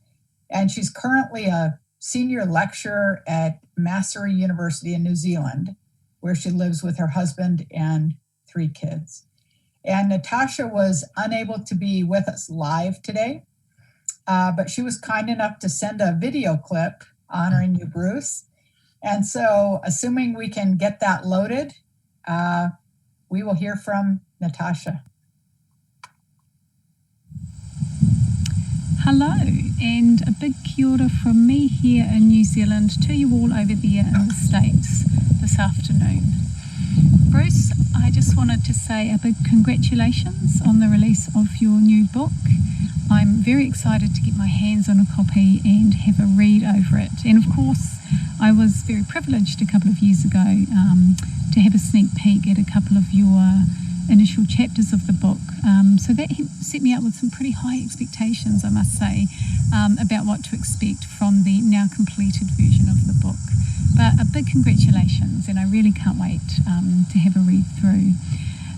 S5: And she's currently a senior lecturer at Massey University in New Zealand, where she lives with her husband and 3 kids. And Natasha was unable to be with us live today, but she was kind enough to send a video clip honoring you, Bruce. And so, assuming we can get that loaded, we will hear from Natasha.
S10: Hello, and a big kia ora from me here in New Zealand to you all over there in the States this afternoon. Bruce, I just wanted to say a big congratulations on the release of your new book. I'm very excited to get my hands on a copy and have a read over it. And of course, I was very privileged a couple of years ago to have a sneak peek at a couple of your initial chapters of the book. So that set me up with some pretty high expectations, I must say, about what to expect from the now completed version of the book. But a big congratulations, and I really can't wait to have a read through.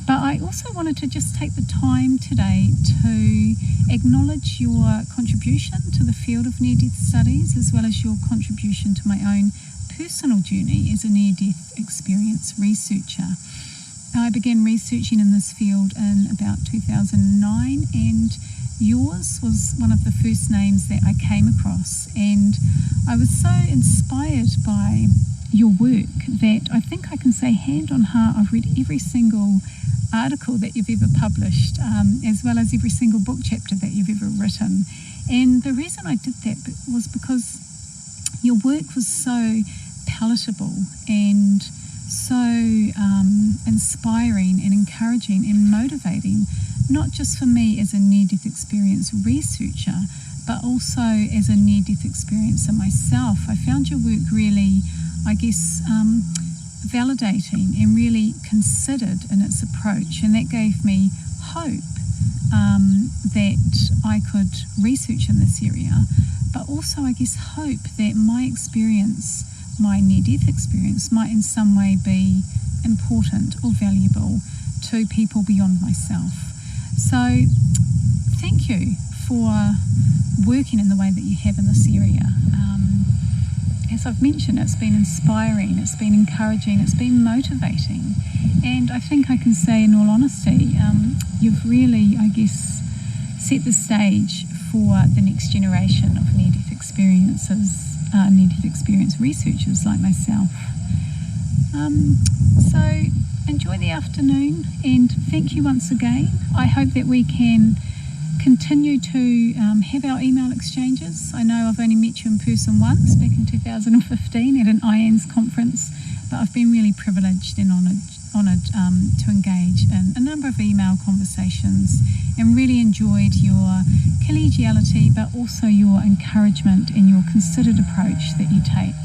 S10: But I also wanted to just take the time today to acknowledge your contribution to the field of near-death studies, as well as your contribution to my own personal journey as a near-death experience researcher. I began researching in this field in about 2009, and yours was one of the first names that I came across. And I was so inspired by your work that I think I can say hand on heart I've read every single article that you've ever published, as well as every single book chapter that you've ever written. And the reason I did that was because your work was so palatable and so inspiring and encouraging and motivating, not just for me as a near-death experience researcher, but also as a near-death experiencer myself. I found your work really, I guess, validating and really considered in its approach, and that gave me hope that I could research in this area, but also, I guess, hope that my experience, my near-death experience, might in some way be important or valuable to people beyond myself. So thank you for working in the way that you have in this area. As I've mentioned, it's been inspiring, it's been encouraging, it's been motivating, and I think I can say in all honesty, you've really, I guess, set the stage for the next generation of near-death experience. near-death experience researchers like myself. So enjoy the afternoon, and thank you once again. I hope that we can continue to have our email exchanges. I know I've only met you in person once back in 2015 at an IANS conference, but I've been really privileged and honoured to engage in a number of email conversations, and really enjoyed your collegiality, but also your encouragement and your considered approach that you take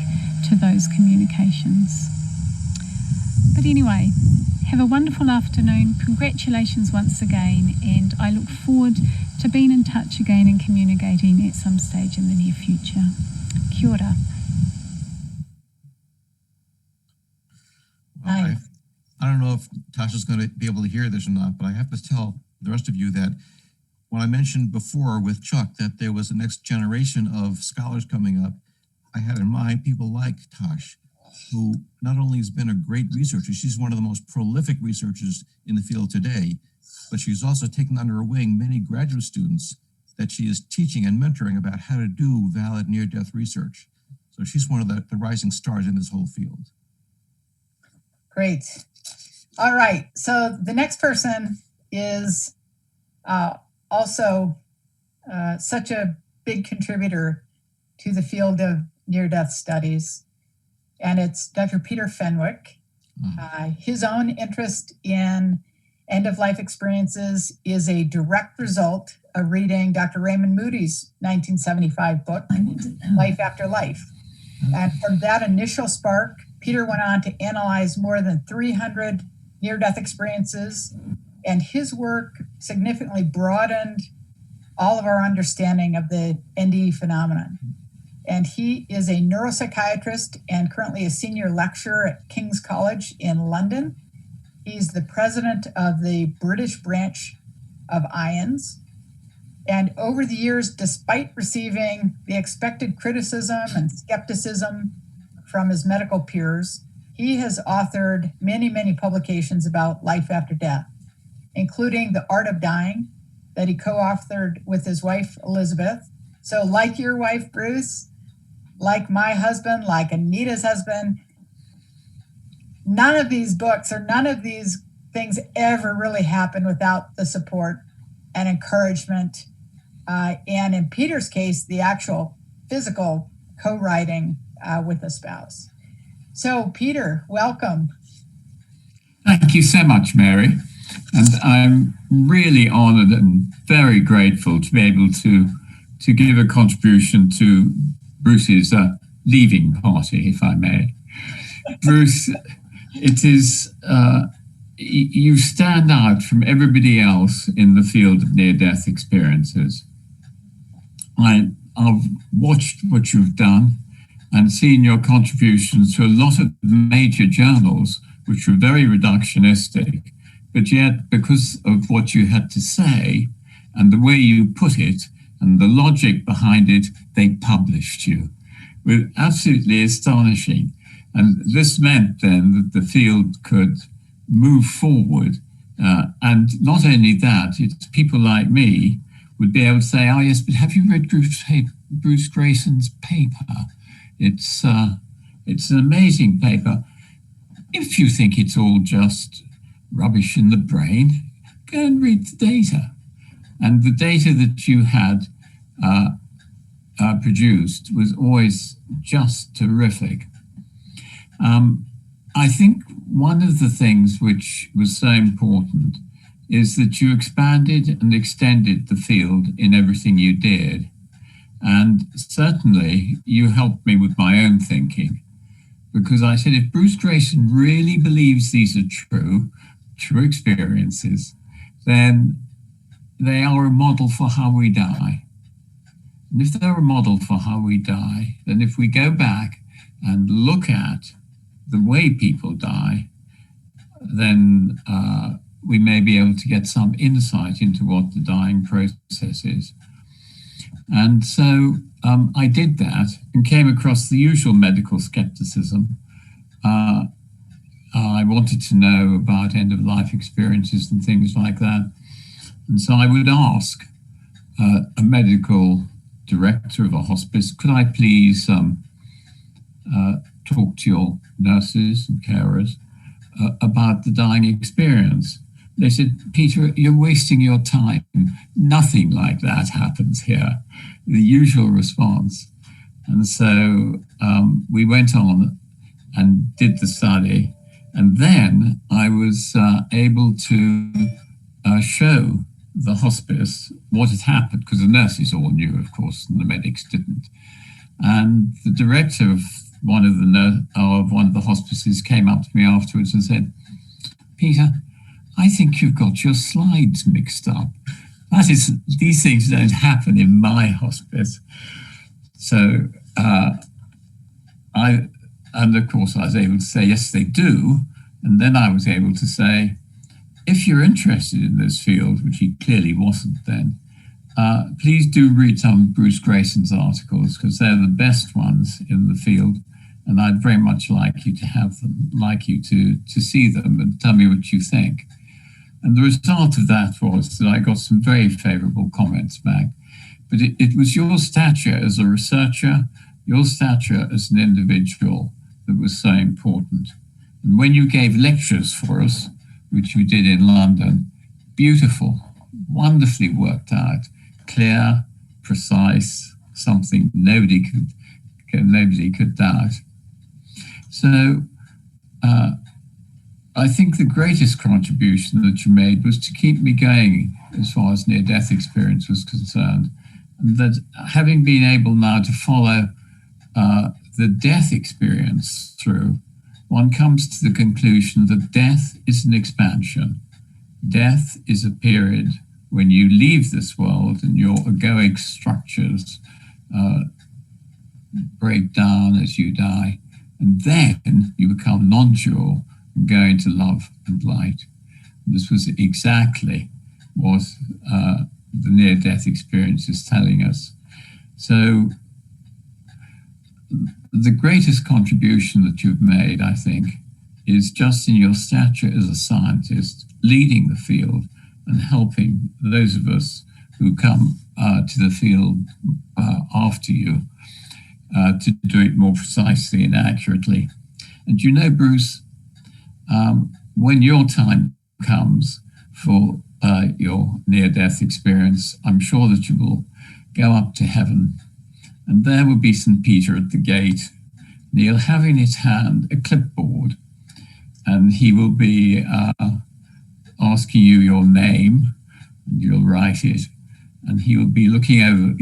S10: to those communications. But anyway, have a wonderful afternoon. Congratulations once again, and I look forward to being in touch again and communicating at some stage in the near future. Kia ora.
S4: Well, I don't know if Tasha's going to be able to hear this or not, but I have to tell the rest of you that when I mentioned before with Chuck that there was a next generation of scholars coming up, I had in mind people like Tash, who not only has been a great researcher, she's one of the most prolific researchers in the field today, but she's also taken under her wing many graduate students that she is teaching and mentoring about how to do valid near-death research. So she's one of the rising stars in this whole field.
S5: Great. All right. So the next person is also such a big contributor to the field of near-death studies, and it's Dr. Peter Fenwick. His own interest in end-of-life experiences is a direct result of reading Dr. Raymond Moody's 1975 book, Life After Life. And from that initial spark, Peter went on to analyze more than 300 near-death experiences, and his work significantly broadened all of our understanding of the NDE phenomenon. And he is a neuropsychiatrist and currently a senior lecturer at King's College in London. He's the president of the British branch of IANS. And over the years, despite receiving the expected criticism and skepticism from his medical peers, he has authored many, many publications about life after death, including The Art of Dying that he co-authored with his wife, Elizabeth. So like your wife, Bruce, like my husband, like Anita's husband, none of these books or none of these things ever really happen without the support and encouragement. And in Peter's case, the actual physical co-writing with a spouse. So Peter, welcome.
S11: Thank you so much, Mary. And I'm really honored and very grateful to be able to give a contribution to Bruce's leaving party, if I may. Bruce, it is, you stand out from everybody else in the field of near-death experiences. I've watched what you've done and seen your contributions to a lot of major journals, which were very reductionistic, but yet because of what you had to say and the way you put it and the logic behind it, they published you. With absolutely astonishing. And this meant then that the field could move forward. And not only that, it's people like me would be able to say, oh yes, but have you read Bruce Greyson's paper? It's an amazing paper. If you think it's all just rubbish in the brain, go and read the data. And the data that you had produced was always just terrific. I think one of the things which was so important is that you expanded and extended the field in everything you did. And certainly you helped me with my own thinking, because I said, if Bruce Greyson really believes these are true experiences, then they are a model for how we die. And if they're a model for how we die, then if we go back and look at the way people die, then we may be able to get some insight into what the dying process is. And so I did that and came across the usual medical skepticism. I wanted to know about end-of-life experiences and things like that. And so I would ask a medical director of a hospice, could I please talk to your nurses and carers about the dying experience? They said, Peter, you're wasting your time. Nothing like that happens here. The usual response. And so we went on and did the study. And then I was able to show the hospice what had happened, because the nurses all knew, of course, and the medics didn't. And the director of one of the hospices came up to me afterwards and said, Peter, I think you've got your slides mixed up. These things don't happen in my hospice. So and of course I was able to say, yes, they do. And then I was able to say, if you're interested in this field, which he clearly wasn't then, please do read some of Bruce Greyson's articles, because they're the best ones in the field. And I'd very much like you to have them, like you to see them and tell me what you think. And the result of that was that I got some very favorable comments back. But it was your stature as a researcher, your stature as an individual that was so important. And when you gave lectures for us, which you did in London, beautiful, wonderfully worked out, clear, precise, something nobody could doubt. So I think the greatest contribution that you made was to keep me going as far as near-death experience was concerned. And that having been able now to follow the death experience through, one comes to the conclusion that death is an expansion. Death is a period when you leave this world and your egoic structures break down as you die. And then you become non-dual and go into love and light. And this was exactly what the near-death experience is telling us. So the greatest contribution that you've made, I think, is just in your stature as a scientist, leading the field and helping those of us who come to the field after you to do it more precisely and accurately. And you know, Bruce, when your time comes for your near-death experience, I'm sure that you will go up to heaven, and there will be St. Peter at the gate, and he'll have in his hand a clipboard, and he will be asking you your name, and you'll write it, and he will be looking over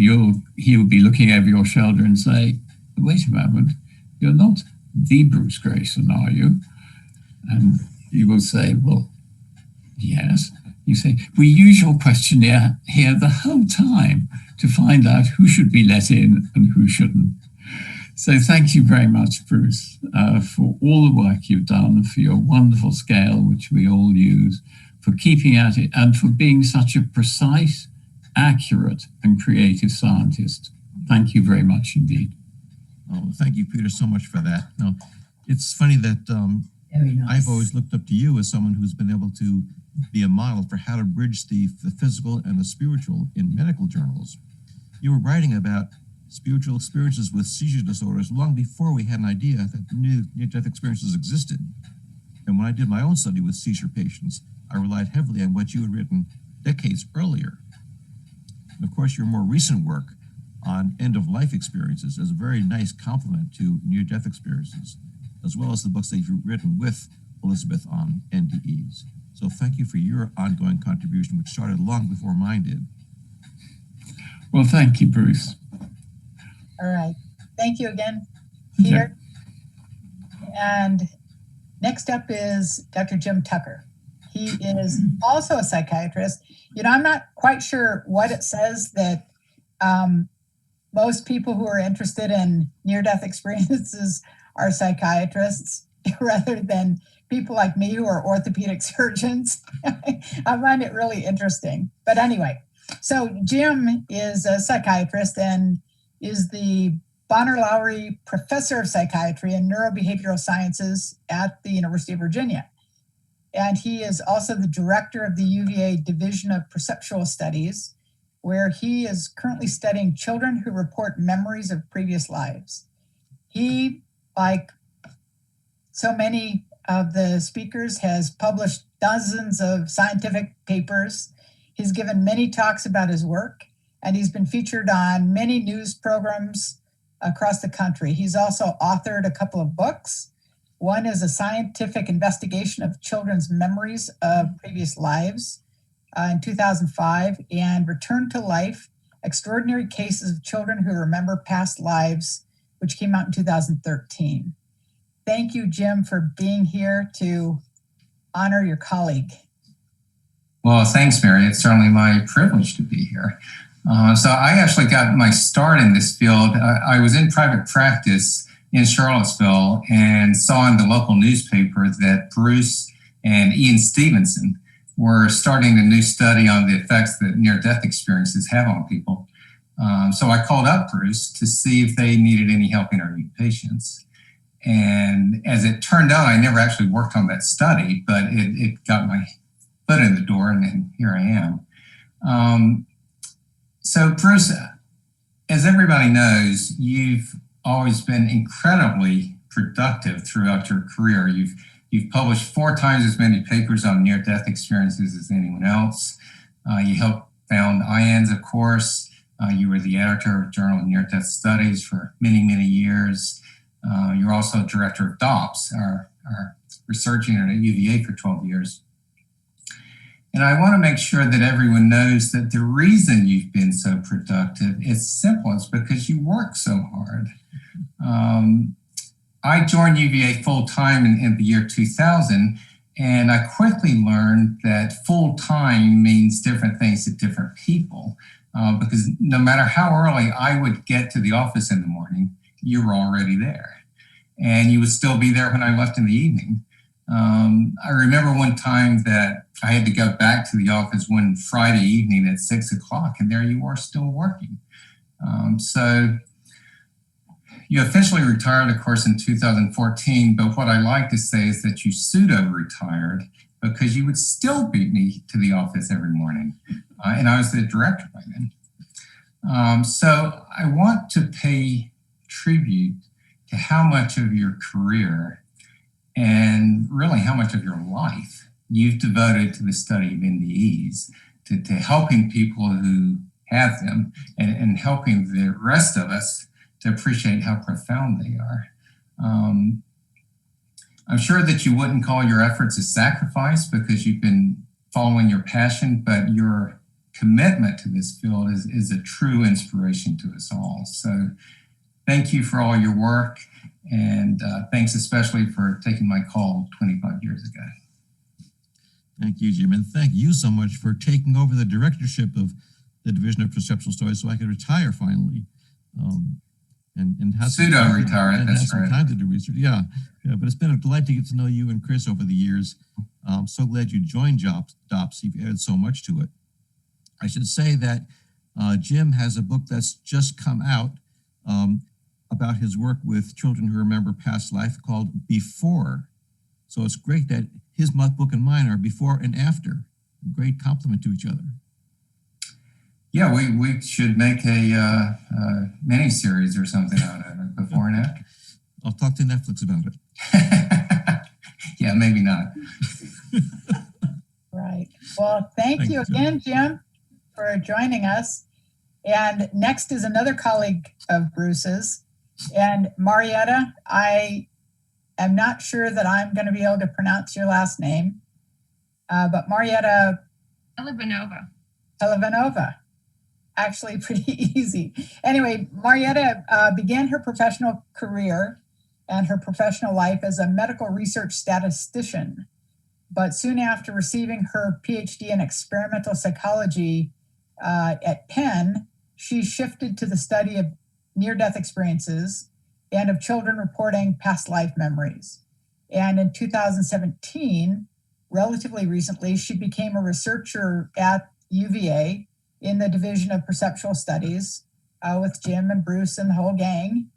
S11: your shoulder and say, wait a moment, you're not the Bruce Greyson, are you? And you will say, well, yes. You say, we use your questionnaire here the whole time to find out who should be let in and who shouldn't. So thank you very much, Bruce, for all the work you've done, for your wonderful scale, which we all use, for keeping at it, and for being such a precise, accurate, and creative scientist. Thank you very much indeed.
S4: Oh, thank you, Peter, so much for that. Now, it's funny that
S5: Very nice.
S4: I've always looked up to you as someone who's been able to be a model for how to bridge the physical and the spiritual in medical journals. You were writing about spiritual experiences with seizure disorders long before we had an idea that near-death experiences existed. And when I did my own study with seizure patients, I relied heavily on what you had written decades earlier. And of course, your more recent work on end-of-life experiences is a very nice complement to near-death experiences, as well as the books that you've written with Elizabeth on NDEs. So thank you for your ongoing contribution, which started long before mine did.
S11: Well, thank you, Bruce.
S5: All right. Thank you again, Peter. And next up is Dr. Jim Tucker. He is also a psychiatrist. You know, I'm not quite sure what it says that most people who are interested in near-death experiences are psychiatrists rather than people like me who are orthopedic surgeons. I find it really interesting. But anyway, so Jim is a psychiatrist and is the Bonner Lowry Professor of Psychiatry and Neurobehavioral Sciences at the University of Virginia. And he is also the director of the UVA Division of Perceptual Studies. where he is currently studying children who report memories of previous lives. He, like so many of the speakers, has published dozens of scientific papers. He's given many talks about his work, and he's been featured on many news programs across the country. He's also authored a couple of books. One is a scientific investigation of children's memories of previous lives in 2005, and Return to Life, Extraordinary Cases of Children Who Remember Past Lives, which came out in 2013. Thank you, Jim, for being here to honor your colleague.
S12: Well, thanks, Mary. It's certainly my privilege to be here. So I actually got my start in this field. I was in private practice in Charlottesville and saw in the local newspaper that Bruce and Ian Stevenson were starting a new study on the effects that near-death experiences have on people. So I called up Bruce to see if they needed any help interviewing patients. And as it turned out, I never actually worked on that study, but it got my foot in the door, and then here I am. So Bruce, as everybody knows, you've always been incredibly productive throughout your career. You've published 4 times as many papers on near-death experiences as anyone else. You helped found IANS, of course. You were the editor of Journal of Near-Death Studies for many, many years. You're also director of DOPS, our research unit at UVA, for 12 years. And I want to make sure that everyone knows that the reason you've been so productive is simple. It's because you work so hard. I joined UVA full-time in the year 2000, and I quickly learned that full-time means different things to different people, because no matter how early I would get to the office in the morning, you were already there. And you would still be there when I left in the evening. I remember one time that I had to go back to the office one Friday evening at 6 o'clock, and there you are still working. So you officially retired, of course, in 2014, but what I like to say is that you pseudo-retired because you would still beat me to the office every morning. And I was the director by then. So I want to pay tribute to how much of your career and really how much of your life you've devoted to the study of NDEs, to helping people who have them and helping the rest of us to appreciate how profound they are. I'm sure that you wouldn't call your efforts a sacrifice because you've been following your passion, but your commitment to this field is a true inspiration to us all. So thank you for all your work, and thanks especially for taking my call 25 years ago.
S4: Thank you, Jim, and thank you so much for taking over the directorship of the Division of Perceptual Stories so I could retire finally. And have
S12: pseudo-retire, that's
S4: some
S12: right.
S4: time to do research. Yeah, but it's been a delight to get to know you and Chris over the years. I'm so glad you joined DOPS. You've added so much to it. I should say that Jim has a book that's just come out about his work with children who remember past life called Before. So it's great that his book and mine are before and after. A great compliment to each other.
S12: Yeah, we should make a mini-series or something out of it, before and after.
S4: I'll talk to Netflix about it.
S12: Yeah, maybe not.
S5: Right. Well, thank you again, Jim, for joining us. And next is another colleague of Bruce's. And Marietta, I am not sure that I'm going to be able to pronounce your last name, but Marietta Televanova. Actually pretty easy. Anyway, Marietta began her professional career and her professional life as a medical research statistician. But soon after receiving her PhD in experimental psychology at Penn, she shifted to the study of near-death experiences and of children reporting past life memories. And in 2017, relatively recently, she became a researcher at UVA in the Division of Perceptual Studies with Jim and Bruce and the whole gang.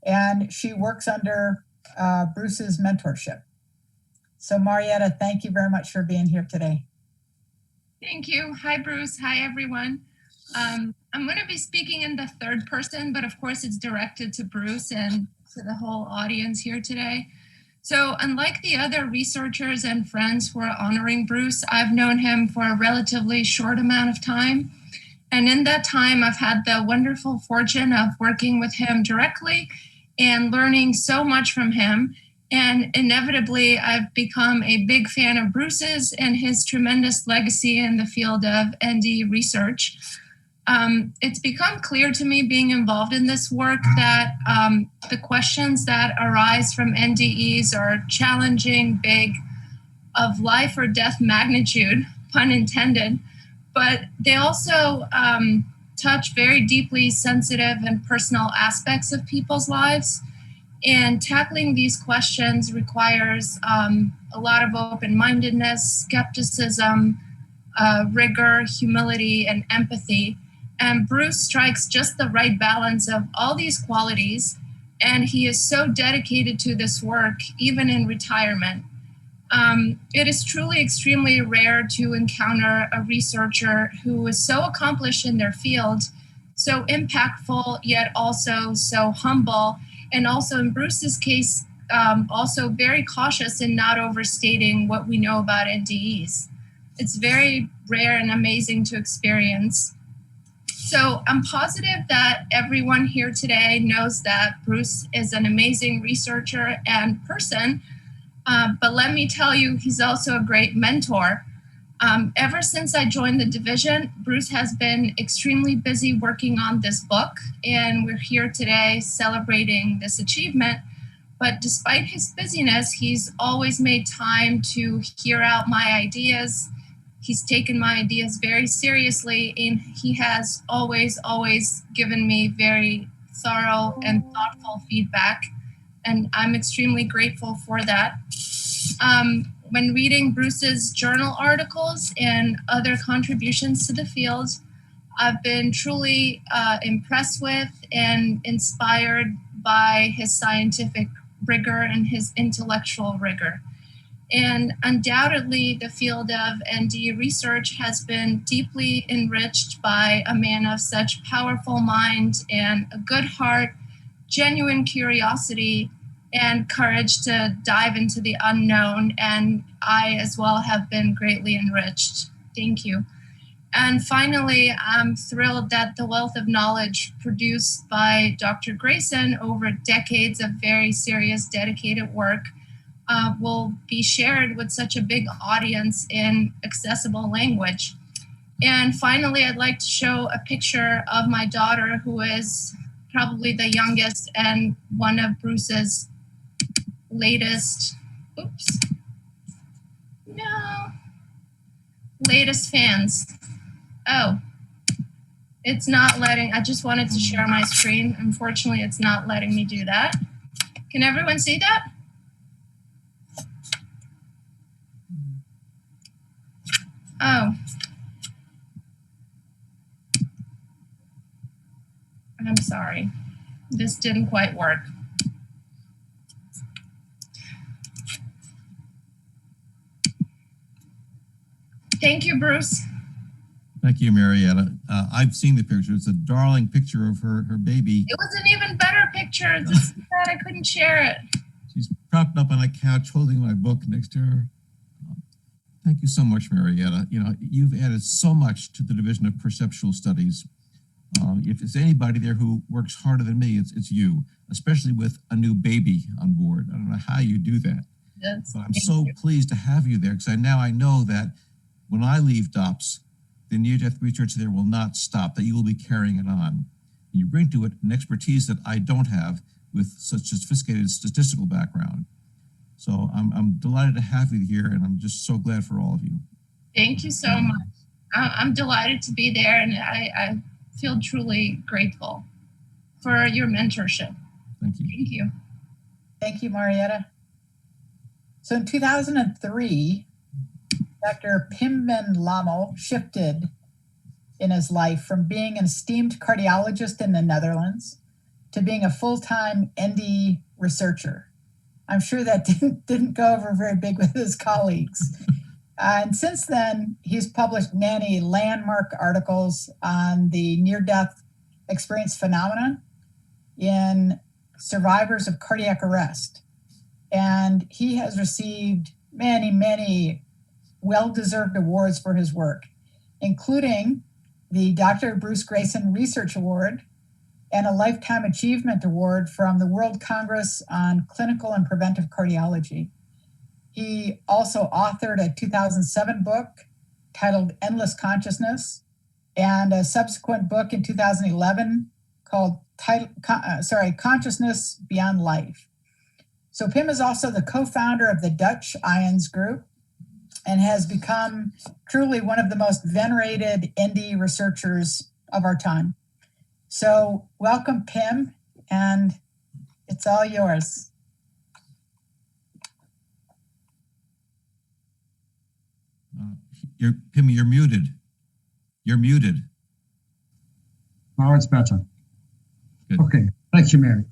S5: And she works under Bruce's mentorship. So Marietta, thank you very much for being here today.
S13: Thank you. Hi, Bruce. Hi, everyone. I'm going to be speaking in the third person, but of course it's directed to Bruce and to the whole audience here today. So unlike the other researchers and friends who are honoring Bruce, I've known him for a relatively short amount of time. And in that time, I've had the wonderful fortune of working with him directly and learning so much from him. And inevitably, I've become a big fan of Bruce's and his tremendous legacy in the field of ND research. It's become clear to me being involved in this work that the questions that arise from NDEs are challenging, big, of life or death magnitude, pun intended, but they also touch very deeply sensitive and personal aspects of people's lives. And tackling these questions requires a lot of open-mindedness, skepticism, rigor, humility, and empathy. And Bruce strikes just the right balance of all these qualities, and he is so dedicated to this work, even in retirement. It is truly extremely rare to encounter a researcher who is so accomplished in their field, so impactful, yet also so humble, and also in Bruce's case, also very cautious in not overstating what we know about NDEs. It's very rare and amazing to experience. So I'm positive that everyone here today knows that Bruce is an amazing researcher and person, but let me tell you, he's also a great mentor. Ever since I joined the division, Bruce has been extremely busy working on this book, and we're here today celebrating this achievement. But despite his busyness, he's always made time to hear out my ideas. He's taken my ideas very seriously, and he has always given me very thorough and thoughtful feedback, and I'm extremely grateful for that. When reading Bruce's journal articles and other contributions to the field, I've been truly impressed with and inspired by his scientific rigor and his intellectual rigor. And undoubtedly, the field of ND research has been deeply enriched by a man of such powerful mind and a good heart, genuine curiosity, and courage to dive into the unknown. And I as well have been greatly enriched. Thank you. And finally, I'm thrilled that the wealth of knowledge produced by Dr. Greyson over decades of very serious, dedicated work will be shared with such a big audience in accessible language. And finally, I'd like to show a picture of my daughter, who is probably the youngest and one of Bruce's latest fans. Oh, it's not letting, I just wanted to share my screen. Unfortunately, it's not letting me do that. Can everyone see that? Oh. I'm sorry. This didn't quite work. Thank you, Bruce.
S4: Thank you, Marietta. I've seen the picture. It's a darling picture of her baby.
S13: It was an even better picture. It's just sad I couldn't share it.
S4: She's propped up on a couch holding my book next to her. Thank you so much, Marietta. You know, you've added so much to the Division of Perceptual Studies. If there's anybody there who works harder than me, it's you, especially with a new baby on board. I don't know how you do that.
S13: Yes,
S4: but I'm so pleased to have you there, because I know that when I leave DOPS, the near-death research there will not stop, that you will be carrying it on. And you bring to it an expertise that I don't have with such a sophisticated statistical background. So I'm delighted to have you here, and I'm just so glad for all of you.
S13: Thank you so much. I'm delighted to be there, and I feel truly grateful for your mentorship.
S4: Thank you.
S13: Thank you.
S5: Thank you, Marietta. So in 2003, Dr. Pimben Lamo shifted in his life from being an esteemed cardiologist in the Netherlands to being a full-time ND researcher. I'm sure that didn't go over very big with his colleagues. And since then, he's published many landmark articles on the near-death experience phenomenon in survivors of cardiac arrest. And he has received many, many well-deserved awards for his work, including the Dr. Bruce Greyson Research Award and a Lifetime Achievement Award from the World Congress on Clinical and Preventive Cardiology. He also authored a 2007 book titled Endless Consciousness, and a subsequent book in 2011 called Consciousness Beyond Life. So Pim is also the co-founder of the Dutch IONS group and has become truly one of the most venerated NDE researchers of our time. So welcome, Pim, and it's all yours.
S4: Pim, you're muted. You're muted.
S14: Now it's better.
S4: Good.
S14: Okay, thank you, Mary.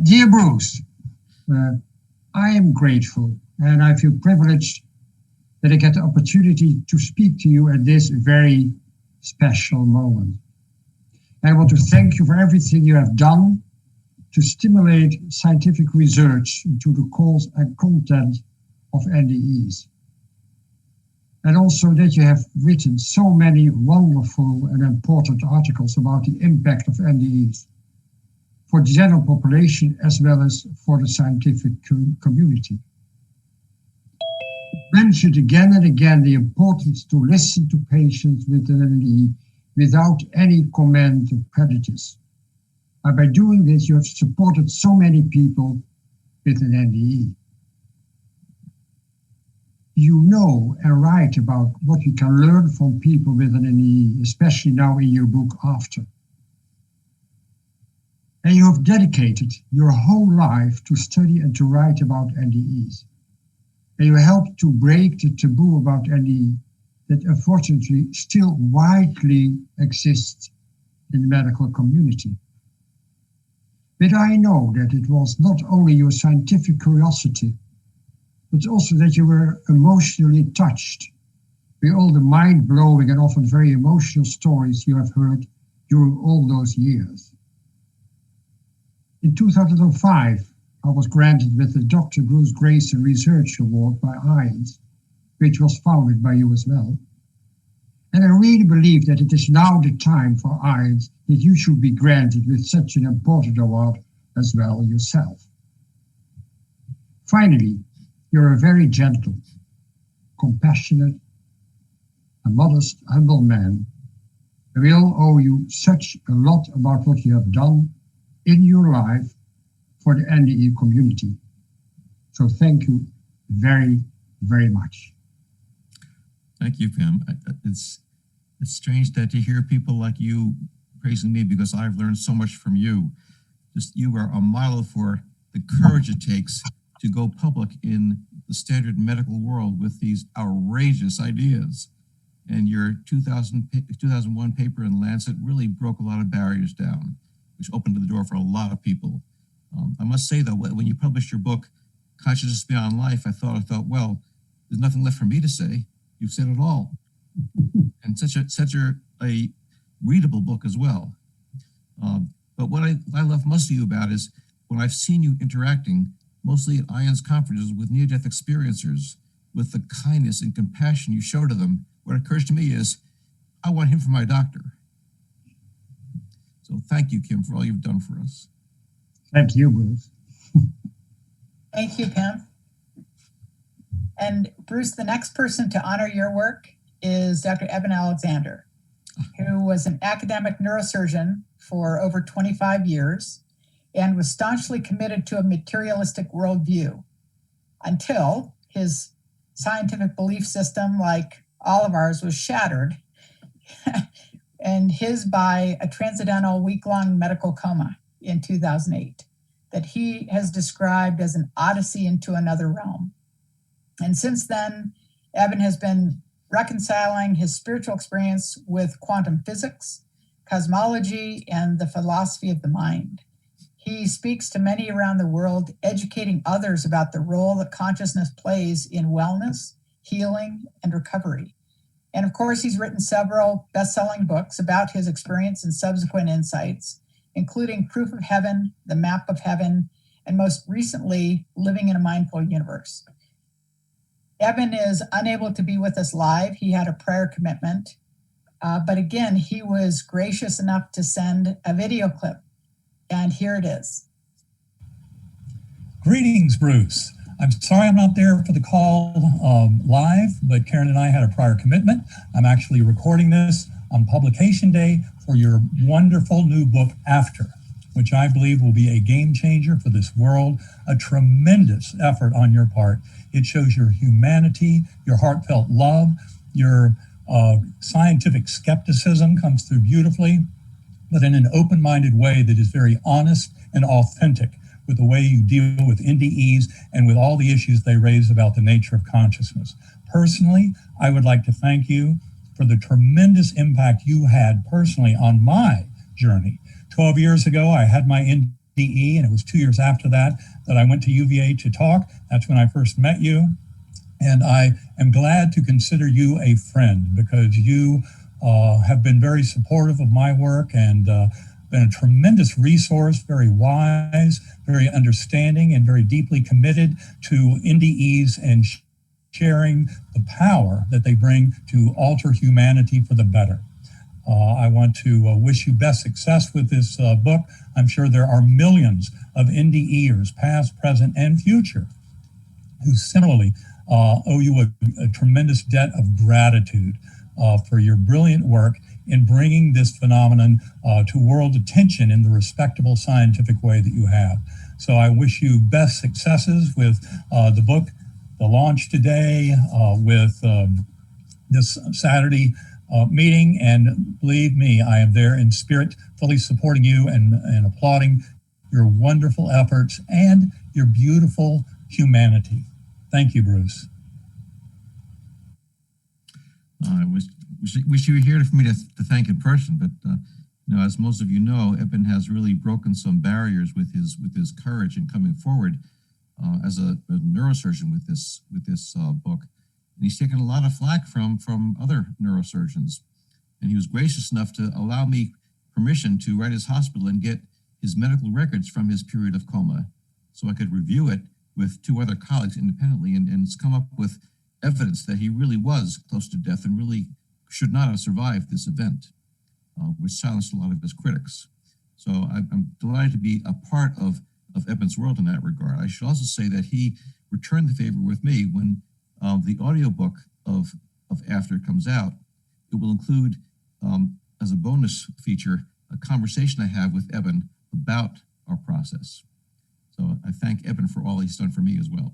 S14: Dear Bruce, I am grateful and I feel privileged that I get the opportunity to speak to you at this very special moment. I want to thank you for everything you have done to stimulate scientific research into the cause and content of NDEs. And also that you have written so many wonderful and important articles about the impact of NDEs for the general population as well as for the scientific community. Mentioned again and again the importance to listen to patients with an NDE without any comment or prejudice. And by doing this, you have supported so many people with an NDE. You know and write about what we can learn from people with an NDE, especially now in your book After. And you have dedicated your whole life to study and to write about NDEs. And you helped to break the taboo about NDE that unfortunately still widely exists in the medical community. But I know that it was not only your scientific curiosity, but also that you were emotionally touched by all the mind-blowing and often very emotional stories you have heard during all those years. In 2005, I was granted with the Dr. Bruce Greyson Research Award by IONS, which was founded by you as well. And I really believe that it is now the time for IONS that you should be granted with such an important award as well yourself. Finally, you're a very gentle, compassionate, and modest, humble man. And we all owe you such a lot about what you have done in your life for the NDE community. So thank you very, very much.
S4: Thank you, Pim. It's strange that to hear people like you praising me because I've learned so much from you. Just you are a model for the courage it takes to go public in the standard medical world with these outrageous ideas. And your 2001 paper in Lancet really broke a lot of barriers down, which opened the door for a lot of people. I must say though, when you published your book, Consciousness Beyond Life, I thought, well, there's nothing left for me to say. You've said it all. And such a readable book as well. But what I love most of you about is when I've seen you interacting, mostly at IONS conferences with near-death experiencers, with the kindness and compassion you show to them, what occurs to me is, I want him for my doctor. So thank you, Kim, for all you've done for us.
S14: Thank you, Bruce.
S5: Thank you, Pim. And Bruce, the next person to honor your work is Dr. Eben Alexander, who was an academic neurosurgeon for over 25 years and was staunchly committed to a materialistic worldview until his scientific belief system, like all of ours, was shattered, and his by a transcendental week-long medical coma in 2008 that he has described as an odyssey into another realm. And since then, Eben has been reconciling his spiritual experience with quantum physics, cosmology, and the philosophy of the mind. He speaks to many around the world, educating others about the role that consciousness plays in wellness healing, and recovery. And of course, he's written several best-selling books about his experience and subsequent insights, including Proof of Heaven, The Map of Heaven, and most recently, Living in a Mindful Universe. Eben is unable to be with us live. He had a prayer commitment. But again, he was gracious enough to send a video clip. And here it is.
S15: Greetings, Bruce. I'm sorry I'm not there for the call live, but Karen and I had a prior commitment. I'm actually recording this on publication day for your wonderful new book, After, which I believe will be a game changer for this world, a tremendous effort on your part. It shows your humanity, your heartfelt love, your scientific skepticism comes through beautifully, but in an open-minded way that is very honest and authentic with the way you deal with NDEs and with all the issues they raise about the nature of consciousness. Personally, I would like to thank you for the tremendous impact you had personally on my journey. 12 years ago, I had my NDE, and it was 2 years after that I went to UVA to talk. That's when I first met you. And I am glad to consider you a friend because you have been very supportive of my work and been a tremendous resource, very wise, very understanding, and very deeply committed to NDEs and sharing the power that they bring to alter humanity for the better. I want to wish you best success with this book. I'm sure there are millions of NDEers, past, present, and future, who similarly owe you a tremendous debt of gratitude for your brilliant work in bringing this phenomenon to world attention in the respectable scientific way that you have. So I wish you best successes with the book, the launch today, with this Saturday meeting, and believe me, I am there in spirit, fully supporting you and applauding your wonderful efforts and your beautiful humanity. Thank you, Bruce.
S4: I wish you were here for me to thank in person, but you know, as most of you know, Eben has really broken some barriers with his courage in coming forward as a neurosurgeon with this book. And he's taken a lot of flack from other neurosurgeons. And he was gracious enough to allow me permission to write his hospital and get his medical records from his period of coma so I could review it with two other colleagues independently and come up with evidence that he really was close to death and really should not have survived this event, which silenced a lot of his critics. So I'm delighted to be a part of Eben's world in that regard. I should also say that he returned the favor with me when the audiobook of After comes out. It will include, as a bonus feature, a conversation I have with Eben about our process. So I thank Eben for all he's done for me as well.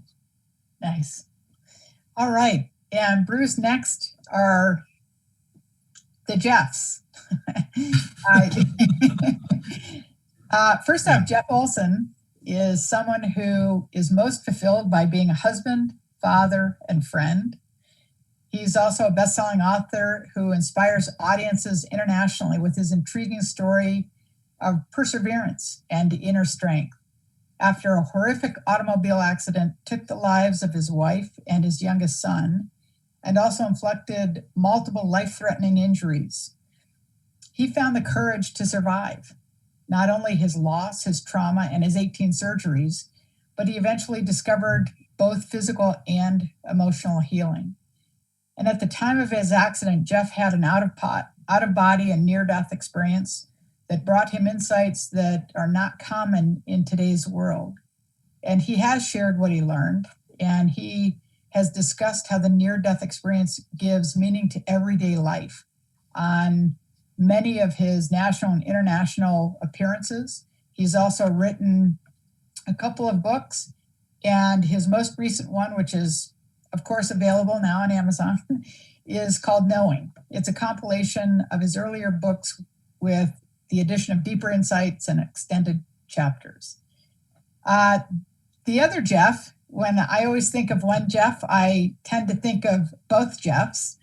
S5: Nice. All right. And Bruce, next are the Jeffs. First off, Jeff Olson is someone who is most fulfilled by being a husband, father, and friend. He's also a best-selling author who inspires audiences internationally with his intriguing story of perseverance and inner strength. After a horrific automobile accident took the lives of his wife and his youngest son, and also inflicted multiple life-threatening injuries, he found the courage to survive not only his loss, his trauma, and his 18 surgeries, but he eventually discovered both physical and emotional healing. And at the time of his accident, Jeff had an out-of-body and near-death experience that brought him insights that are not common in today's world. And he has shared what he learned, and he has discussed how the near-death experience gives meaning to everyday life on many of his national and international appearances. He's also written a couple of books, and his most recent one, which is, of course, available now on Amazon, is called Knowing. It's a compilation of his earlier books with the addition of deeper insights and extended chapters. The other Jeff, when I always think of one Jeff, I tend to think of both Jeffs.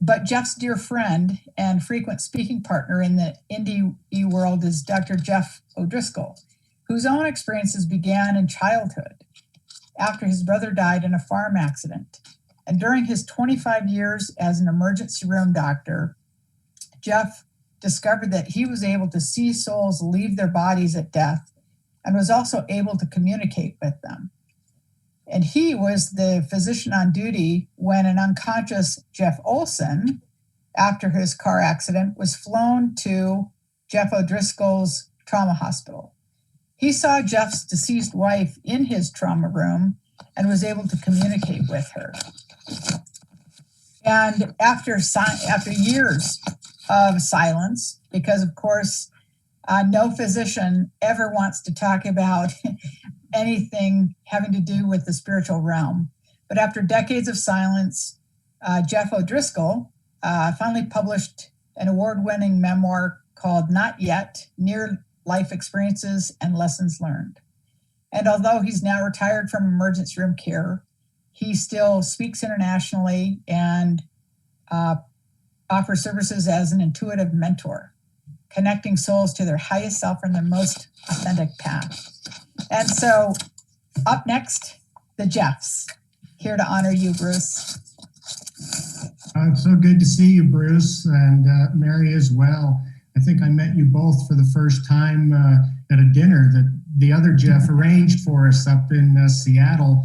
S5: But Jeff's dear friend and frequent speaking partner in the NDE world is Dr. Jeff O'Driscoll, whose own experiences began in childhood. after his brother died in a farm accident. And during his 25 years as an emergency room doctor, Jeff discovered that he was able to see souls leave their bodies at death and was also able to communicate with them. And he was the physician on duty when an unconscious Jeff Olson, after his car accident, was flown to Jeff O'Driscoll's trauma hospital. He saw Jeff's deceased wife in his trauma room and was able to communicate with her. And after years of silence, because of course, no physician ever wants to talk about anything having to do with the spiritual realm. But after decades of silence, Jeff O'Driscoll finally published an award-winning memoir called Not Yet, Near Life Experiences and Lessons Learned. And although he's now retired from emergency room care, he still speaks internationally and offers services as an intuitive mentor, connecting souls to their highest self and their most authentic path. And so up next, the Jeffs, here to honor you, Bruce.
S16: It's so good to see you, Bruce, and Mary as well. I think I met you both for the first time at a dinner that the other Jeff arranged for us up in Seattle.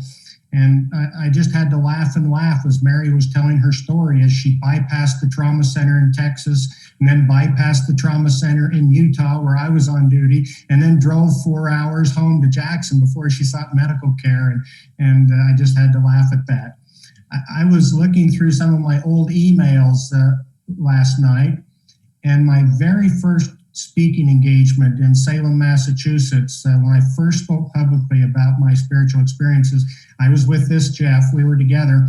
S16: And I just had to laugh and laugh as Mary was telling her story as she bypassed the trauma center in Texas and then bypassed the trauma center in Utah where I was on duty and then drove 4 hours home to Jackson before she sought medical care. And I just had to laugh at that. I was looking through some of my old emails last night, and my very first speaking engagement in Salem, Massachusetts, when I first spoke publicly about my spiritual experiences, I was with this Jeff, we were together,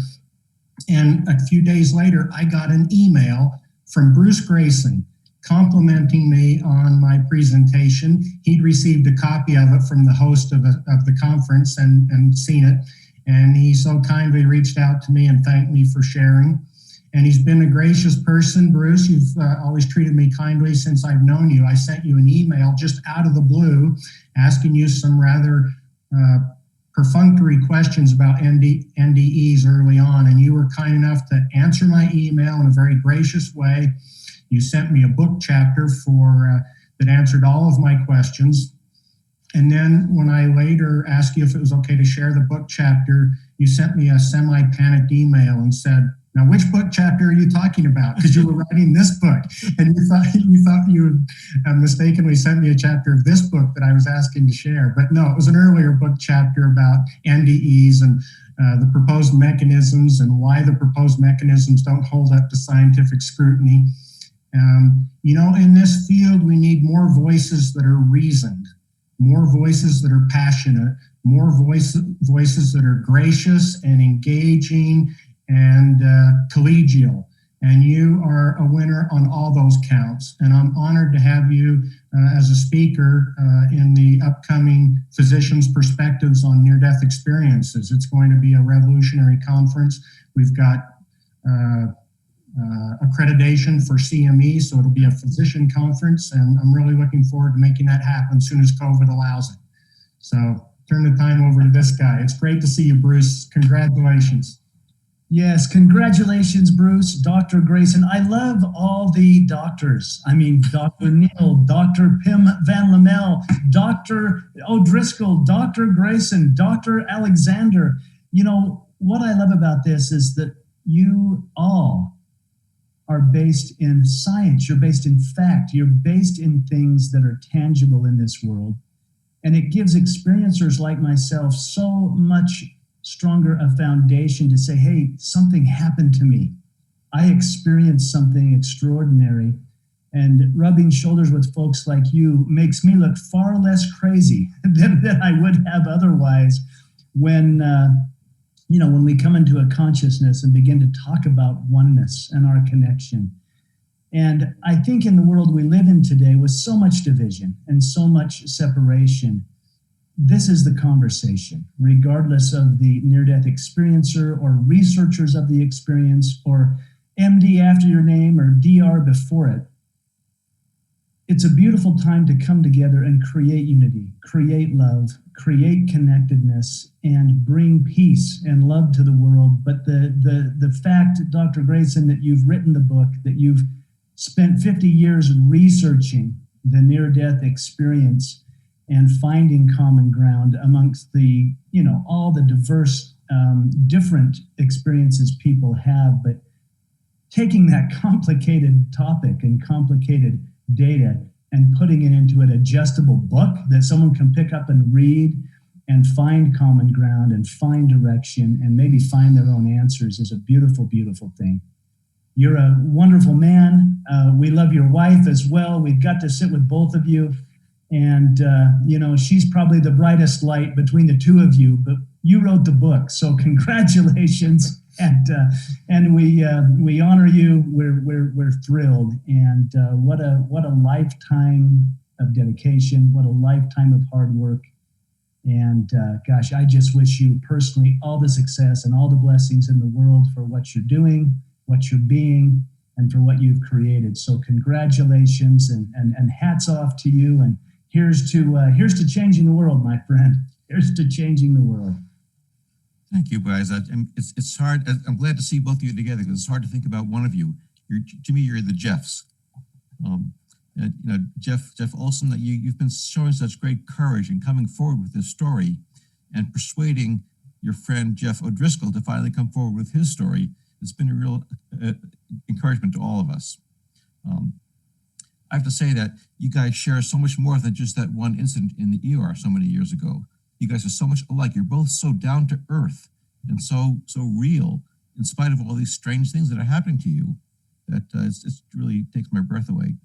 S16: and a few days later, I got an email from Bruce Greyson complimenting me on my presentation. He'd received a copy of it from the host of the conference and seen it, and he so kindly reached out to me and thanked me for sharing. And he's been a gracious person. Bruce, you've always treated me kindly since I've known you. I sent you an email just out of the blue asking you some rather perfunctory questions about NDEs early on, and you were kind enough to answer my email in a very gracious way. You sent me a book chapter that answered all of my questions. And then when I later asked you if it was okay to share the book chapter, you sent me a semi-panicked email and said, "Now, which book chapter are you talking about?" Because you were writing this book, and you thought you had mistakenly sent me a chapter of this book that I was asking to share. But no, it was an earlier book chapter about NDEs and the proposed mechanisms and why the proposed mechanisms don't hold up to scientific scrutiny. In this field, we need more voices that are reasoned, more voices that are passionate, more voices that are gracious and engaging and collegial. And you are a winner on all those counts. And I'm honored to have you as a speaker in the upcoming Physicians' Perspectives on Near-Death Experiences. It's going to be a revolutionary conference. We've got accreditation for CME, so it'll be a physician conference, and I'm really looking forward to making that happen as soon as COVID allows it. So turn the time over to this guy. It's great to see you, Bruce. Congratulations.
S17: Yes, congratulations, Bruce, Dr. Greyson. I love all the doctors. I mean, Dr. Neal, Dr. Pim Van Lamel, Dr. O'Driscoll, Dr. Greyson, Dr. Alexander. What I love about this is that you all are based in science. You're based in fact. You're based in things that are tangible in this world. And it gives experiencers like myself so much stronger a foundation to say, hey, something happened to me. I experienced something extraordinary. And rubbing shoulders with folks like you makes me look far less crazy than I would have otherwise when we come into a consciousness and begin to talk about oneness and our connection. And I think in the world we live in today with so much division and so much separation, this is the conversation, regardless of the near-death experiencer or researchers of the experience or MD after your name or DR before it. it's a beautiful time to come together and create unity, create love, create connectedness, and bring peace and love to the world. But the fact, Dr. Greyson, that you've written the book, that you've spent 50 years researching the near-death experience and finding common ground amongst the, all the diverse, different experiences people have, but taking that complicated topic and complicated data and putting it into an adjustable book that someone can pick up and read and find common ground and find direction and maybe find their own answers is a beautiful, beautiful thing. You're a wonderful man. We love your wife as well. We've got to sit with both of you. And, she's probably the brightest light between the two of you, but you wrote the book. So congratulations. And we honor you. We're thrilled. And what a lifetime of dedication. What a lifetime of hard work. And gosh, I just wish you personally all the success and all the blessings in the world for what you're doing, what you're being, and for what you've created. So congratulations and hats off to you. And here's to changing the world, my friend. Here's to changing the world.
S4: Thank you, guys. It's hard. I'm glad to see both of you together because it's hard to think about one of you. To me, you're the Jeffs. Jeff Olson, that you've been showing such great courage in coming forward with this story and persuading your friend Jeff O'Driscoll to finally come forward with his story. It's been a real encouragement to all of us. I have to say that you guys share so much more than just that one incident in the ER so many years ago. You guys are so much alike. You're both so down to earth and so real in spite of all these strange things that are happening to you that it really takes my breath away.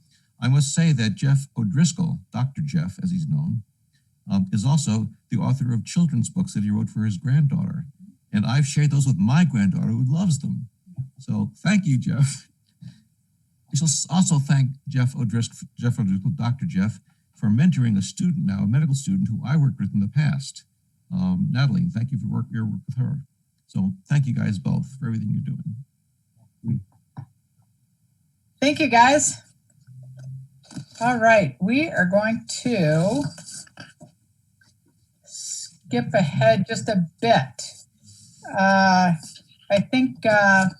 S4: I must say that Jeff O'Driscoll, Dr. Jeff as he's known, is also the author of children's books that he wrote for his granddaughter. And I've shared those with my granddaughter who loves them. So thank you, Jeff. We shall also thank Jeff O'Driscoll, Dr. Jeff, for mentoring a student now, a medical student who I worked with in the past. Natalie, thank you for your work with her. So thank you guys both for everything you're doing.
S5: Thank you, guys. All right, we are going to skip ahead just a bit. I think the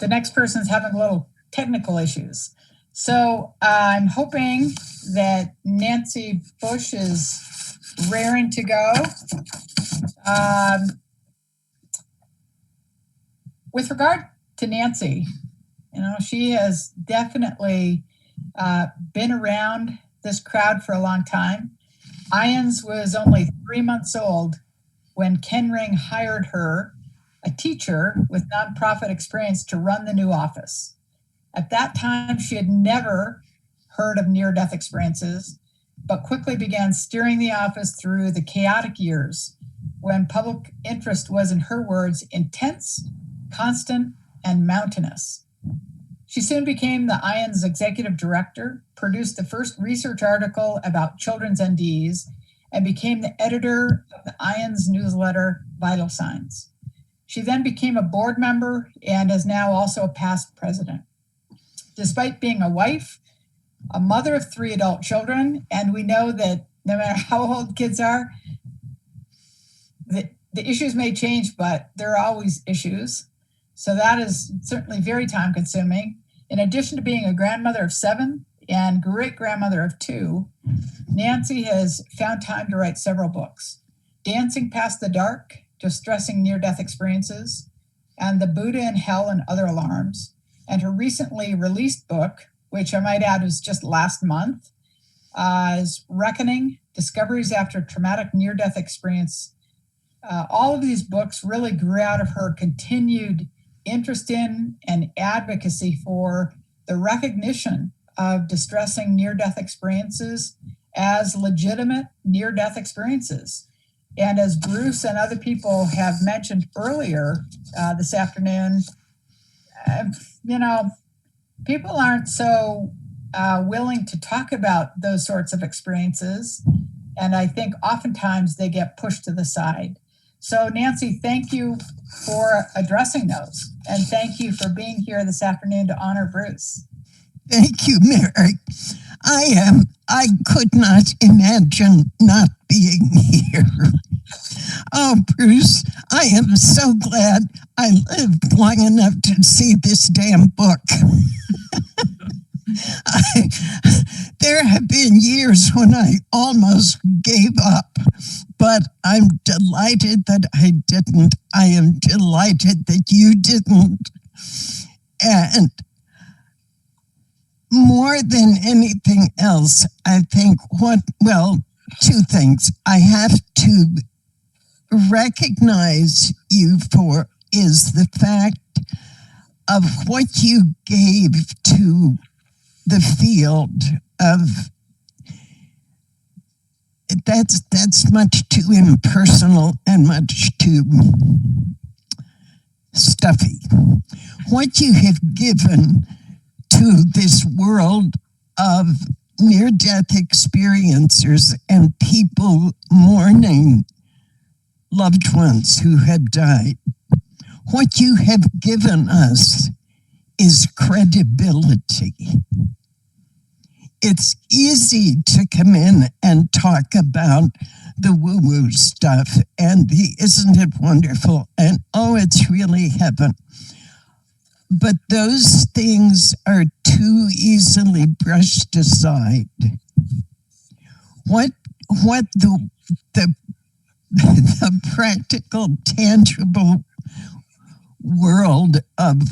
S5: next person's having a little technical issues. So I'm hoping that Nancy Bush is raring to go. With regard to Nancy, she has definitely been around this crowd for a long time. IANS was only 3 months old when Ken Ring hired her, a teacher with nonprofit experience, to run the new office. At that time, she had never heard of near-death experiences, but quickly began steering the office through the chaotic years when public interest was, in her words, intense, constant, and mountainous. She soon became the IANS executive director, produced the first research article about children's NDEs, and became the editor of the IANS newsletter, Vital Signs. She then became a board member and is now also a past president. Despite being a wife, a mother of 3 adult children, and we know that no matter how old kids are, the issues may change, but there are always issues. So that is certainly very time consuming. In addition to being a grandmother of 7 and great-grandmother of 2, Nancy has found time to write several books: Dancing Past the Dark, Distressing Near-Death Experiences, and The Buddha in Hell and Other Alarms. And her recently released book, which I might add was just last month, is Reckoning, Discoveries After Traumatic Near-Death Experience. All of these books really grew out of her continued interest in and advocacy for the recognition of distressing near-death experiences as legitimate near-death experiences. And as Bruce and other people have mentioned earlier this afternoon, people aren't so willing to talk about those sorts of experiences. And I think oftentimes they get pushed to the side. So Nancy, thank you for addressing those. And thank you for being here this afternoon to honor Bruce.
S18: Thank you, Mary. I could not imagine not being here. Oh, Bruce, I am so glad I lived long enough to see this damn book. There have been years when I almost gave up, but I'm delighted that I didn't. I am delighted that you didn't. And more than anything else, I think two things I have to recognize you for is the fact of what you gave to the field of that's much too impersonal and much too stuffy. What you have given to this world of near-death experiencers and people mourning loved ones who have died. What you have given us is credibility. It's easy to come in and talk about the woo-woo stuff and the isn't it wonderful and oh, it's really heaven. But those things are too easily brushed aside. What the practical, tangible world of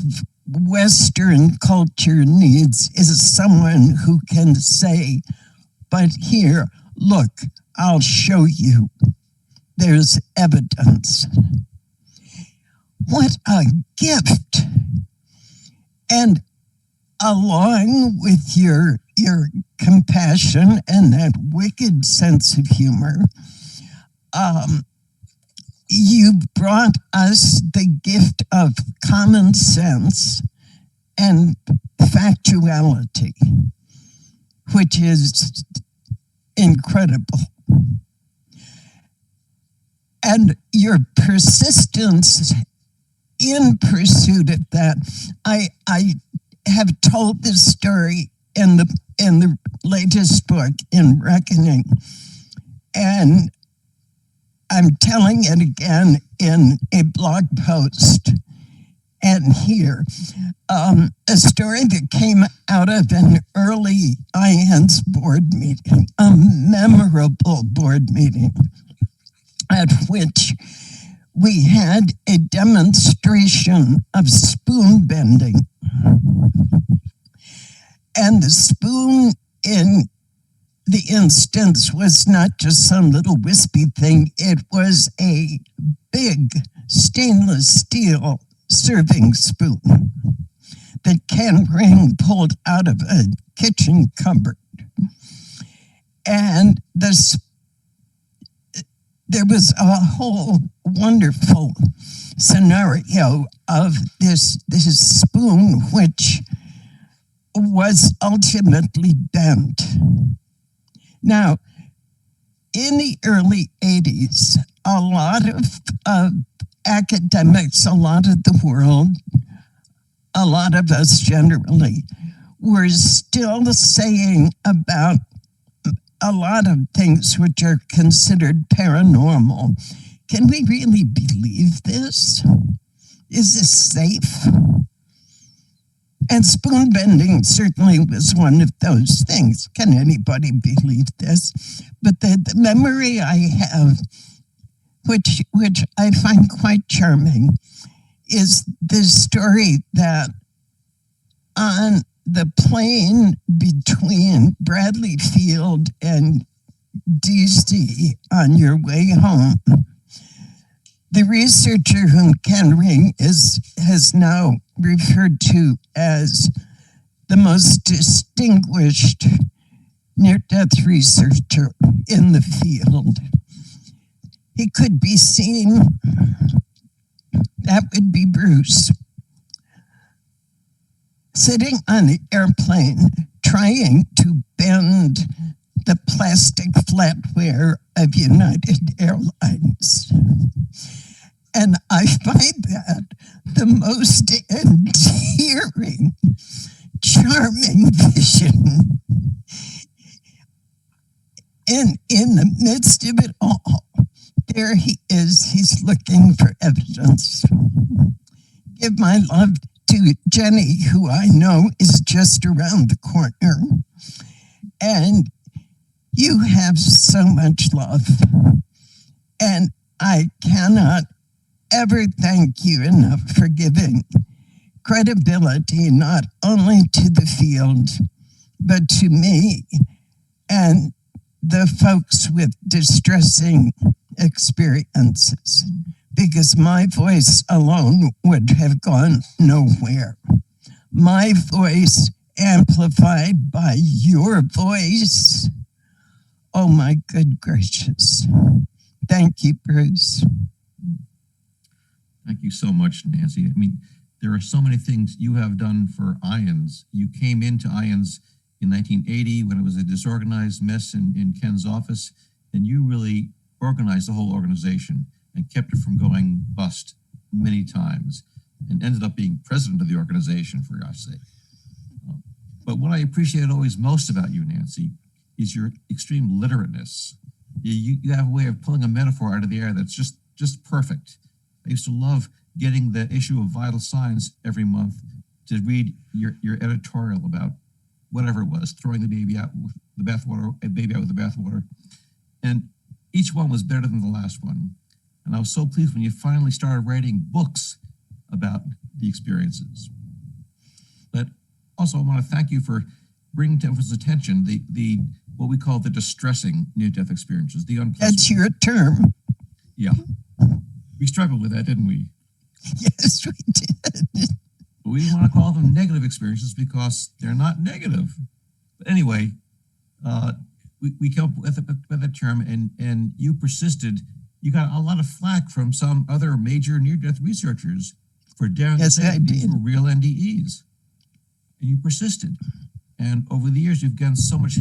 S18: Western culture needs is someone who can say, but here, look, I'll show you. There's evidence. What a gift. And along with your compassion and that wicked sense of humor, you brought us the gift of common sense and factuality, which is incredible. And your persistence in pursuit of that, I have told this story in the latest book, In Reckoning, and I'm telling it again in a blog post and here. A story that came out of an early IANS board meeting, a memorable board meeting at which we had a demonstration of spoon bending. And the spoon in the instance was not just some little wispy thing, it was a big stainless steel serving spoon that Ken Ring pulled out of a kitchen cupboard. And there was a whole wonderful scenario of this spoon, which was ultimately bent. Now, in the early 80s, a lot of academics, a lot of the world, a lot of us generally, were still saying about a lot of things which are considered paranormal. Can we really believe this? Is this safe? And spoon bending certainly was one of those things. Can anybody believe this? But the memory I have, which I find quite charming, is the story that on the plane between Bradley Field and DC on your way home, the researcher whom Ken Ring has now referred to as the most distinguished near-death researcher in the field, he could be seen, that would be Bruce, sitting on the airplane trying to bend the plastic flatware of United Airlines. And I find that the most endearing, charming vision. In the midst of it all, there he is. He's looking for evidence. Give my love to Jenny, who I know is just around the corner. And you have so much love. And I cannot ever thank you enough for giving credibility not only to the field, but to me and the folks with distressing experiences, because my voice alone would have gone nowhere. My voice amplified by your voice. Oh my good gracious. Thank you, Bruce.
S4: Thank you so much, Nancy. I mean, there are so many things you have done for IONS. You came into IONS in 1980 when it was a disorganized mess in Ken's office, and you really organized the whole organization and kept it from going bust many times, and ended up being president of the organization, for God's sake. But what I appreciate always most about you, Nancy, is your extreme literateness. You have a way of pulling a metaphor out of the air that's just perfect. I used to love getting the issue of Vital Signs every month to read your editorial about whatever it was, throwing the baby out with the bathwater, a baby out with the bathwater. And each one was better than the last one. And I was so pleased when you finally started writing books about the experiences. But also, I want to thank you for bringing to everyone's attention the what we call the distressing near-death experiences, the unpleasant.
S18: That's your term.
S4: Yeah. We struggled with that, didn't we?
S18: Yes, we did.
S4: We want to call them negative experiences because they're not negative. But anyway, we came up with a term, and you persisted. You got a lot of flack from some other major near-death researchers for daring to say these were real NDEs. And you persisted. And over the years, you've gotten so much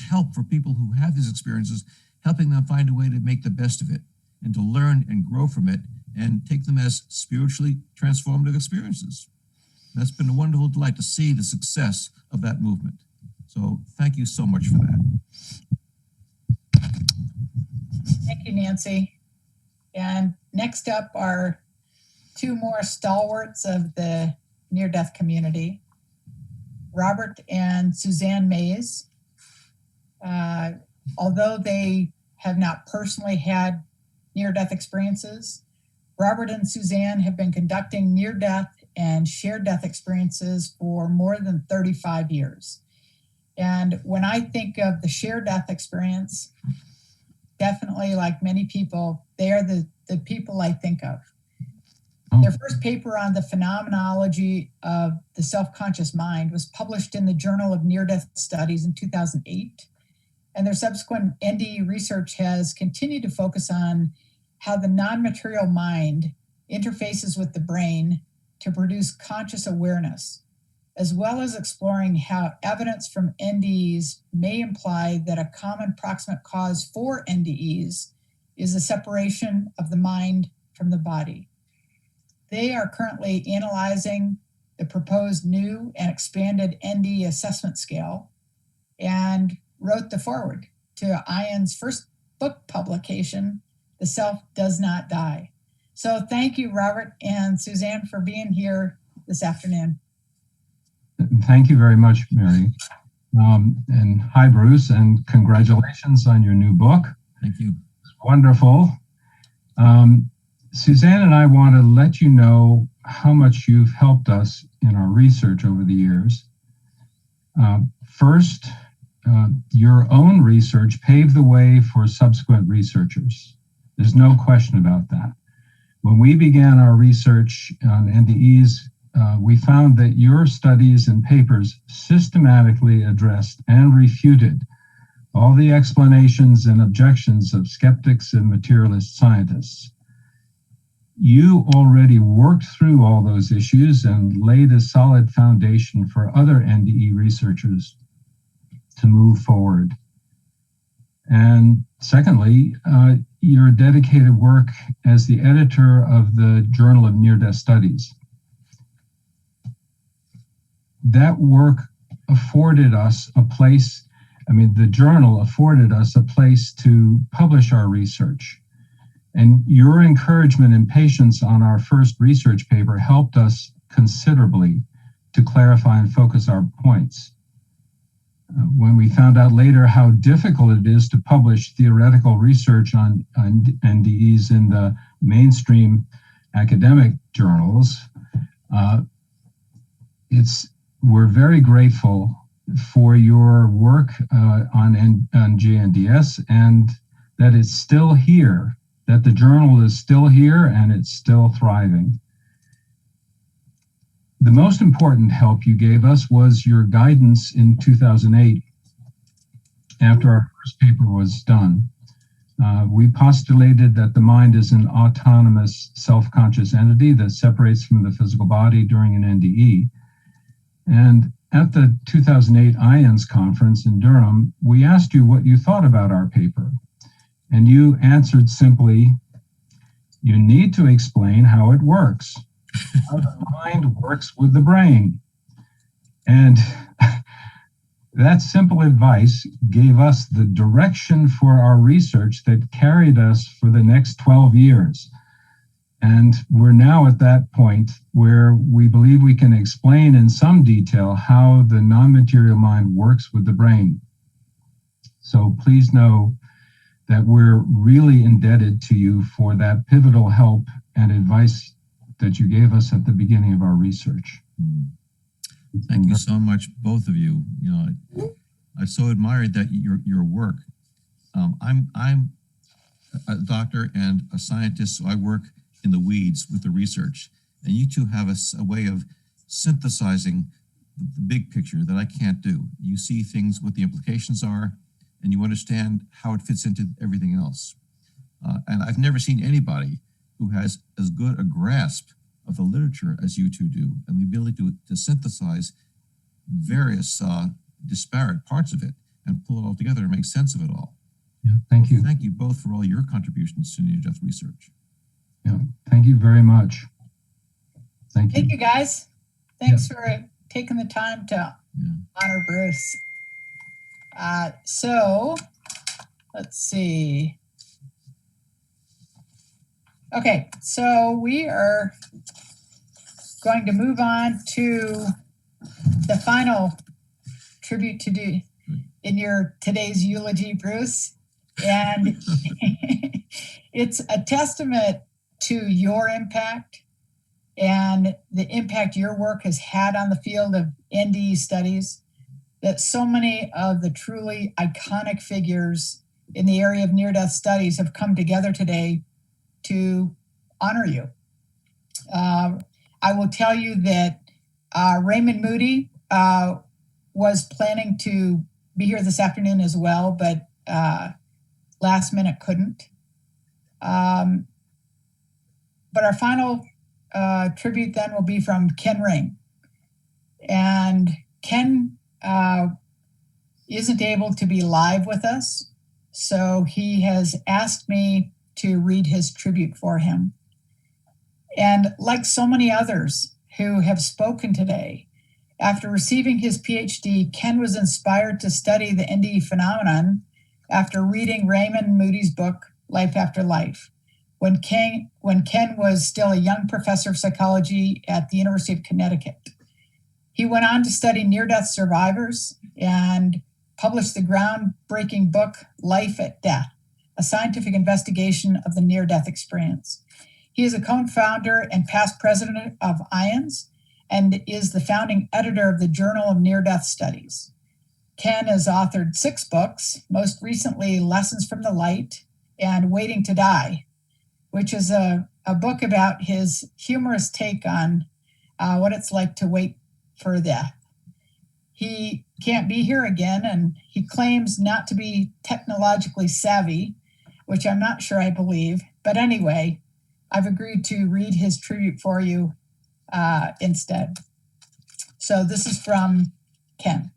S4: help for people who have these experiences, helping them find a way to make the best of it and to learn and grow from it and take them as spiritually transformative experiences. That's been a wonderful delight to see the success of that movement. So thank you so much for that.
S5: Thank you, Nancy. And next up are two more stalwarts of the near-death community, Robert and Suzanne Mays. Although they have not personally had near-death experiences, Robert and Suzanne have been conducting near-death and shared death experiences for more than 35 years. And when I think of the shared death experience, definitely, like many people, they are the people I think of. Their first paper on the phenomenology of the self-conscious mind was published in the Journal of Near-Death Studies in 2008. And their subsequent NDE research has continued to focus on how the non-material mind interfaces with the brain to produce conscious awareness, as well as exploring how evidence from NDEs may imply that a common proximate cause for NDEs is the separation of the mind from the body. They are currently analyzing the proposed new and expanded NDE assessment scale and wrote the foreword to ION's first book publication, The Self Does Not Die. So thank you, Robert and Suzanne, for being here this afternoon.
S19: Thank you very much, Mary. And hi, Bruce, and congratulations on your new book.
S4: Thank you.
S19: It's wonderful. Suzanne and I want to let you know how much you've helped us in our research over the years. First, your own research paved the way for subsequent researchers. There's no question about that. When we began our research on NDEs, we found that your studies and papers systematically addressed and refuted all the explanations and objections of skeptics and materialist scientists. You already worked through all those issues and laid a solid foundation for other NDE researchers to move forward. And secondly, your dedicated work as the editor of the Journal of Near-Death Studies. That work afforded us a place, the journal afforded us a place to publish our research. And your encouragement and patience on our first research paper helped us considerably to clarify and focus our points. When we found out later how difficult it is to publish theoretical research on NDEs in the mainstream academic journals, we're very grateful for your work on JNDS, and that it's still here, that the journal is still here and it's still thriving. The most important help you gave us was your guidance in 2008 after our first paper was done. We postulated that the mind is an autonomous self-conscious entity that separates from the physical body during an NDE. And at the 2008 IANS conference in Durham, we asked you what you thought about our paper. And you answered simply, you need to explain how it works. How the mind works with the brain. And that simple advice gave us the direction for our research that carried us for the next 12 years. And we're now at that point where we believe we can explain in some detail how the non-material mind works with the brain. So please know that we're really indebted to you for that pivotal help and advice that you gave us at the beginning of our research.
S4: Thank you so much, both of you. I so admired that your work. I'm a doctor and a scientist, so I work in the weeds with the research. And you two have a way of synthesizing the big picture that I can't do. You see things, what the implications are, and you understand how it fits into everything else. And I've never seen anybody who has as good a grasp of the literature as you two do, and the ability to synthesize various disparate parts of it and pull it all together and make sense of it all.
S19: Yeah, thank you.
S4: Thank you both for all your contributions to near-death research.
S19: Yeah, thank you very much. Thank you.
S5: Thank you, guys. Thanks for taking the time to honor Bruce. So let's see. Okay, so we are going to move on to the final tribute to do in your today's eulogy, Bruce. And it's a testament to your impact and the impact your work has had on the field of NDE studies, that so many of the truly iconic figures in the area of near-death studies have come together today to honor you. I will tell you that Raymond Moody was planning to be here this afternoon as well, but last minute couldn't. But our final tribute then will be from Ken Ring. And Ken isn't able to be live with us, so he has asked me to read his tribute for him. And like so many others who have spoken today, after receiving his PhD, Ken was inspired to study the NDE phenomenon after reading Raymond Moody's book, Life After Life, when Ken was still a young professor of psychology at the University of Connecticut. He went on to study near-death survivors and published the groundbreaking book, Life at Death, a scientific investigation of the near-death experience. He is a co-founder and past president of IANS and is the founding editor of the Journal of Near-Death Studies. Ken has authored 6 books, most recently Lessons from the Light and Waiting to Die, which is a book about his humorous take on what it's like to wait for death. He can't be here again, and he claims not to be technologically savvy, which I'm not sure I believe. But anyway, I've agreed to read his tribute for you instead. So this is from Ken.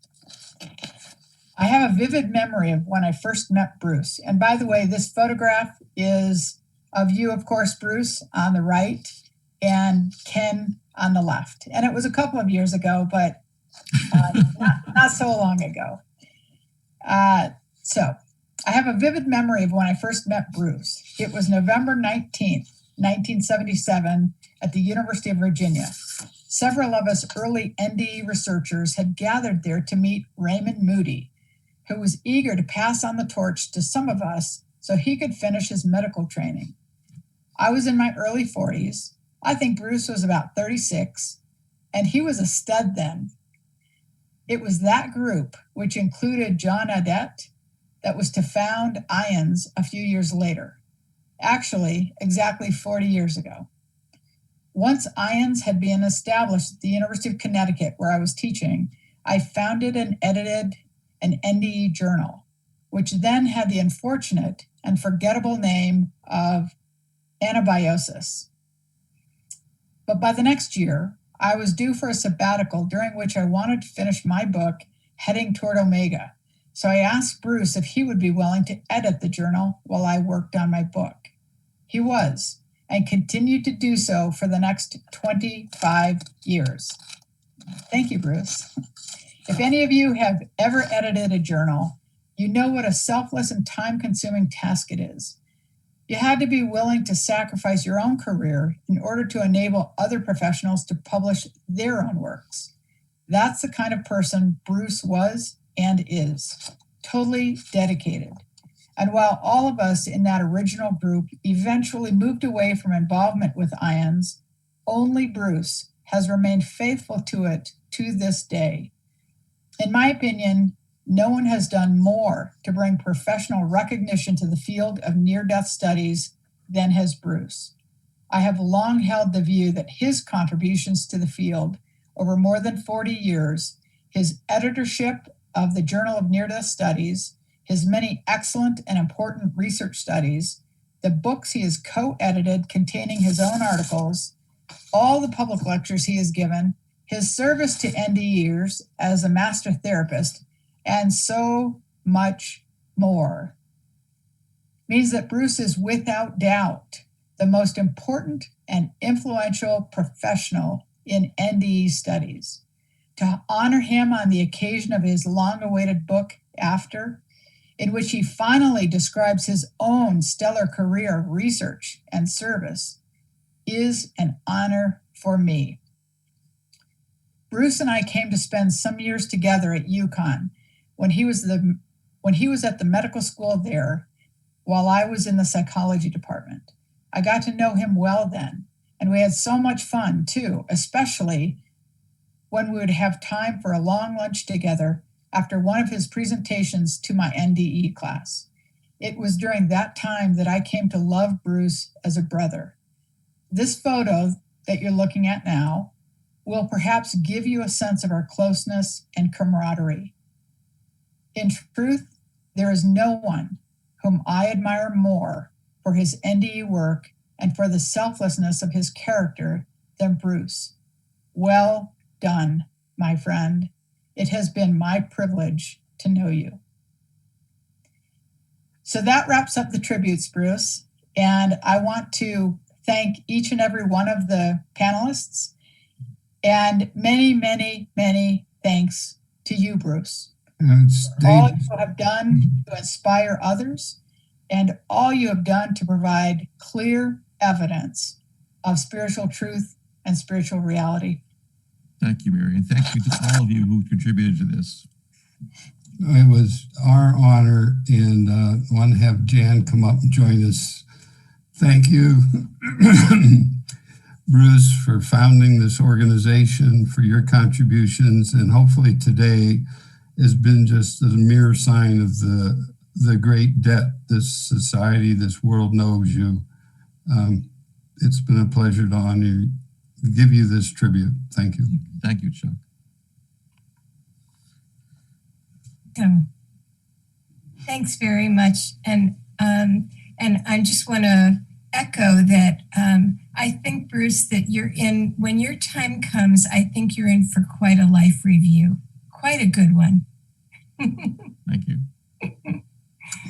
S5: I have a vivid memory of when I first met Bruce. And by the way, this photograph is of you, of course, Bruce, on the right, and Ken on the left. And it was a couple of years ago, but not so long ago. So I have a vivid memory of when I first met Bruce. It was November 19th, 1977 at the University of Virginia. Several of us early NDE researchers had gathered there to meet Raymond Moody, who was eager to pass on the torch to some of us so he could finish his medical training. I was in my early 40s. I think Bruce was about 36, and he was a stud then. It was that group, which included John Adet, that was to found IONS a few years later. Actually, exactly 40 years ago. Once IONS had been established at the University of Connecticut, where I was teaching, I founded and edited an NDE journal, which then had the unfortunate and forgettable name of Anabiosis. But by the next year, I was due for a sabbatical during which I wanted to finish my book, Heading Toward Omega. So I asked Bruce if he would be willing to edit the journal while I worked on my book. He was, and continued to do so for the next 25 years. Thank you, Bruce. If any of you have ever edited a journal, you know what a selfless and time-consuming task it is. You had to be willing to sacrifice your own career in order to enable other professionals to publish their own works. That's the kind of person Bruce was and is, totally dedicated. And while all of us in that original group eventually moved away from involvement with IONS, only Bruce has remained faithful to it to this day. In my opinion, no one has done more to bring professional recognition to the field of near-death studies than has Bruce. I have long held the view that his contributions to the field over more than 40 years, his editorship of the Journal of Near-Death Studies, his many excellent and important research studies, the books he has co-edited containing his own articles, all the public lectures he has given, his service to NDEers as a master therapist, and so much more, means that Bruce is without doubt the most important and influential professional in NDE studies. To honor him on the occasion of his long-awaited book, After, in which he finally describes his own stellar career of research and service, is an honor for me. Bruce and I came to spend some years together at UConn when he was at the medical school there, while I was in the psychology department. I got to know him well then, and we had so much fun too, especially when we would have time for a long lunch together after one of his presentations to my NDE class. It was during that time that I came to love Bruce as a brother. This photo that you're looking at now will perhaps give you a sense of our closeness and camaraderie. In truth, there is no one whom I admire more for his NDE work and for the selflessness of his character than Bruce. Well done, my friend. It has been my privilege to know you. So that wraps up the tributes, Bruce. And I want to thank each and every one of the panelists. And many, many, many thanks to you, Bruce. All you have done to inspire others, and all you have done to provide clear evidence of spiritual truth and spiritual reality.
S4: Thank you, Mary, and thank you to all of you who contributed to this.
S1: It was our honor, and I want to have Jan come up and join us. Thank you, Bruce, for founding this organization, for your contributions, and hopefully today has been just a mere sign of the great debt this society, this world knows you. It's been a pleasure to give you this tribute. Thank you.
S4: Thank you, Chuck.
S2: Thanks very much. And I just want to echo that I think, Bruce, that when your time comes, I think you're in for quite a life review. Quite a good one.
S4: Thank you.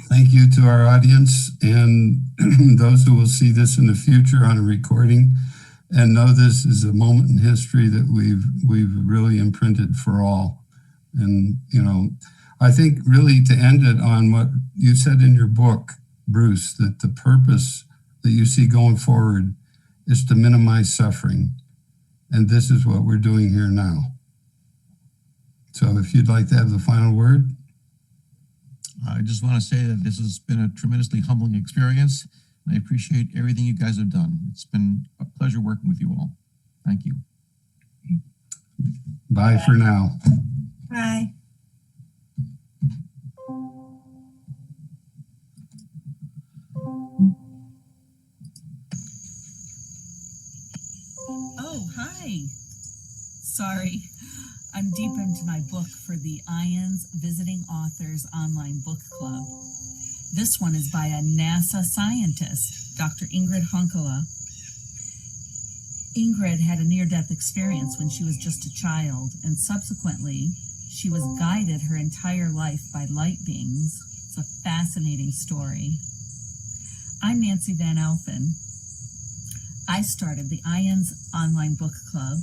S1: Thank you to our audience and those who will see this in the future on a recording. and know this is a moment in history that we've really imprinted for all. And, you know, I think really to end it on what you said in your book, Bruce, that the purpose that you see going forward is to minimize suffering. And this is what we're doing here now. So if you'd like to have the final word.
S4: I just want to say that this has been a tremendously humbling experience. I appreciate everything you guys have done. It's been a pleasure working with you all. Thank you.
S1: Bye for now.
S2: Bye.
S20: Oh, hi. Sorry. I'm deep into my book for the IANS Visiting Authors Online Book Club. This one is by a NASA scientist, Dr. Ingrid Honkala. Ingrid had a near-death experience when she was just a child, and subsequently, she was guided her entire life by light beings. It's a fascinating story. I'm Nancy Van Alphen. I started the IANS Online Book Club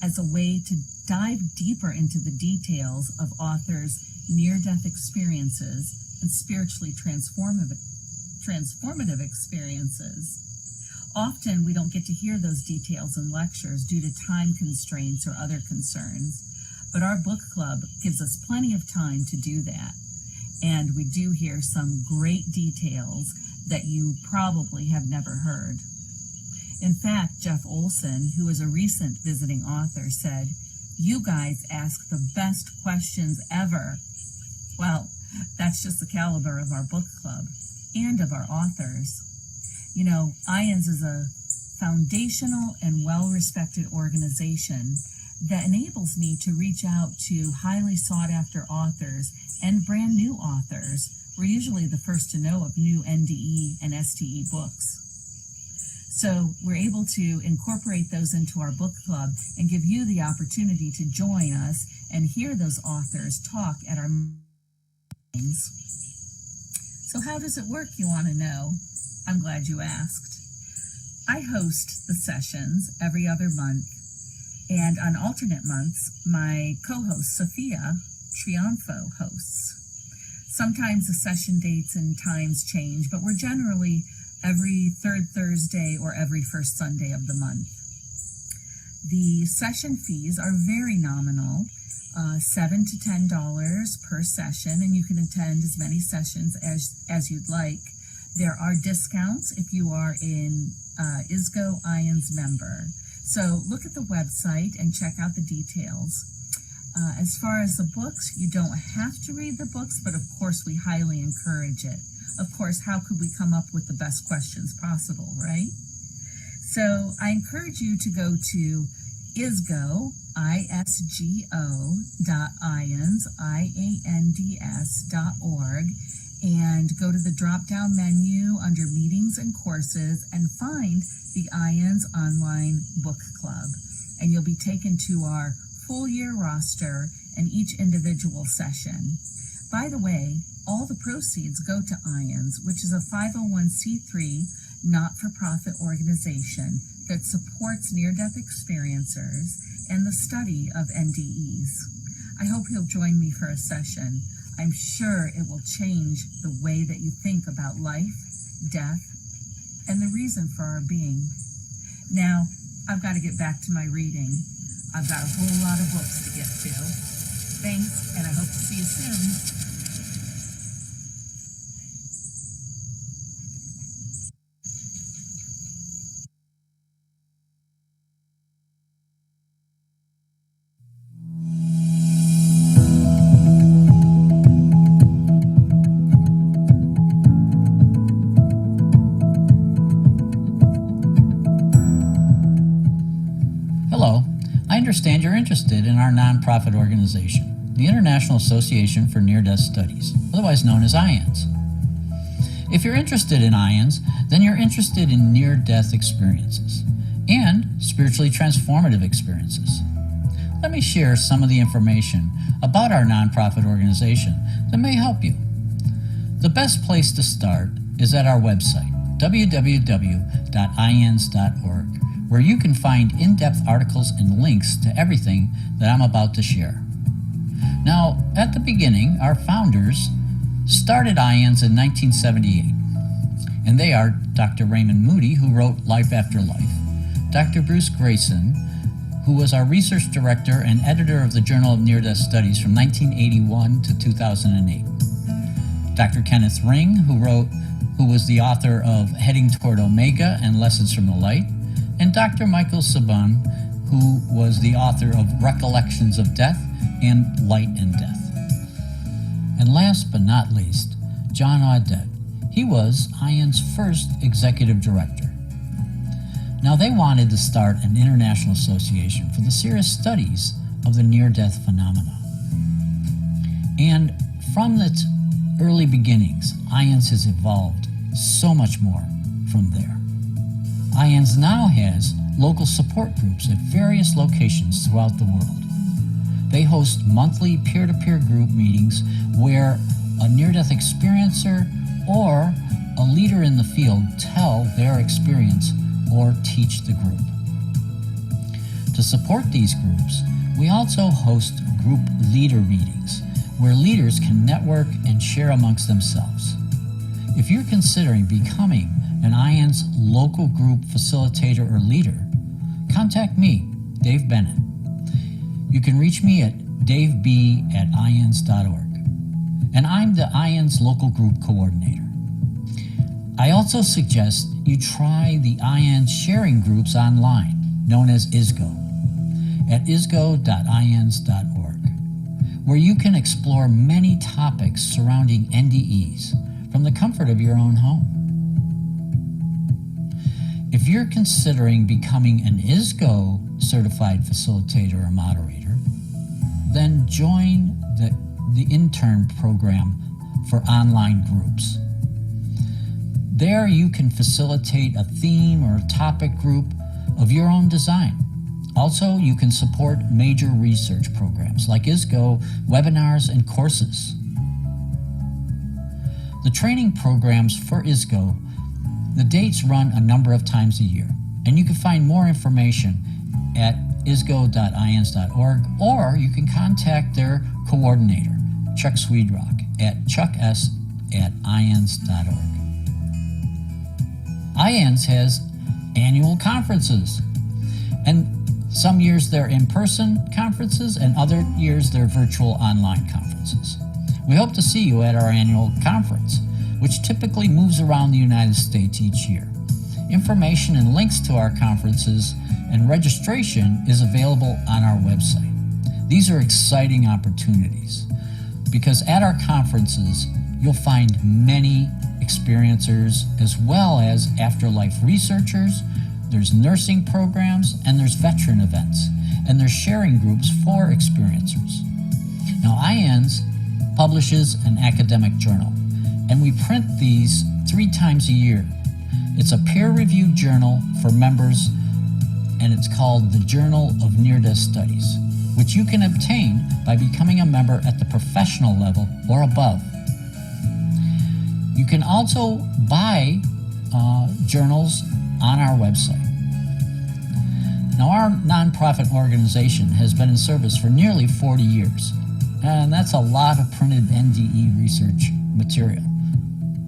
S20: as a way to dive deeper into the details of authors' near-death experiences and spiritually transformative experiences. Often we don't get to hear those details in lectures due to time constraints or other concerns, but our book club gives us plenty of time to do that. And we do hear some great details that you probably have never heard. In fact, Jeff Olson, who is a recent visiting author, said, "You guys ask the best questions ever." Well, that's just the caliber of our book club and of our authors. You know, IANS is a foundational and well-respected organization that enables me to reach out to highly sought-after authors and brand new authors. We're usually the first to know of new NDE and STE books. So we're able to incorporate those into our book club and give you the opportunity to join us and hear those authors talk at our meetings. So how does it work, you want to know? I'm glad you asked. I host the sessions every other month, and on alternate months, my co-host Sophia Triunfo hosts. Sometimes the session dates and times change, but we're generally every third Thursday or every first Sunday of the month. The session fees are very nominal, $7 to $10 per session, and you can attend as many sessions as you'd like. There are discounts if you are an ISGO IANS member. So look at the website and check out the details. As far as the books, you don't have to read the books, but of course we highly encourage it. Of course, how could we come up with the best questions possible, right? So I encourage you to go to ISGO, ISGO.IANS, IANDS.org, and go to the drop-down menu under Meetings and Courses and find the IANS Online Book Club. And you'll be taken to our full year roster and each individual session. By the way, all the proceeds go to IANS, which is a 501c3 not-for-profit organization that supports near-death experiencers and the study of NDEs. I hope you'll join me for a session. I'm sure it will change the way that you think about life, death, and the reason for our being. Now, I've got to get back to my reading. I've got a whole lot of books to get to. Thanks, and I hope to see you soon.
S21: Hello, I understand you're interested in our nonprofit organization, the International Association for Near-Death Studies, otherwise known as IANS. If you're interested in IANS, then you're interested in near-death experiences and spiritually transformative experiences. Let me share some of the information about our nonprofit organization that may help you. The best place to start is at our website, www.ians.org, where you can find in-depth articles and links to everything that I'm about to share. Now, at the beginning, our founders started IANS in 1978, and they are Dr. Raymond Moody, who wrote Life After Life, Dr. Bruce Greyson, who was our research director and editor of the Journal of Near-Death Studies from 1981 to 2008, Dr. Kenneth Ring, who was the author of Heading Toward Omega and Lessons from the Light, and Dr. Michael Saban, who was the author of Recollections of Death and Light and Death. And last but not least, John Audet. He was IAN's first executive director. Now, they wanted to start an international association for the serious studies of the near-death phenomena. And from its early beginnings, IANS has evolved so much more from there. IANS now has local support groups at various locations throughout the world. They host monthly peer-to-peer group meetings where a near-death experiencer or a leader in the field tell their experience or teach the group. To support these groups, we also host group leader meetings where leaders can network and share amongst themselves. If you're considering becoming an IANS local group facilitator or leader, contact me, Dave Bennett. You can reach me at daveb@ians.org, and I'm the IANS local group coordinator. I also suggest you try the IANS sharing groups online, known as ISGO, at isgo.ians.org, where you can explore many topics surrounding NDEs from the comfort of your own home. If you're considering becoming an ISGO certified facilitator or moderator, then join the intern program for online groups. There you can facilitate a theme or a topic group of your own design. Also, you can support major research programs like ISGO, webinars, and courses. The training programs for ISGO, the dates run a number of times a year, and you can find more information at isgo.ians.org, or you can contact their coordinator, Chuck Swedrock, at chucks@ians.org. IANS has annual conferences, and some years they're in-person conferences, and other years they're virtual online conferences. We hope to see you at our annual conference, which typically moves around the United States each year. Information and links to our conferences and registration is available on our website. These are exciting opportunities because at our conferences, you'll find many experiencers as well as afterlife researchers. There's nursing programs, and there's veteran events, and there's sharing groups for experiencers. Now, IANS publishes an academic journal, and we print these 3 times a year. It's a peer-reviewed journal for members, and it's called the Journal of Near-Death Studies, which you can obtain by becoming a member at the professional level or above. You can also buy journals on our website. Now, our nonprofit organization has been in service for nearly 40 years, and that's a lot of printed NDE research material.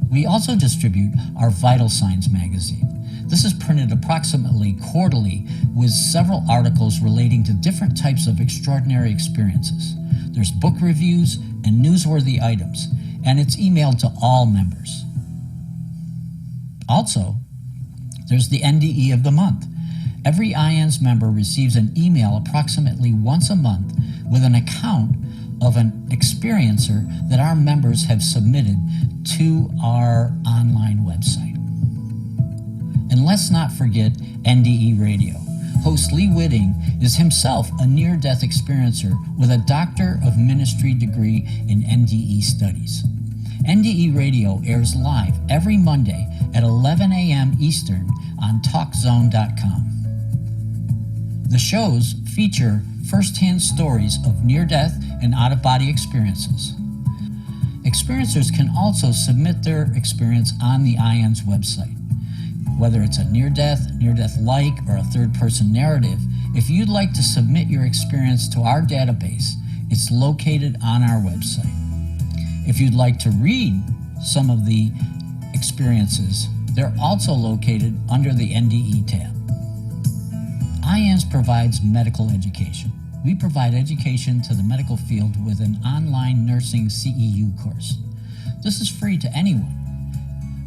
S21: We also distribute our Vital Signs magazine. This is printed approximately quarterly with several articles relating to different types of extraordinary experiences. There's book reviews and newsworthy items, and it's emailed to all members. Also, there's the NDE of the month. Every IANS member receives an email approximately once a month with an account of an experiencer that our members have submitted to our online website. And let's not forget NDE Radio. Host Lee Whitting is himself a near-death experiencer with a Doctor of Ministry degree in NDE studies. NDE Radio airs live every Monday at 11 a.m. Eastern on TalkZone.com. The shows feature first-hand stories of near-death and out-of-body experiences. Experiencers can also submit their experience on the IANS website. Whether it's a near-death-like, or a third-person narrative, if you'd like to submit your experience to our database, it's located on our website. If you'd like to read some of the experiences, they're also located under the NDE tab. IANS provides medical education. We provide education to the medical field with an online nursing CEU course. This is free to anyone.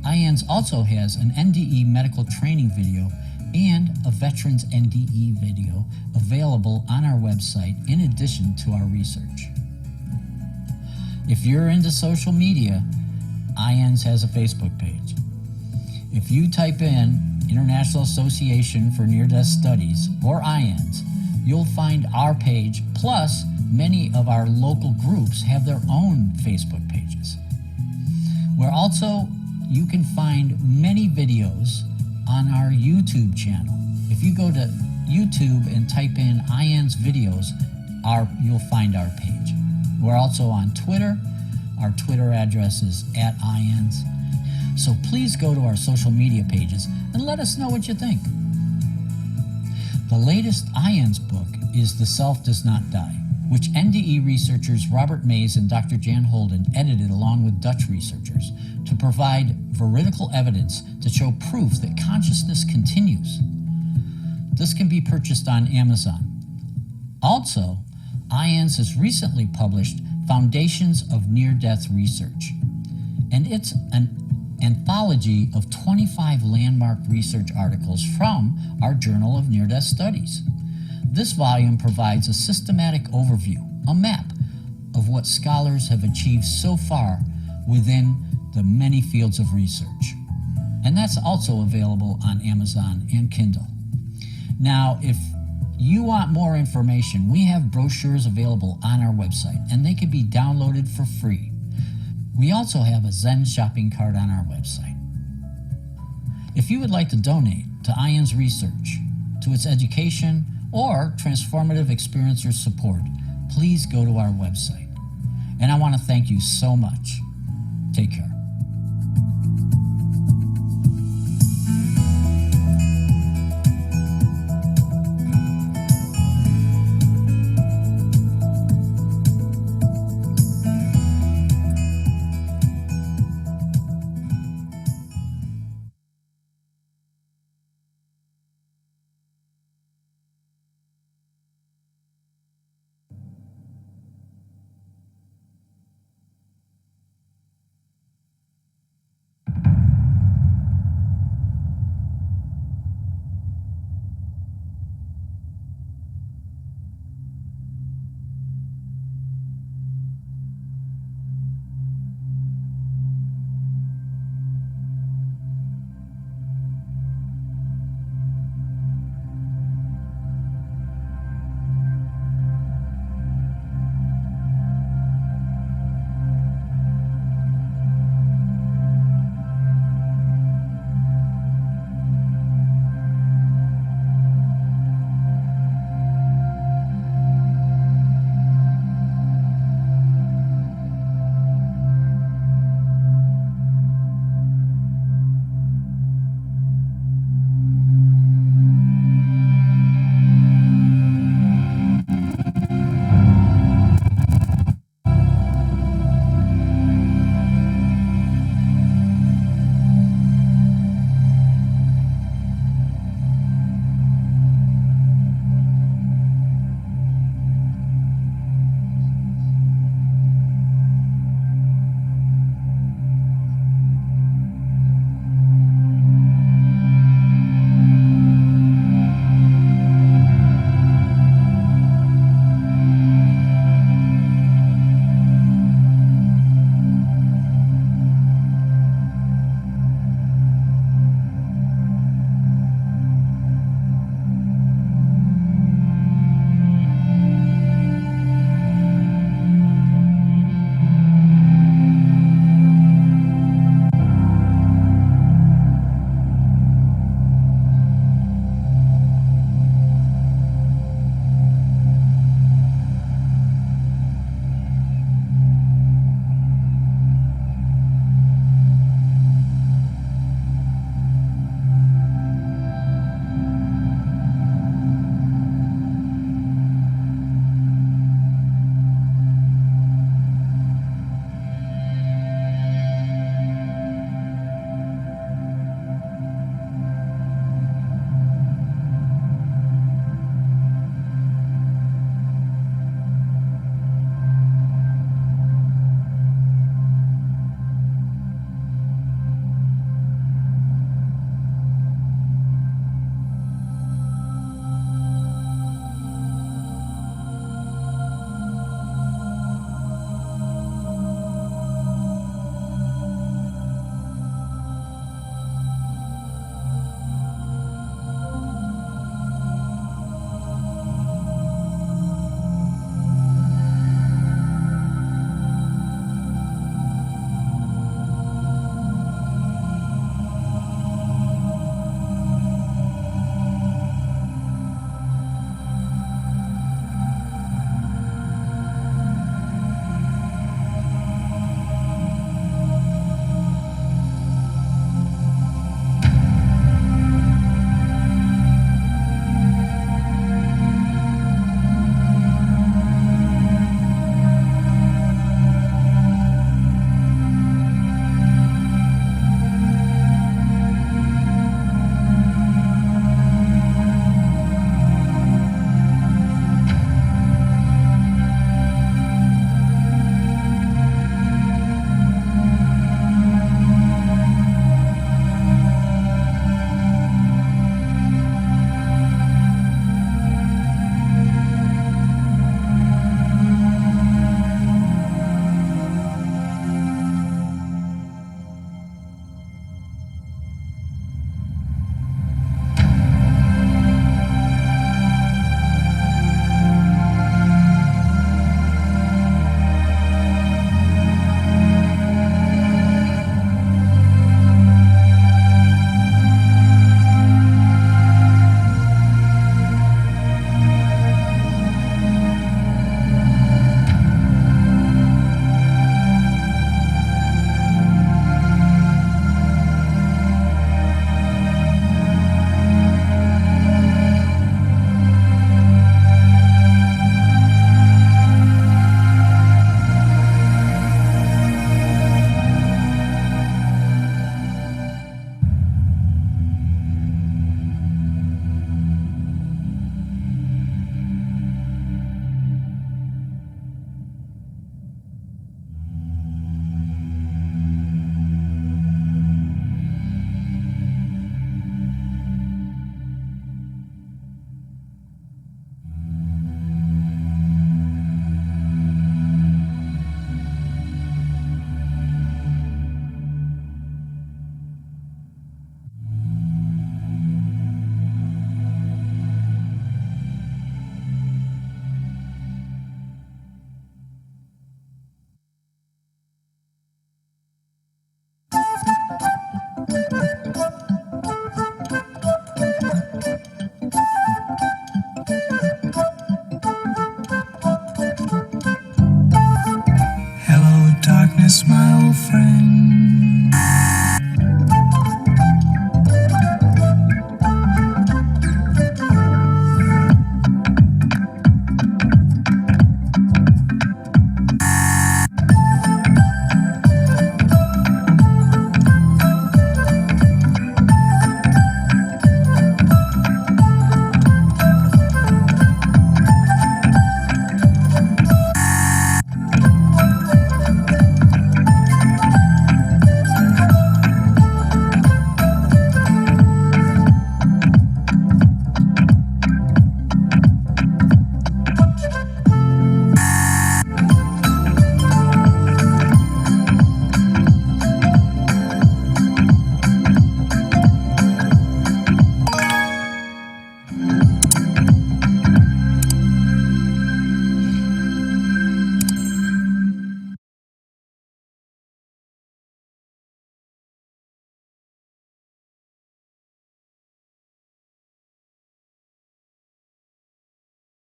S21: IANS also has an NDE medical training video and a Veterans NDE video available on our website in addition to our research. If you're into social media, IANS has a Facebook page. If you type in International Association for Near-Death Studies or IANS, you'll find our page, plus many of our local groups have their own Facebook pages. You can find many videos on our YouTube channel. If you go to YouTube and type in IANS videos, you'll find our page. We're also on Twitter. Our Twitter address is @IANS. So please go to our social media pages and let us know what you think. The latest IANS book is The Self Does Not Die, which NDE researchers Robert Mays and Dr. Jan Holden edited along with Dutch researchers to provide veridical evidence to show proof that consciousness continues. This can be purchased on Amazon. Also, IANS has recently published Foundations of Near-Death Research, and it's an anthology of 25 landmark research articles from our Journal of Near-Death Studies. This volume provides a systematic overview, a map of what scholars have achieved so far within the many fields of research. And that's also available on Amazon and Kindle. Now, if you want more information, we have brochures available on our website, and they can be downloaded for free. We also have a Zen shopping cart on our website. If you would like to donate to IANS research, to its education, or transformative experiencer support, please go to our website. And I want to thank you so much. Take care.
S3: Christmas, my old friend.